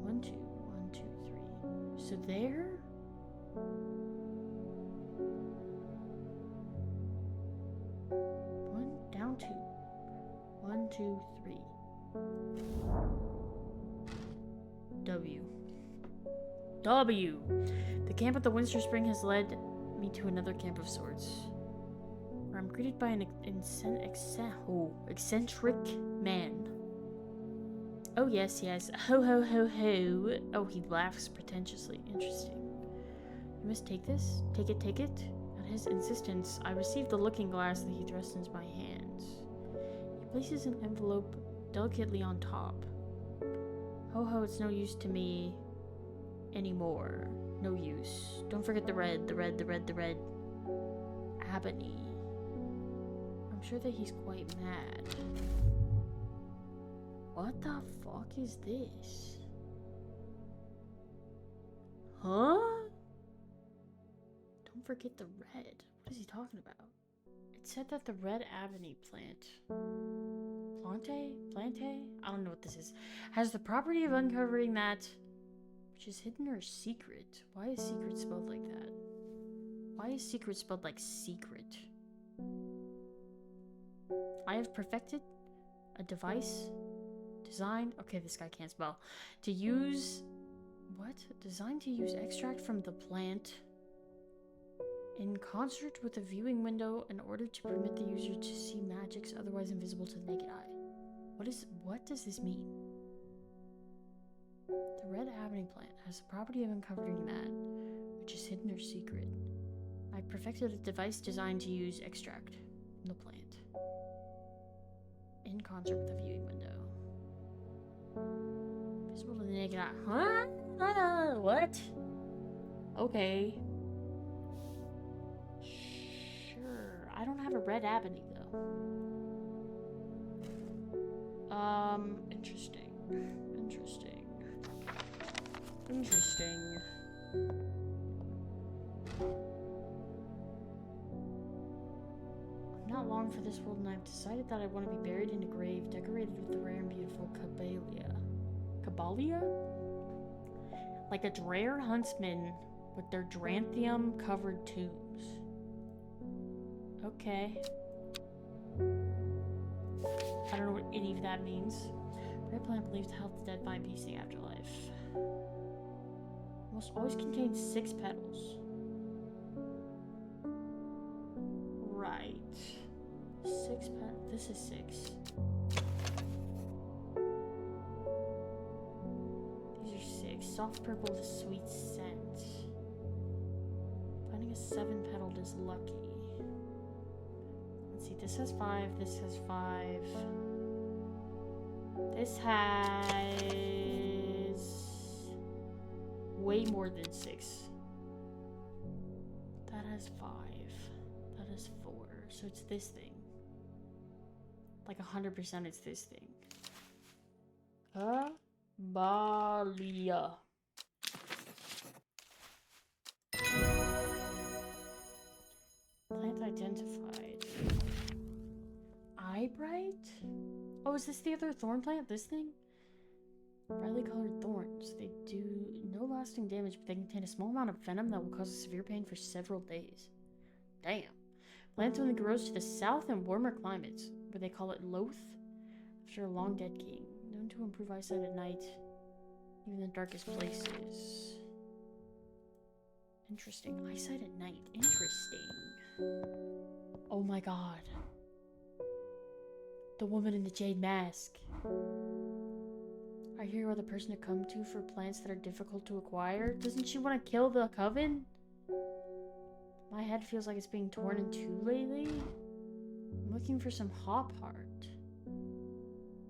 A: 1, 2, 1, 2, 3. So there? Down 2. 1, 2, 3. W. The camp at the Winster Spring has led me to another camp of sorts, where I'm greeted by an eccentric man. Oh yes, yes. Ho ho ho ho. Oh, he laughs pretentiously. Interesting. You must take this. Take it, take it. At his insistence, I received the looking glass that he thrusts into my hands. He places an envelope delicately on top. Ho ho, it's no use to me anymore. No use. Don't forget the red. Ebony. I'm sure that he's quite mad. What the fuck is this? Huh? Don't forget the red. What is he talking about? It said that the red ebony plant, Plante? I don't know what this is. Has the property of uncovering that which is hidden or secret. Why is secret spelled like that? Why is secret spelled like secret? I have perfected a device designed. Okay, this guy can't spell. To use. What? Designed to use extract from the plant in concert with a viewing window in order to permit the user to see magics otherwise invisible to the naked eye. What does this mean? The red ebony plant has the property of uncovering that which is hidden or secret. I perfected a device designed to use extract from the plant in concert with a viewing window. Visible to the naked eye. Huh? What? Okay. Sure. I don't have a red ebony though. Interesting. I'm not long for this world, and I've decided that I want to be buried in a grave decorated with the rare and beautiful Cabalia? Like a rare huntsman with their Dranthium-covered tombs. Okay. I don't know what any of that means. Red plant believed to help the dead find peace in the afterlife. Almost always contains 6 petals. This is 6. These are 6. Soft purple is sweet scent. Finding a 7-petaled is lucky. Let's see, this has 5, this has 5. This has way more than 6. That has 5. That has 4. So it's this thing. Like 100% it's this thing. Balia. Plant identified. Eyebright? Oh, is this the other thorn plant? This thing? Brightly colored thorns. They do no lasting damage, but they contain a small amount of venom that will cause severe pain for several days. Damn. Plants only grows to the south and warmer climates, where they call it Loth, after a long dead king. Known to improve eyesight at night, even in the darkest places. Interesting. Eyesight at night. Interesting. Oh my god. The woman in the jade mask. Are you the person to come to for plants that are difficult to acquire? Doesn't she want to kill the coven? My head feels like it's being torn in two lately. I'm looking for some hop heart.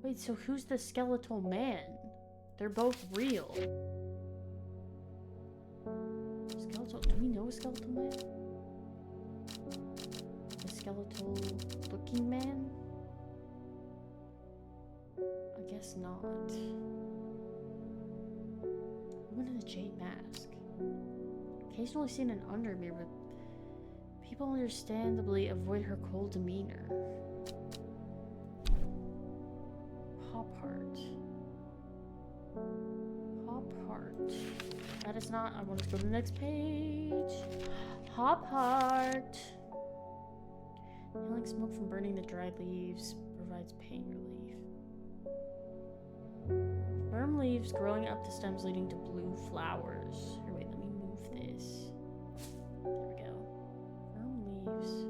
A: Wait, so who's the skeletal man? They're both real. Skeletal? Do we know a skeletal man? A skeletal looking man? I guess not. Woman in the jade mask. Occasionally seen an undermere, but people understandably avoid her cold demeanor. Hop heart. Hop heart. That is not. I want to go to the next page. Hop heart. Inhaling smoke from burning the dried leaves provides pain relief. Firm leaves growing up the stems leading to blue flowers. Here, wait, let me move this. There we go. Firm leaves.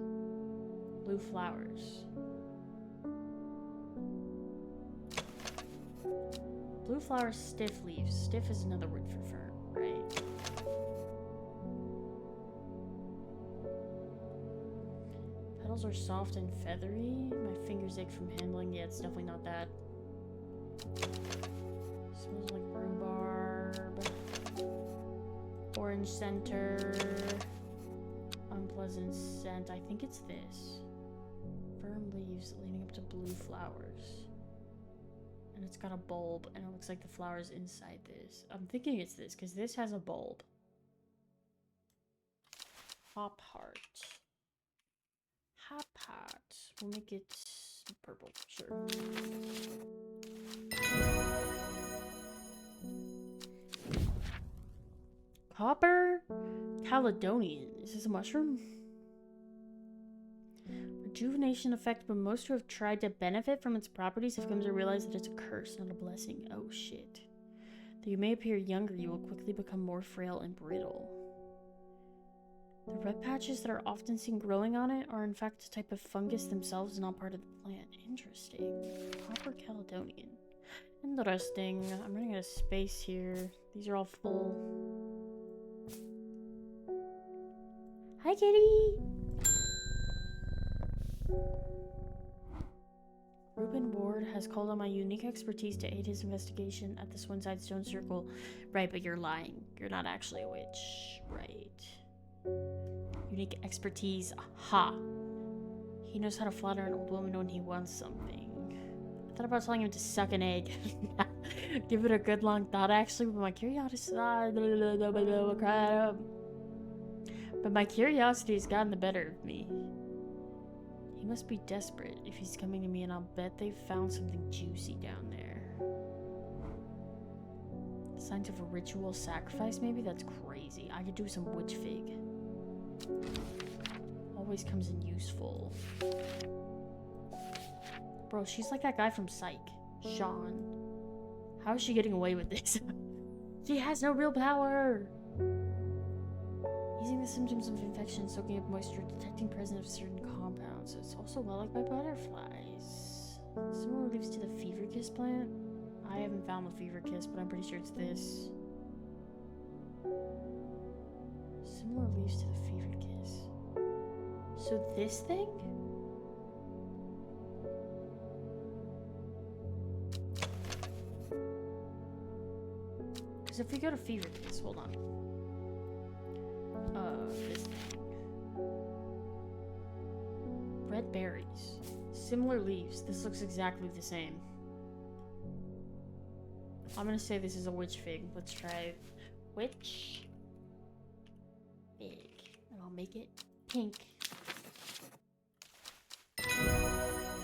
A: Blue flowers. Blue flowers, stiff leaves. Stiff is another word for firm, right? Petals are soft and feathery. My fingers ache from handling. Yeah, it's definitely not that. Smells like rhubarb. Orange center. Unpleasant scent. I think it's this. Firm leaves leading up to blue flowers. And it's got a bulb, and it looks like the flowers inside this. I'm thinking it's this, because this has a bulb. Hop heart. Hop heart. We'll make it purple, sure. Copper Caledonian. Is this a mushroom? Rejuvenation effect, but most who have tried to benefit from its properties have come to realize that it's a curse, not a blessing. Oh shit. Though you may appear younger, you will quickly become more frail and brittle. The red patches that are often seen growing on it are in fact a type of fungus themselves, not part of the plant. Interesting. Copper Caledonian. Interesting. I'm running out of space here. These are all full. Hi, kitty! Reuben Ward has called on my unique expertise to aid his investigation at this one-side stone circle. Right, but you're lying. You're not actually a witch. Right. Unique expertise. Aha! He knows how to flatter an old woman when he wants something. I thought about telling him to suck an egg. Give it a good long thought, actually, but my curiosity... But my curiosity has gotten the better of me. He must be desperate if he's coming to me, and I'll bet they've found something juicy down there. Signs of a ritual sacrifice, maybe? That's crazy. I could do some witch fig. Always comes in useful. Bro, she's like that guy from Psych. Sean. How is she getting away with this? She has no real power! Easing the symptoms of infection, soaking up moisture, detecting presence of certain compounds. So it's also well liked by butterflies. Similar leaves to the fever kiss plant. I haven't found the fever kiss, but I'm pretty sure it's this. Similar leaves to the fever kiss. So this thing? Because if we go to fever kiss, hold on. This thing. Red berries. Similar leaves. This looks exactly the same. I'm gonna say this is a witch fig. Let's try witch fig. And I'll make it pink.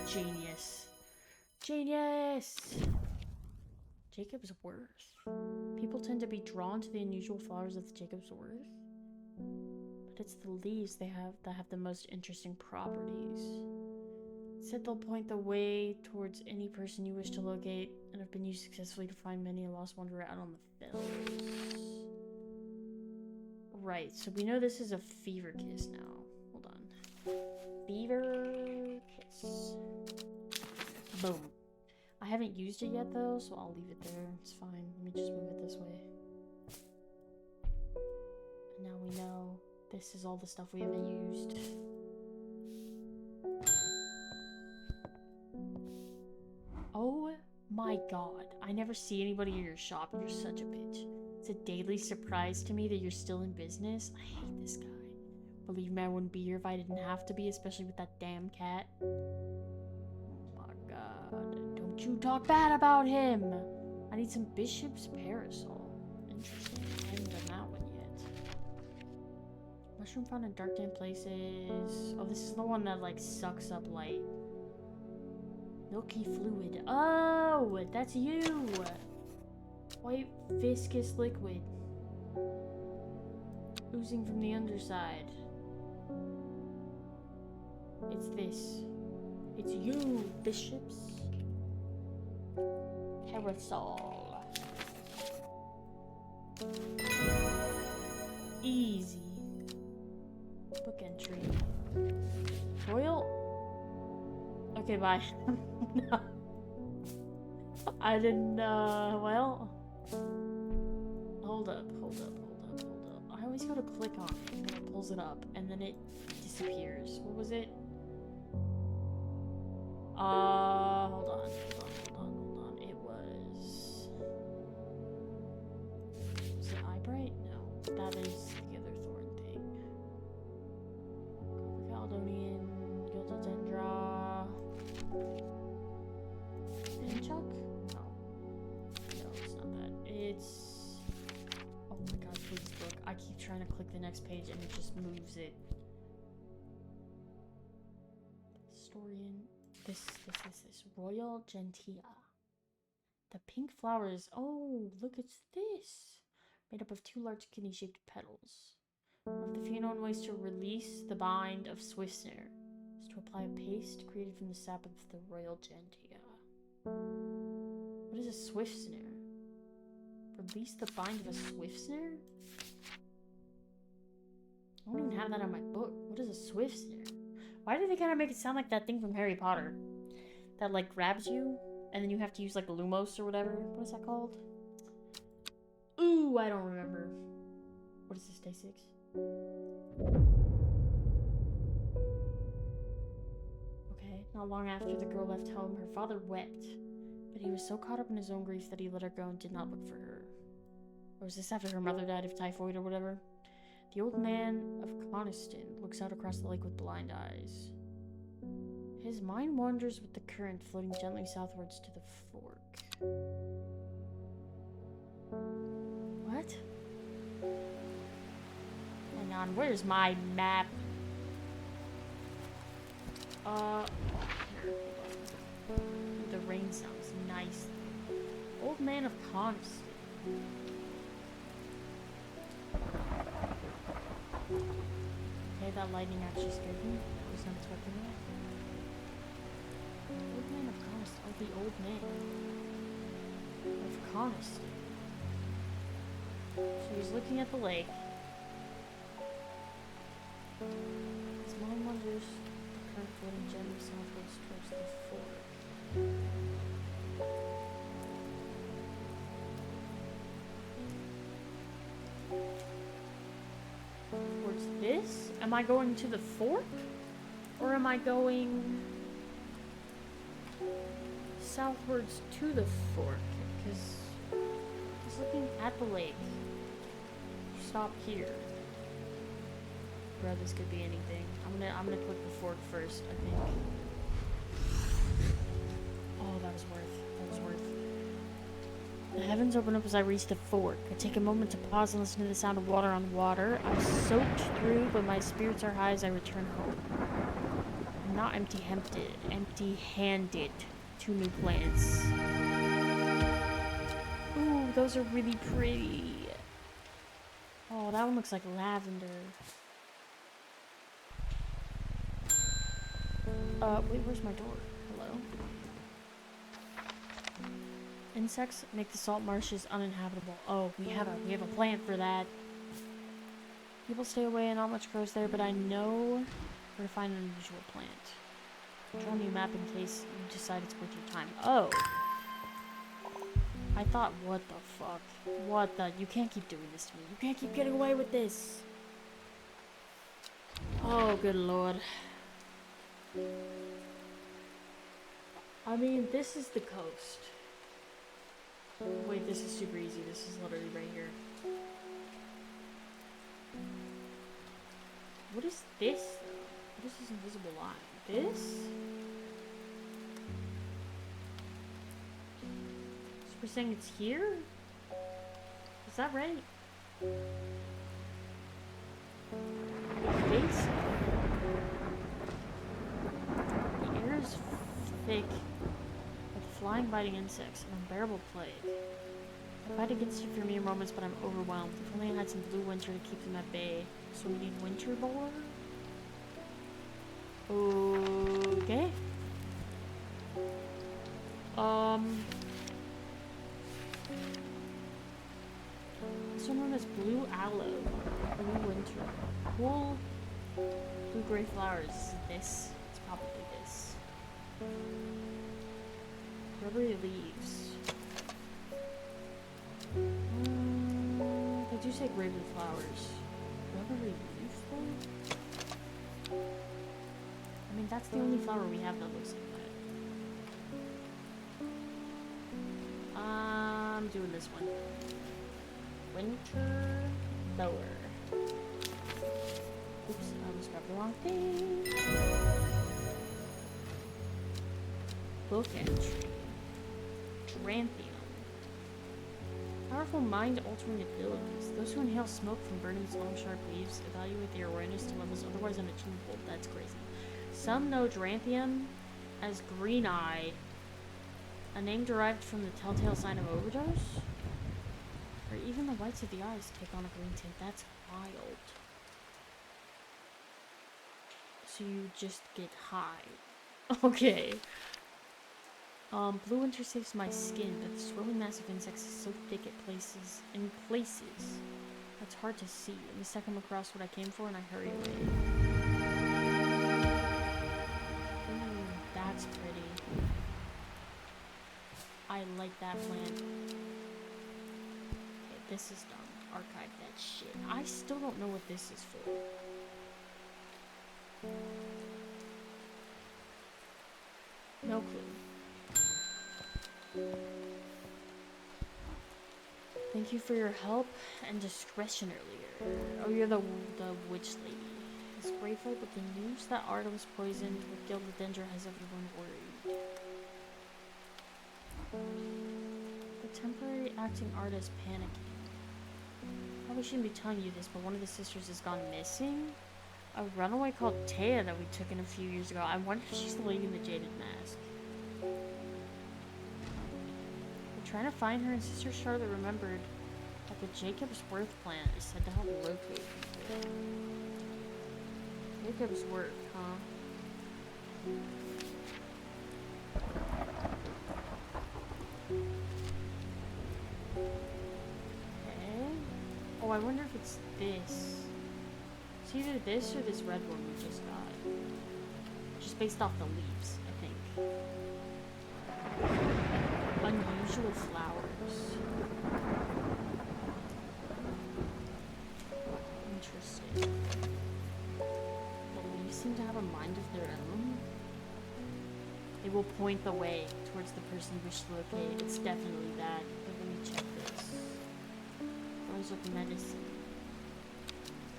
A: Genius. Genius! Jacob's worth. People tend to be drawn to the unusual flowers of the Jacob's worth. But it's the leaves that have the most interesting properties. It said they'll point the way towards any person you wish to locate, and have been used successfully to find many a lost wanderer out on the fells. Right, so we know this is a fever kiss now. Hold on. Fever kiss. Boom. I haven't used it yet though, so I'll leave it there. It's fine. Let me just move it this way. And now we know this is all the stuff we haven't used. Oh my god. I never see anybody in your shop. You're such a bitch. It's a daily surprise to me that you're still in business. I hate this guy. Believe me, I wouldn't be here if I didn't have to be, especially with that damn cat. Oh my god. Don't you talk bad about him! I need some Bishop's Parasol. Interesting. I haven't done that one yet. Mushroom found in dark, damp places. Oh, this is the one that, like, sucks up light. Milky fluid. Oh, that's you! White viscous liquid. Oozing from the underside. It's this. It's you, Bishop's Parasol. Easy. Book entry. Royal? Okay, bye. No. I didn't, well. Hold up. I always go to click on it, and then it pulls it up, and then it disappears. What was it? Hold on. It was... Was it Eyebright? No. That is the other thorn thing. Copper Caledonian, Gilded Dendra... Pinchuck? No. No, it's not that. It's... Oh my god, please look. I keep trying to click the next page and it just moves it. Historian... This. Royal Gentia. The pink flowers. Oh, look, it's this. Made up of 2 large kidney-shaped petals. One of the few known ways to release the bind of Swift Snare is to apply a paste created from the sap of the Royal Gentia. What is a Swift Snare? Release the bind of a Swift Snare? I don't even have that on my book. What is a Swift Snare? Why do they kind of make it sound like that thing from Harry Potter? That, like, grabs you, and then you have to use, like, Lumos or whatever. What is that called? Ooh, I don't remember. What is this, day 6? Okay, not long after the girl left home, her father wept. But he was so caught up in his own grief that he let her go and did not look for her. Or was this after her mother died of typhoid or whatever? The old man of Coniston looks out across the lake with blind eyes. His mind wanders with the current, floating gently southwards to the fork. What? Hang on, where's my map? Here, hold on. The rain sounds nice. Old man of Coniston. Okay, that lightning actually scared me. I was not expecting that. Old man of Coniston. Oh, the old man of Coniston. So he's looking at the lake. His mind wanders the current floating gently southwards towards the fork. Towards this? Am I going to the fork? Or am I going southwards to the fork? Because I was looking at the lake. Stop here. Bro, this could be anything. I'm gonna click the fork first, I think. Oh, that was worth. The heavens open up as I reach the fork. I take a moment to pause and listen to the sound of water on water. I'm soaked through, but my spirits are high as I return home. I'm not empty-handed. 2 new plants. Ooh, those are really pretty. Oh, that one looks like lavender. Wait, where's my door? Hello? Insects make the salt marshes uninhabitable. Oh, we have a plant for that. People stay away and not much grows there, but I know where to find an unusual plant. Draw a new map in case you decide it's worth your time. Oh! I thought, what the fuck? What the? You can't keep doing this to me. You can't keep getting away with this! Oh, good lord. I mean, this is the coast. Wait, this is super easy. This is literally right here. What is this, though? What is this invisible line? This? So we're saying it's here? Is that right? Face? The air is thick with flying, biting insects, an unbearable plague. I fight against it for mere moments, but I'm overwhelmed. If only I had some blue winter to keep them at bay. So we need winter boar? Okay. This one known as blue aloe. Blue winter. Cool. Blue-gray flowers. Is this? It's probably this. Rubbery leaves. They do say gray blue flowers. Rubbery leaves, though? I mean, that's the only flower we have that looks like that. I'm doing this one. Winter lower. Oops, I almost grabbed the wrong thing. Book entry. Dranthium. Powerful mind-altering abilities. Those who inhale smoke from burning long, sharp leaves evaluate their awareness to levels otherwise unachievable. That's crazy. Some know Dranthium as Green Eye, a name derived from the telltale sign of overdose. Or even the whites of the eyes take on a green tint. That's wild. So you just get high. Okay. Blue intercepts my skin, but the swirling mass of insects is so thick in places, that's hard to see. In a second, I'm across what I came for, and I hurry away. Ooh, that's pretty. I like that plant. Okay, this is done. Archive that shit. I still don't know what this is for. No clue. Thank you for your help and discretion earlier. Oh, you're the witch lady. He's grateful, but the news that Arda was poisoned with gilded dendra has everyone worried. The temporary acting Arda is panicking. Probably shouldn't be telling you this, but one of the sisters has gone missing. A runaway called Taya that we took in a few years ago. I wonder if she's the lady in the jaded mask. Trying to find her, and Sister Charlotte remembered that the Jacob's Worth plant is said to help locate people. Jacob's Worth, huh? Okay. Oh, I wonder if it's this. It's either this or this red one we just got. Just based off the leaves, I think. Unusual flowers. Interesting. The leaves seem to have a mind of their own. They will point the way towards the person you wish to locate. It's definitely that. But let me check this. Flowers of medicine.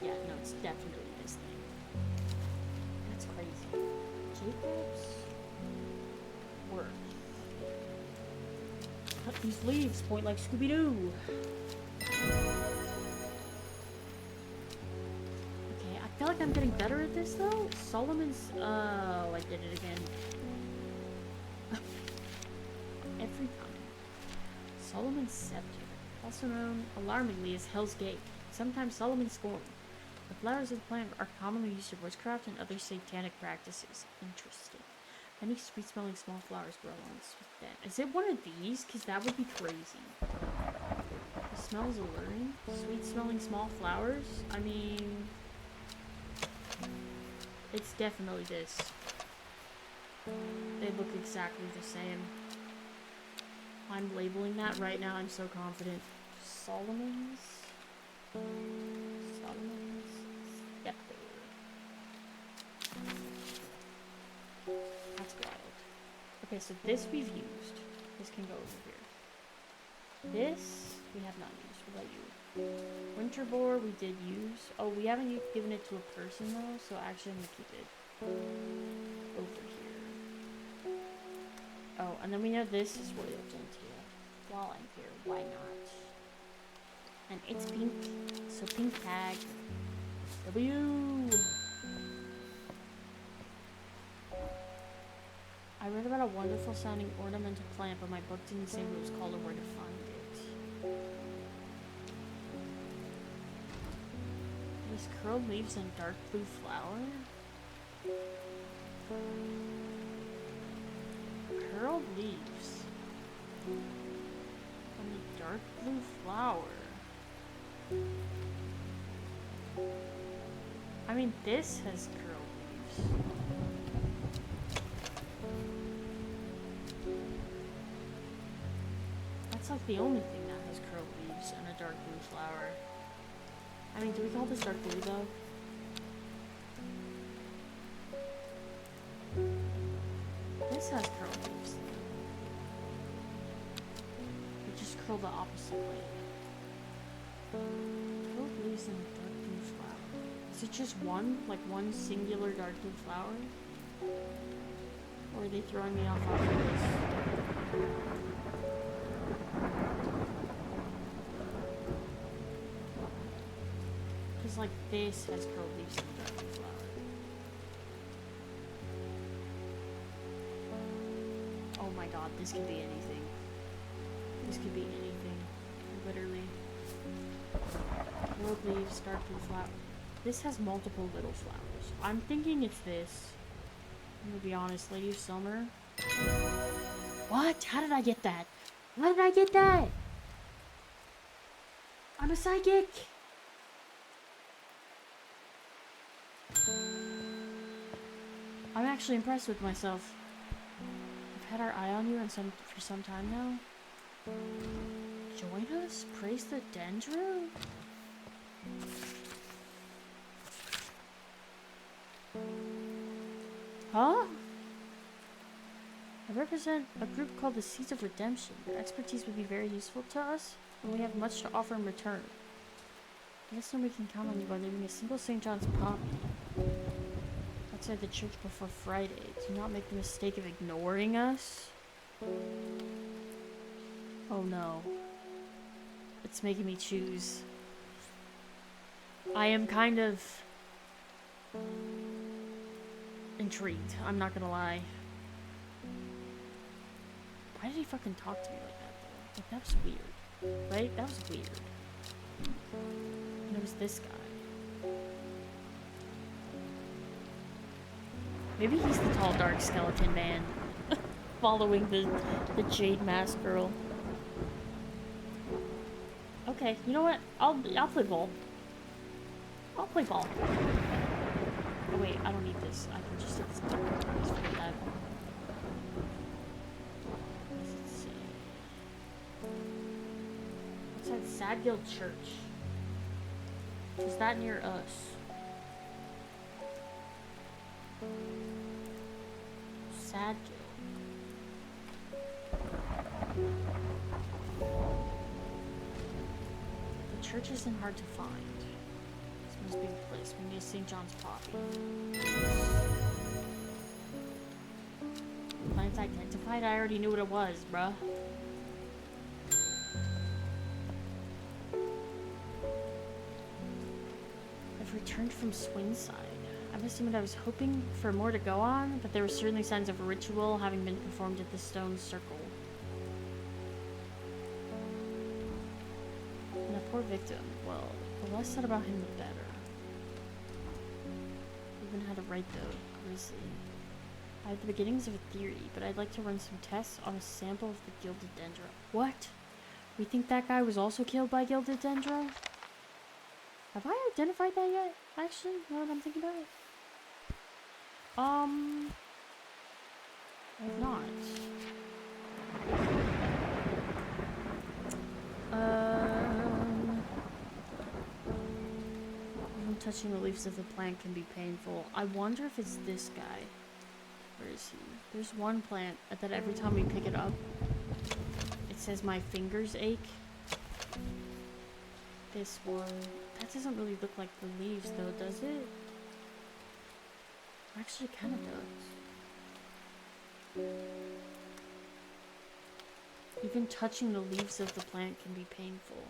A: Yeah, no, it's definitely this thing. That's crazy. Jacobs? Work. Cut these leaves, point like Scooby-Doo. Okay, I feel like I'm getting better at this though. Solomon's, oh, I did it again. Every time. Solomon's Scepter, also known alarmingly as Hell's Gate, sometimes Solomon's Scorn. The flowers of the plant are commonly used for witchcraft and other satanic practices. Interesting. Many sweet-smelling small flowers grow on sweet den. Is it one of these? Because that would be crazy. The smell is alluring. Sweet-smelling small flowers? I mean... it's definitely this. They look exactly the same. I'm labeling that right now. I'm so confident. Solomon's Scepter. That's wild. Okay, so this we've used. This can go over here. This we have not used. What about you? Winter boar we did use. Oh, we haven't given it to a person though, so actually I'm gonna keep it over here. Oh, and then we know this is Royal Gentia. While I'm here, why not? And it's pink, so pink tag. W. I read about a wonderful sounding ornamental plant, but my book didn't say what it was called or where to find it. These curled leaves and dark blue flower? Curled leaves and a dark blue flower. I mean, this has curled leaves. That's like the only thing that has curled leaves and a dark blue flower. I mean, do we call this dark blue though? This has curled leaves. It just curled the opposite way. Curled leaves and a dark blue flower. Is it just one? Like one singular dark blue flower? Or are they throwing me off of this? Because like this has curled leaves and a dark blue flower. Oh my god, this could be anything. This could be anything. Literally. Curled leaves, dark blue flower. This has multiple little flowers. I'm thinking it's this. I'm gonna be honest, Lady of Summer. What? How did I get that? How did I get that? I'm a psychic! I'm actually impressed with myself. We've had our eye on you for some time now. Join us? Praise the Dendro? Huh? I represent a group called the Seeds of Redemption. Your expertise would be very useful to us, and we have much to offer in return. I guess we can count on you by leaving a single St. John's poppy outside the church before Friday. Do not make the mistake of ignoring us. Oh no. It's making me choose. I am kind of intrigued, I'm not gonna lie. Why did he fucking talk to me like that though? Like, that was weird. Right? That was weird. And it was this guy. Maybe he's the tall, dark skeleton man. Following the Jade Mask girl. Okay, you know what? I'll play ball. I'll play ball. Oh wait, I don't need this. I can just take this back. Let's forget that. Let's see. Outside Sadgill Church. Is that near us? Sadgill. The church isn't hard to find. This must be the place. We need St. John's Poppy. Plants identified? I already knew what it was, bruh. I've returned from Swinside. I must admit I was hoping for more to go on, but there were certainly signs of a ritual having been performed at the stone circle. And that poor victim, well, the less said about him, the better. Even had to write though, grisly. I have the beginnings of a theory, but I'd like to run some tests on a sample of the Gilded Dendra. What? We think that guy was also killed by Gilded Dendra? Have I identified that yet? Actually, now that I'm thinking about it. I have not. Even touching the leaves of the plant can be painful. I wonder if it's this guy. Where is he? There's one plant that every time we pick it up, it says my fingers ache. This one. That doesn't really look like the leaves though, does it? Actually, kind of does. Even touching the leaves of the plant can be painful.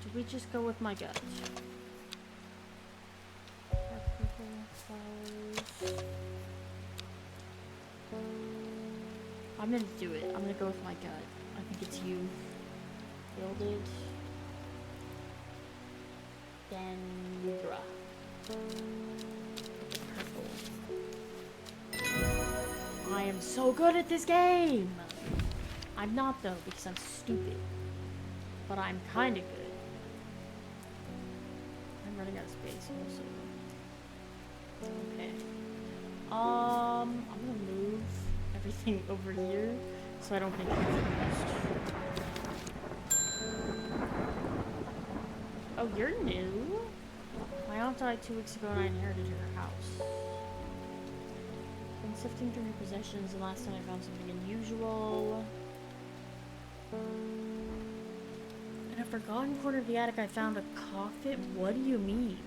A: Did we just go with my gut? I'm gonna do it. I'm gonna go with my gut. I think it's you. Gilded Dendra. Purple. I am so good at this game! I'm not though, because I'm stupid. But I'm kinda good. I'm running out of space also. Okay. I'm gonna move everything over here so I don't get confused. Oh, you're new? My aunt died 2 weeks ago and I inherited her house. Been sifting through her possessions and last time I found something unusual. In a forgotten corner of the attic I found a coffin. What do you mean?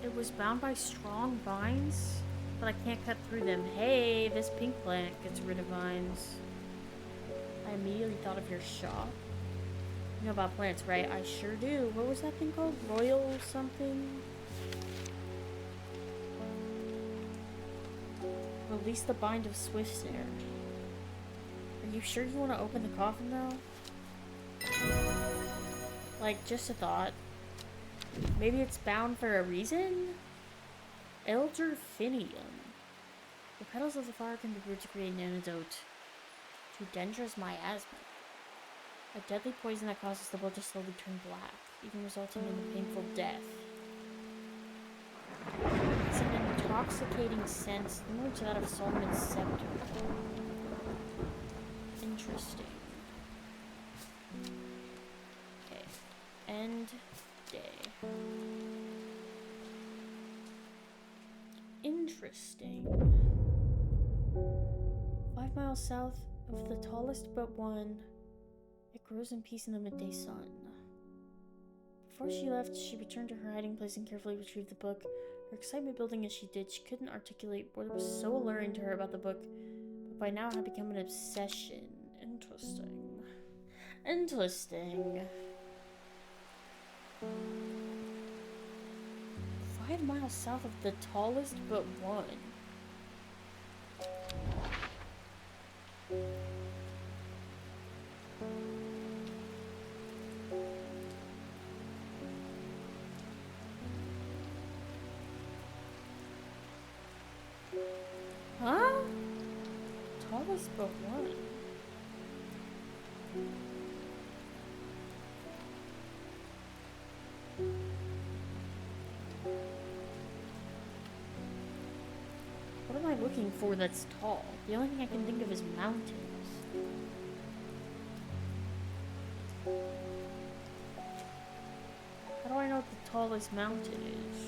A: It was bound by strong vines, but I can't cut through them. Hey, this pink plant gets rid of vines. I immediately thought of your shop. You know about plants, right? I sure do. What was that thing called? Royal something? Release the bind of Swiftstare. Are you sure you want to open the coffin though? Like, just a thought. Maybe it's bound for a reason? Elderfinium. The petals of the flower can be brewed to create an antidote to Dendra's miasma. A deadly poison that causes the blood to slowly turn black, even resulting in a painful death. It's an intoxicating scent similar to that of Solomon's scepter. Interesting. Okay. End day. Interesting. 5 miles south of the tallest but one, it grows in peace in the midday sun. Before she left, she returned to her hiding place and carefully retrieved the book. Her excitement building as she did, she couldn't articulate what was so alluring to her about the book, but by now had become an obsession. Interesting. Interesting. 5 miles south of the tallest but one. Huh? tallest but one. What am I looking for that's tall? The only thing I can think of is mountains. How do I know what the tallest mountain is?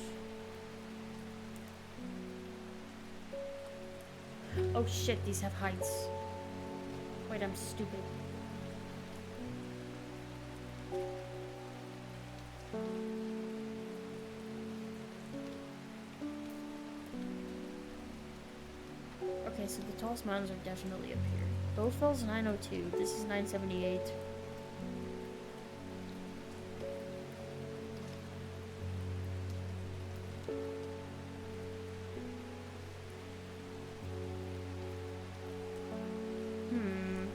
A: Oh shit, these have heights. Wait, I'm stupid. Okay, so the tallest mountains are definitely up here. Bowfell's 902. This is 978. Hmm.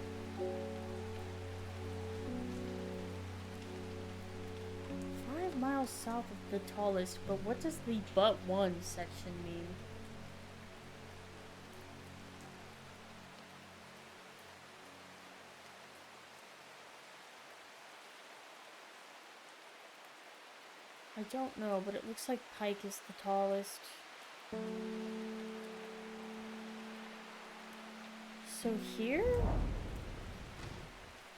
A: 5 miles south of the tallest, but what does the but one section mean? I don't know, but it looks like Pike is the tallest. So here?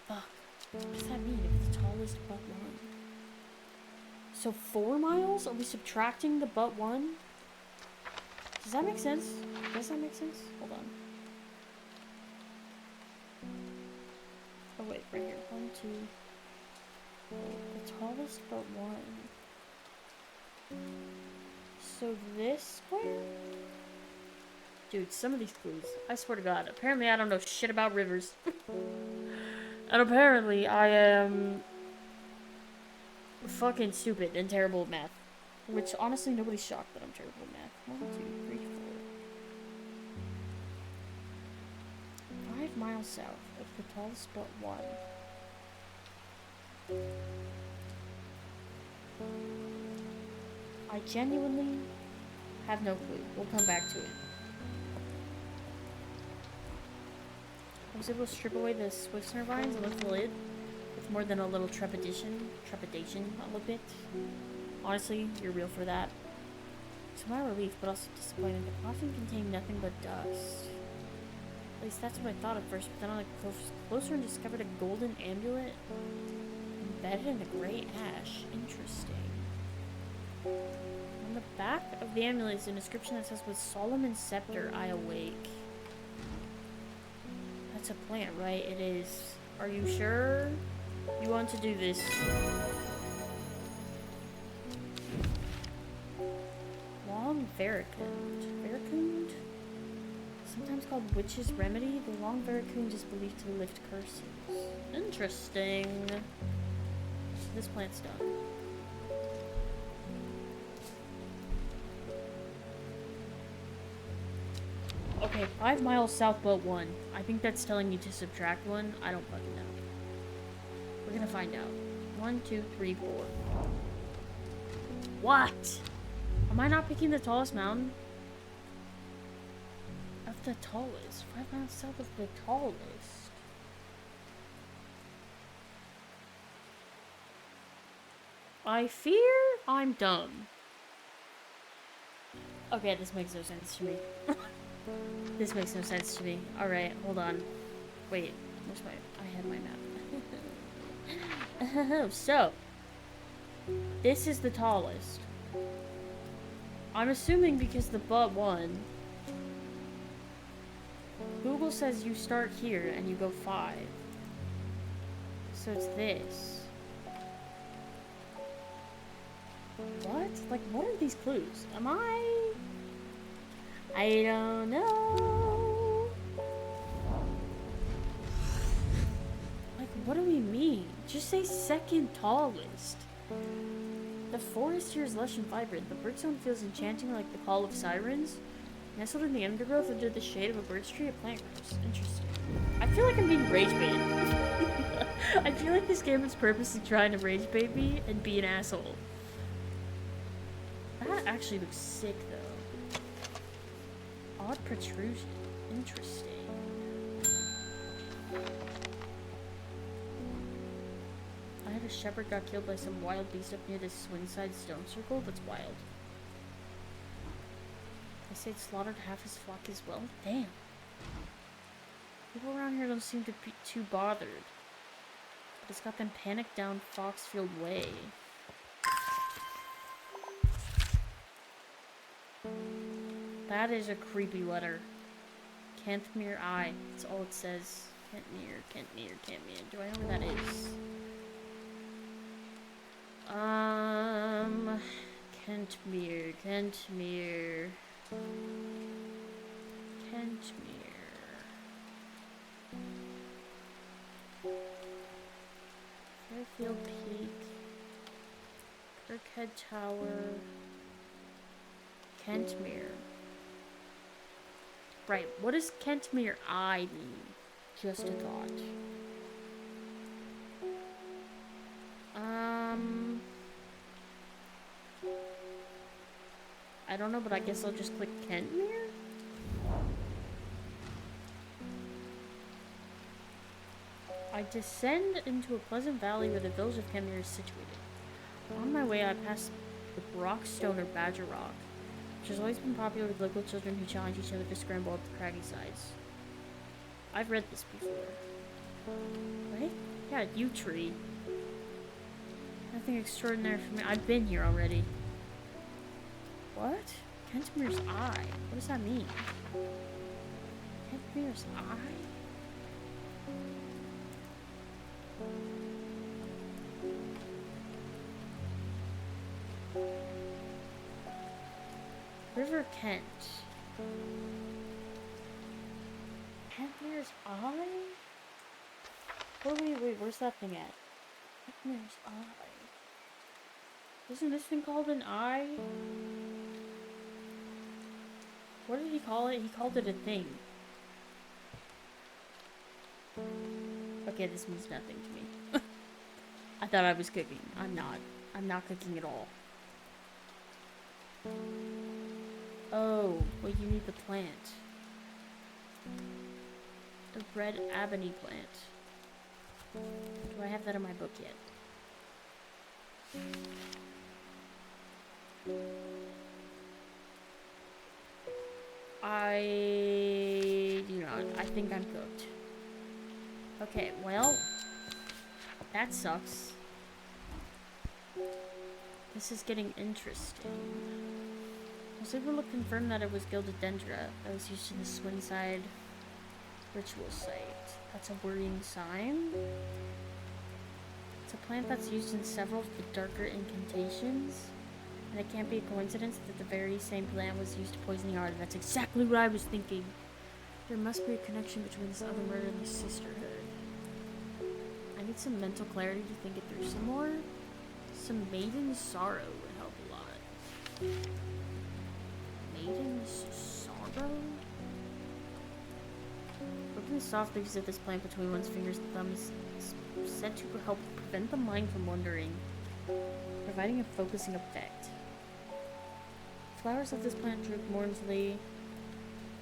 A: Fuck. What does that mean if the tallest but one? So 4 miles? Are we subtracting the but one? Does that make sense? Does that make sense? Hold on. Oh wait, right here. 1, 2. The tallest but one. So this square? Dude, some of these clues, I swear to God, apparently I don't know shit about rivers. And apparently I am fucking stupid and terrible at math. Which, honestly, nobody's shocked that I'm terrible at math. 1, 2, 3, 4. 5 miles south of the tallest but one. I genuinely have no clue. We'll come back to it. I was able to strip away the Swift vines and lift the lid with more than a little trepidation a little bit. Honestly, you're real for that. To my relief, but also disappointed, the coffin contained nothing but dust. At least that's what I thought at first, but then I looked closer and discovered a golden amulet embedded in the gray ash. Interesting. On the back of the amulet is an inscription that says, "With Solomon's scepter I awake." That's a plant, right? It is. Are you sure you want to do this? Long veracund. Veracund? Sometimes called witch's remedy, the long veracund is believed to lift curses. Interesting. So this plant's done. Okay, 5 miles south but one. I think that's telling you to subtract one. I don't fucking know. We're gonna find out. 1, 2, 3, 4. What? Am I not picking the tallest mountain? Of the tallest. 5 miles south of the tallest. I fear I'm dumb. Okay, this makes no sense to me. This makes no sense to me. Alright, hold on. Wait, where's my... I had my map. So, this is the tallest. I'm assuming because the but one. Google says you start here and you go 5. So it's this. What? Like, what are these clues? Am I don't know. Like, what do we mean? Just say second tallest. The forest here is lush and vibrant. The bird sound feels enchanting like the call of sirens. Nestled in the undergrowth under the shade of a birch tree, a plant grows. Interesting. I feel like I'm being rage baited. I feel like this game is purposely trying to rage bait me and be an asshole. That actually looks sick, though. Odd protrusion. Interesting. I had a shepherd got killed by some wild beast up near this swingside stone circle. That's wild. They say it slaughtered half his flock as well. Damn. People around here don't seem to be too bothered. But it's got them panicked down Foxfield Way. That is a creepy letter. Cantmere Eye. That's all it says. Cantmere, Cantmere, Cantmere. Do I know where that is? Cantmere, Cantmere. Cantmere. Fairfield Peak. Kirkhead Tower. Cantmere. Right, what does Cantmere Eye mean? Just a thought. I don't know, but I guess I'll just click Cantmere? I descend into a pleasant valley where the village of Cantmere is situated. On my way, I pass the Rockstone or Badger Rock, which has always been popular with local children who challenge each other to scramble up the craggy sides. I've read this before. Right? Yeah, yew tree. Nothing extraordinary for me. I've been here already. What? Cantmere's Eye. What does that mean? Cantmere's Eye? River Kent. Cantmere's Eye? Wait, where's that thing at? Cantmere's Eye. Isn't this thing called an eye? What did he call it? He called it a thing. Okay, this means nothing to me. I thought I was cooking. I'm not. I'm not cooking at all. Oh, well, you need the plant. The red ebony plant. Do I have that in my book yet? I do not. I think I'm cooked. Okay, well, that sucks. This is getting interesting. I was able to confirm that it was Gilded Dendra that was used in the Swinside ritual site. That's a worrying sign. It's a plant that's used in several of the darker incantations. And it can't be a coincidence that the very same plant was used to poison the art. That's exactly what I was thinking. There must be a connection between this other murder and the sisterhood. I need some mental clarity to think it through some more. Some maiden sorrow would help a lot. Maiden's sorrow? Rubbing the soft leaves of this plant between one's fingers and thumbs is said to help prevent the mind from wandering, providing a focusing effect. Flowers of this plant droop mournfully.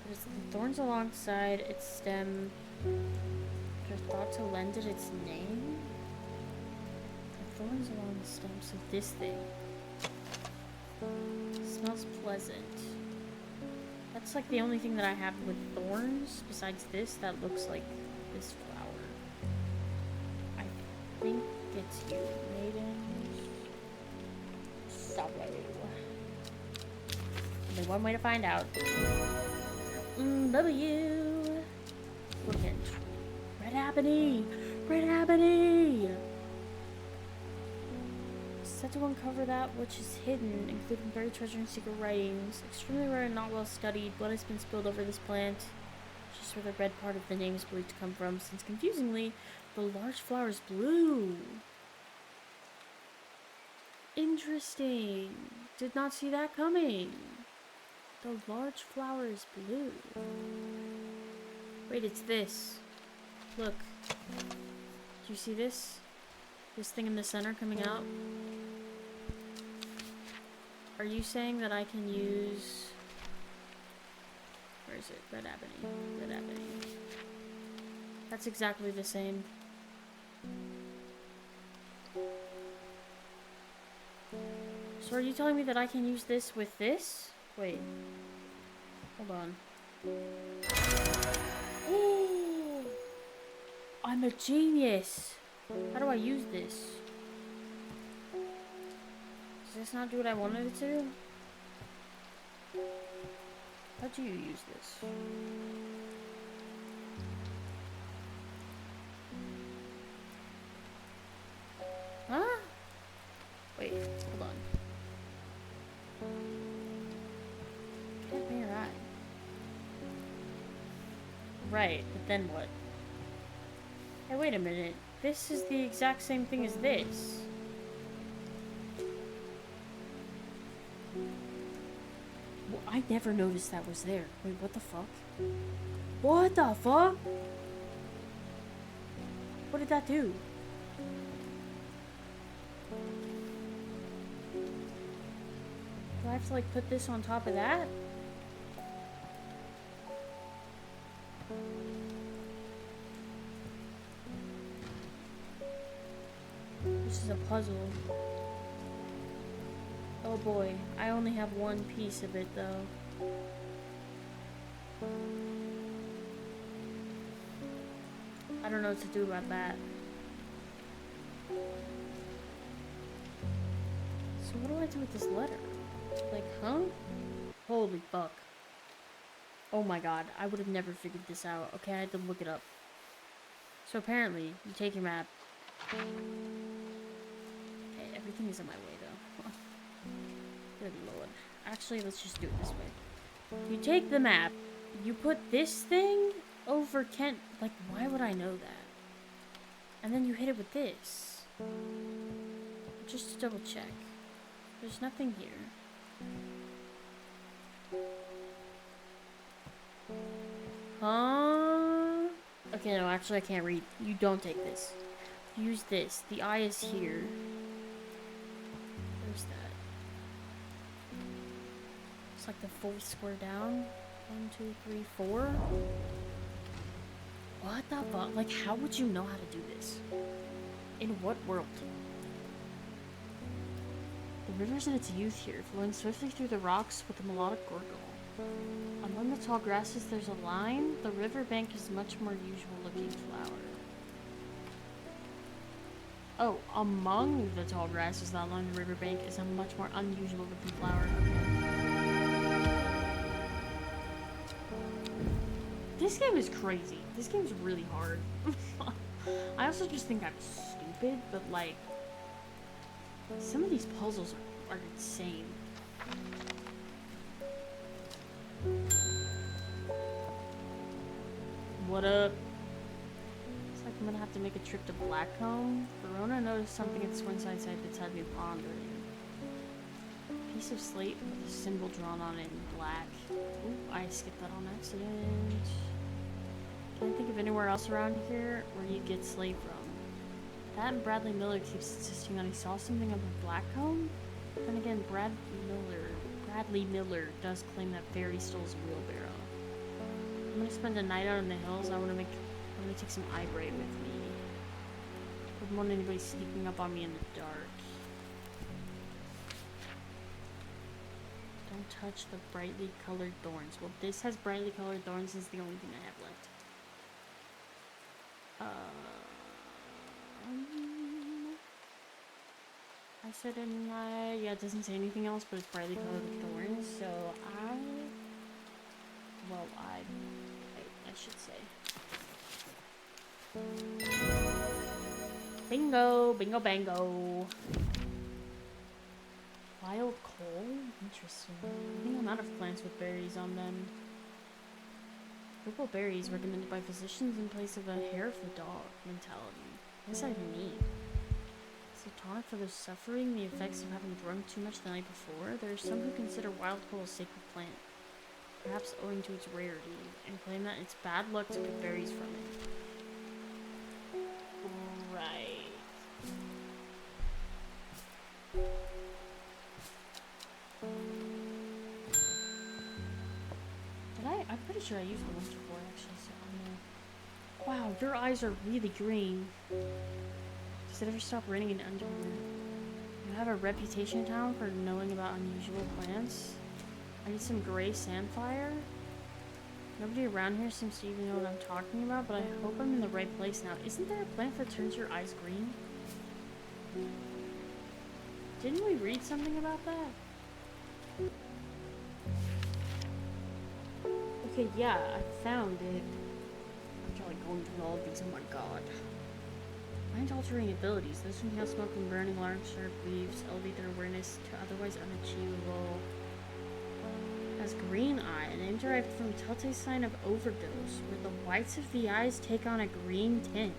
A: There's the thorns alongside its stem that are thought to lend it its name. The thorns along the stems of this thing. Smells pleasant. That's like the only thing that I have with thorns besides this that looks like this flower. I think it's you, maiden. Sorrow. Only one way to find out. W. Woodhenge. Red ebony! Red ebony! Set to uncover that which is hidden, including buried treasure and secret writings. Extremely rare and not well studied. Blood has been spilled over this plant, just where the red part of the name is believed to come from, since confusingly, the large flower is blue. Interesting. Did not see that coming. The large flower is blue. Wait, it's this. Look. Do you see this? This thing in the center coming out? Are you saying that I can use... Where is it? Red ebony. Red ebony. That's exactly the same. So are you telling me that I can use this with this? Wait. Hold on. Oh! I'm a genius! How do I use this? Does this not do what I wanted it to? How do you use this? Huh? Wait, hold on. Can't be right. Right, but then what? Hey, wait a minute. This is the exact same thing as this. Well, I never noticed that was there. Wait, what the fuck? What the fuck? What did that do? Do I have to like put this on top of that? This is a puzzle. Oh boy, I only have one piece of it though. I don't know what to do about that. So what do I do with this letter? Like, huh? Holy fuck. Oh my god, I would have never figured this out. Okay, I had to look it up. So apparently, you take your map. Okay, everything is in my way though. Good lord. Actually, let's just do it this way. You take the map, you put this thing over Kent. Like, why would I know that? And then you hit it with this. Just to double check. There's nothing here. Huh? Okay, no, actually I can't read. You don't take this. Use this. The eye is here. Where's that? It's like the fourth square down. 1, 2, 3, 4. What the fuck? Like, how would you know how to do this? In what world? The river's in its youth here, flowing swiftly through the rocks with a melodic gurgle. Among the tall grasses there's a line. The riverbank is much more usual looking flower. Oh, among the tall grasses that line the riverbank is a much more unusual looking flower. This game is crazy. This game's really hard. I also just think I'm stupid, but like, some of these puzzles are insane. What up? Looks like I'm gonna have to make a trip to Blackcomb. Verona noticed something at the Swinside site that's had me pondering. A piece of slate with a symbol drawn on it in black. Ooh, I skipped that on accident. Can't think of anywhere else around here where you get slate from. That and Bradley Miller keeps insisting that he saw something up in Blackcomb. Then again, Bradley Miller does claim that Barry stole his wheelbarrow. I'm gonna spend a night out in the hills. I'm gonna take some eye braid with me. Wouldn't want anybody sneaking up on me in the dark. Don't touch the brightly colored thorns. Well, this has brightly colored thorns. This is the only thing I have left. I said yeah, it doesn't say anything else, but it's brightly colored with thorns, so I should say. Bingo, bingo, bango. Wild coal? Interesting. I think I'm out of plants with berries on them. Purple berries recommended by physicians in place of a hair of the dog mentality. What does that even mean? Is it tonic for those suffering the effects of having drunk too much the night before? There are some who consider wild coal a sacred plant, perhaps owing to its rarity, and claim that it's bad luck to pick berries from it. Right. I'm pretty sure I used the once before, actually, so I'm gonna Wow, your eyes are really green. Does it ever stop raining in Underwood? You have a reputation in town for knowing about unusual plants. I need some gray sandfire. Nobody around here seems to even know what I'm talking about, but I hope I'm in the right place now. Isn't there a plant that turns your eyes green? Didn't we read something about that? Okay, yeah, I found it. After like going through all of these, oh my god. Mind-altering abilities. This one has smoke and burning, large sharp leaves, elevate their awareness to otherwise unachievable. Has green eye, a name derived from telltale sign of overdose, where the whites of the eyes take on a green tint.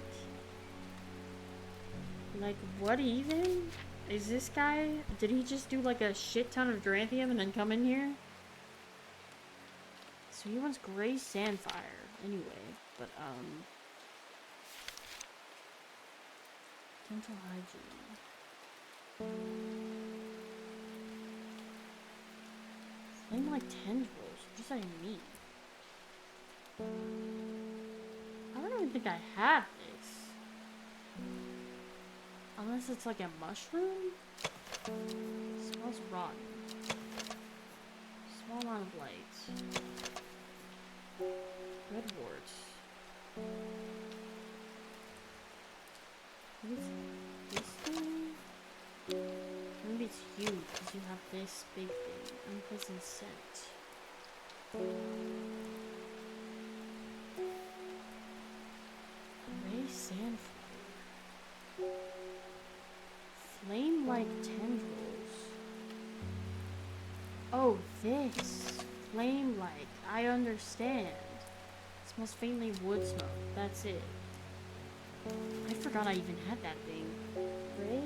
A: Like, what even? Is this guy? Did he just do like a shit ton of Duranthium and then come in here? So he wants gray sandfire. Anyway, but dental hygiene. Flame like tendrils. What does that even mean? I don't even think I have this. Unless it's like a mushroom? Smells rotten. Small amount of light. Red warts. What is this thing? Maybe it's you, because you have this big thing. Unpleasant scent. Gray sandflower. Flame-like tendrils. Oh, this. Flame-like. I understand. It smells faintly wood smoke. That's it. I forgot I even had that thing. Gray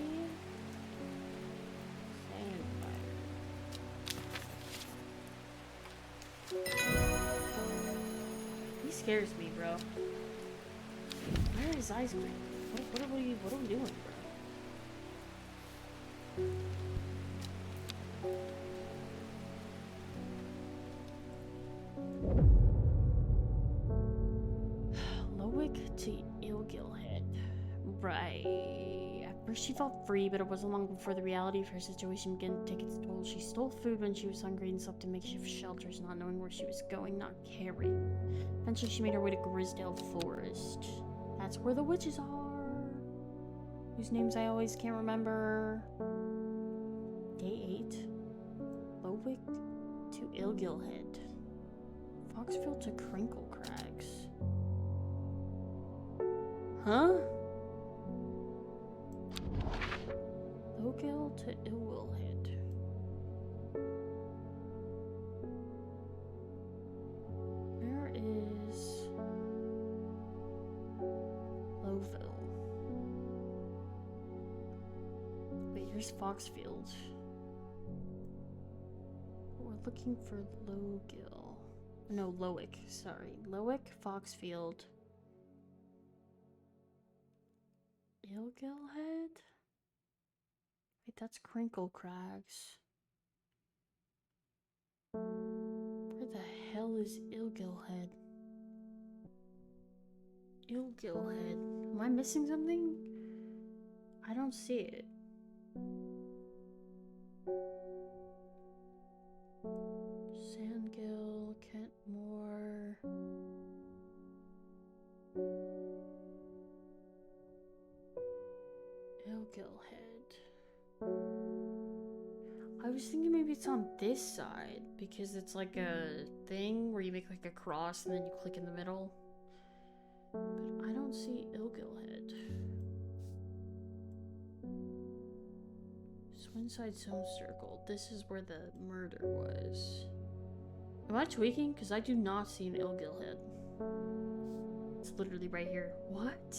A: sandfire. He scares me, bro. Why are his eyes green? What are we doing, bro? Lowick to Ilgilhead. Right. At first she felt free, but it wasn't long before the reality of her situation began to take its toll. She stole food when she was hungry and slept in makeshift shelters, not knowing where she was going, not caring. Eventually she made her way to Grisdale Forest. That's where the witches are. Whose names I always can't remember. Day 8. Lowick to Ilgilhead. Foxfield to Crinkle Crags. Huh? Lowgill to Ilwillhead. Where is Lowville? Wait, here's Foxfield. We're looking for Lowgill. No, Lowick, sorry. Lowick, Foxfield. Ilgilhead? Wait, that's Crinkle Crags. Where the hell is Ilgilhead? Ilgilhead. Am I missing something? I don't see it. Sandgill, Kentmore. Ilgilhead. I was thinking maybe it's on this side because it's like a thing where you make like a cross and then you click in the middle. But I don't see Ilgilhead. Swinside Zone Circle. This is where the murder was. Am I tweaking? Because I do not see an Ilgilhead. It's literally right here. What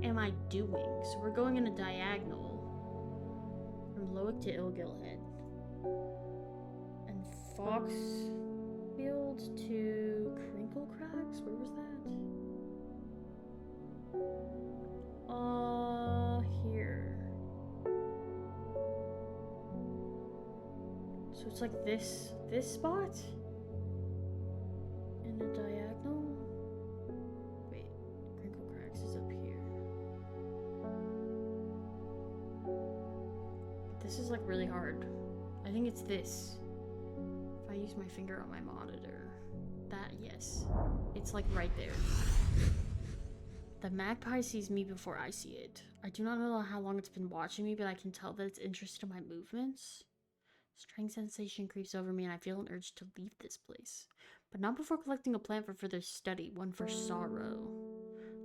A: am I doing? So we're going in a diagonal from Lowick to Ilgilhead. And Foxfield to Crinkle Crags? Where was that? Here. So it's like this spot? In a diagonal? Wait, This is like really hard. I think it's this. If I use my finger on my monitor. That, yes. It's like right there. The magpie sees me before I see it. I do not know how long it's been watching me, but I can tell that it's interested in my movements. Strange sensation creeps over me and I feel an urge to leave this place. But not before collecting a plant for further study, one for sorrow.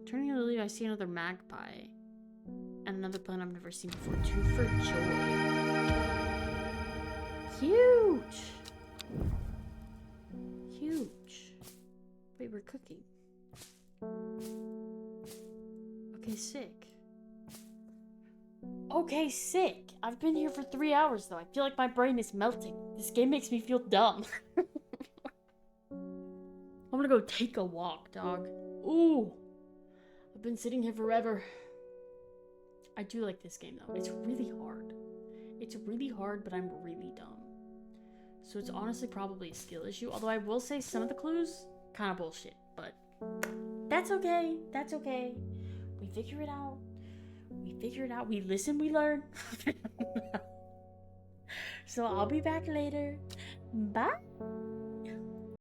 A: Turning to leave, I see another magpie. And another plant I've never seen before, two for joy. Huge! Huge. Wait, we're cooking. Okay, sick. Okay, sick. I've been here for 3 hours though. I feel like my brain is melting. This game makes me feel dumb. I'm gonna go take a walk, dog. Ooh. I've been sitting here forever. I do like this game though. It's really hard. It's really hard, but I'm really dumb. So it's honestly probably a skill issue. Although I will say some of the clues, kind of bullshit. But that's okay. That's okay. We figure it out. We figure it out. We listen, we learn. So I'll be back later. Bye.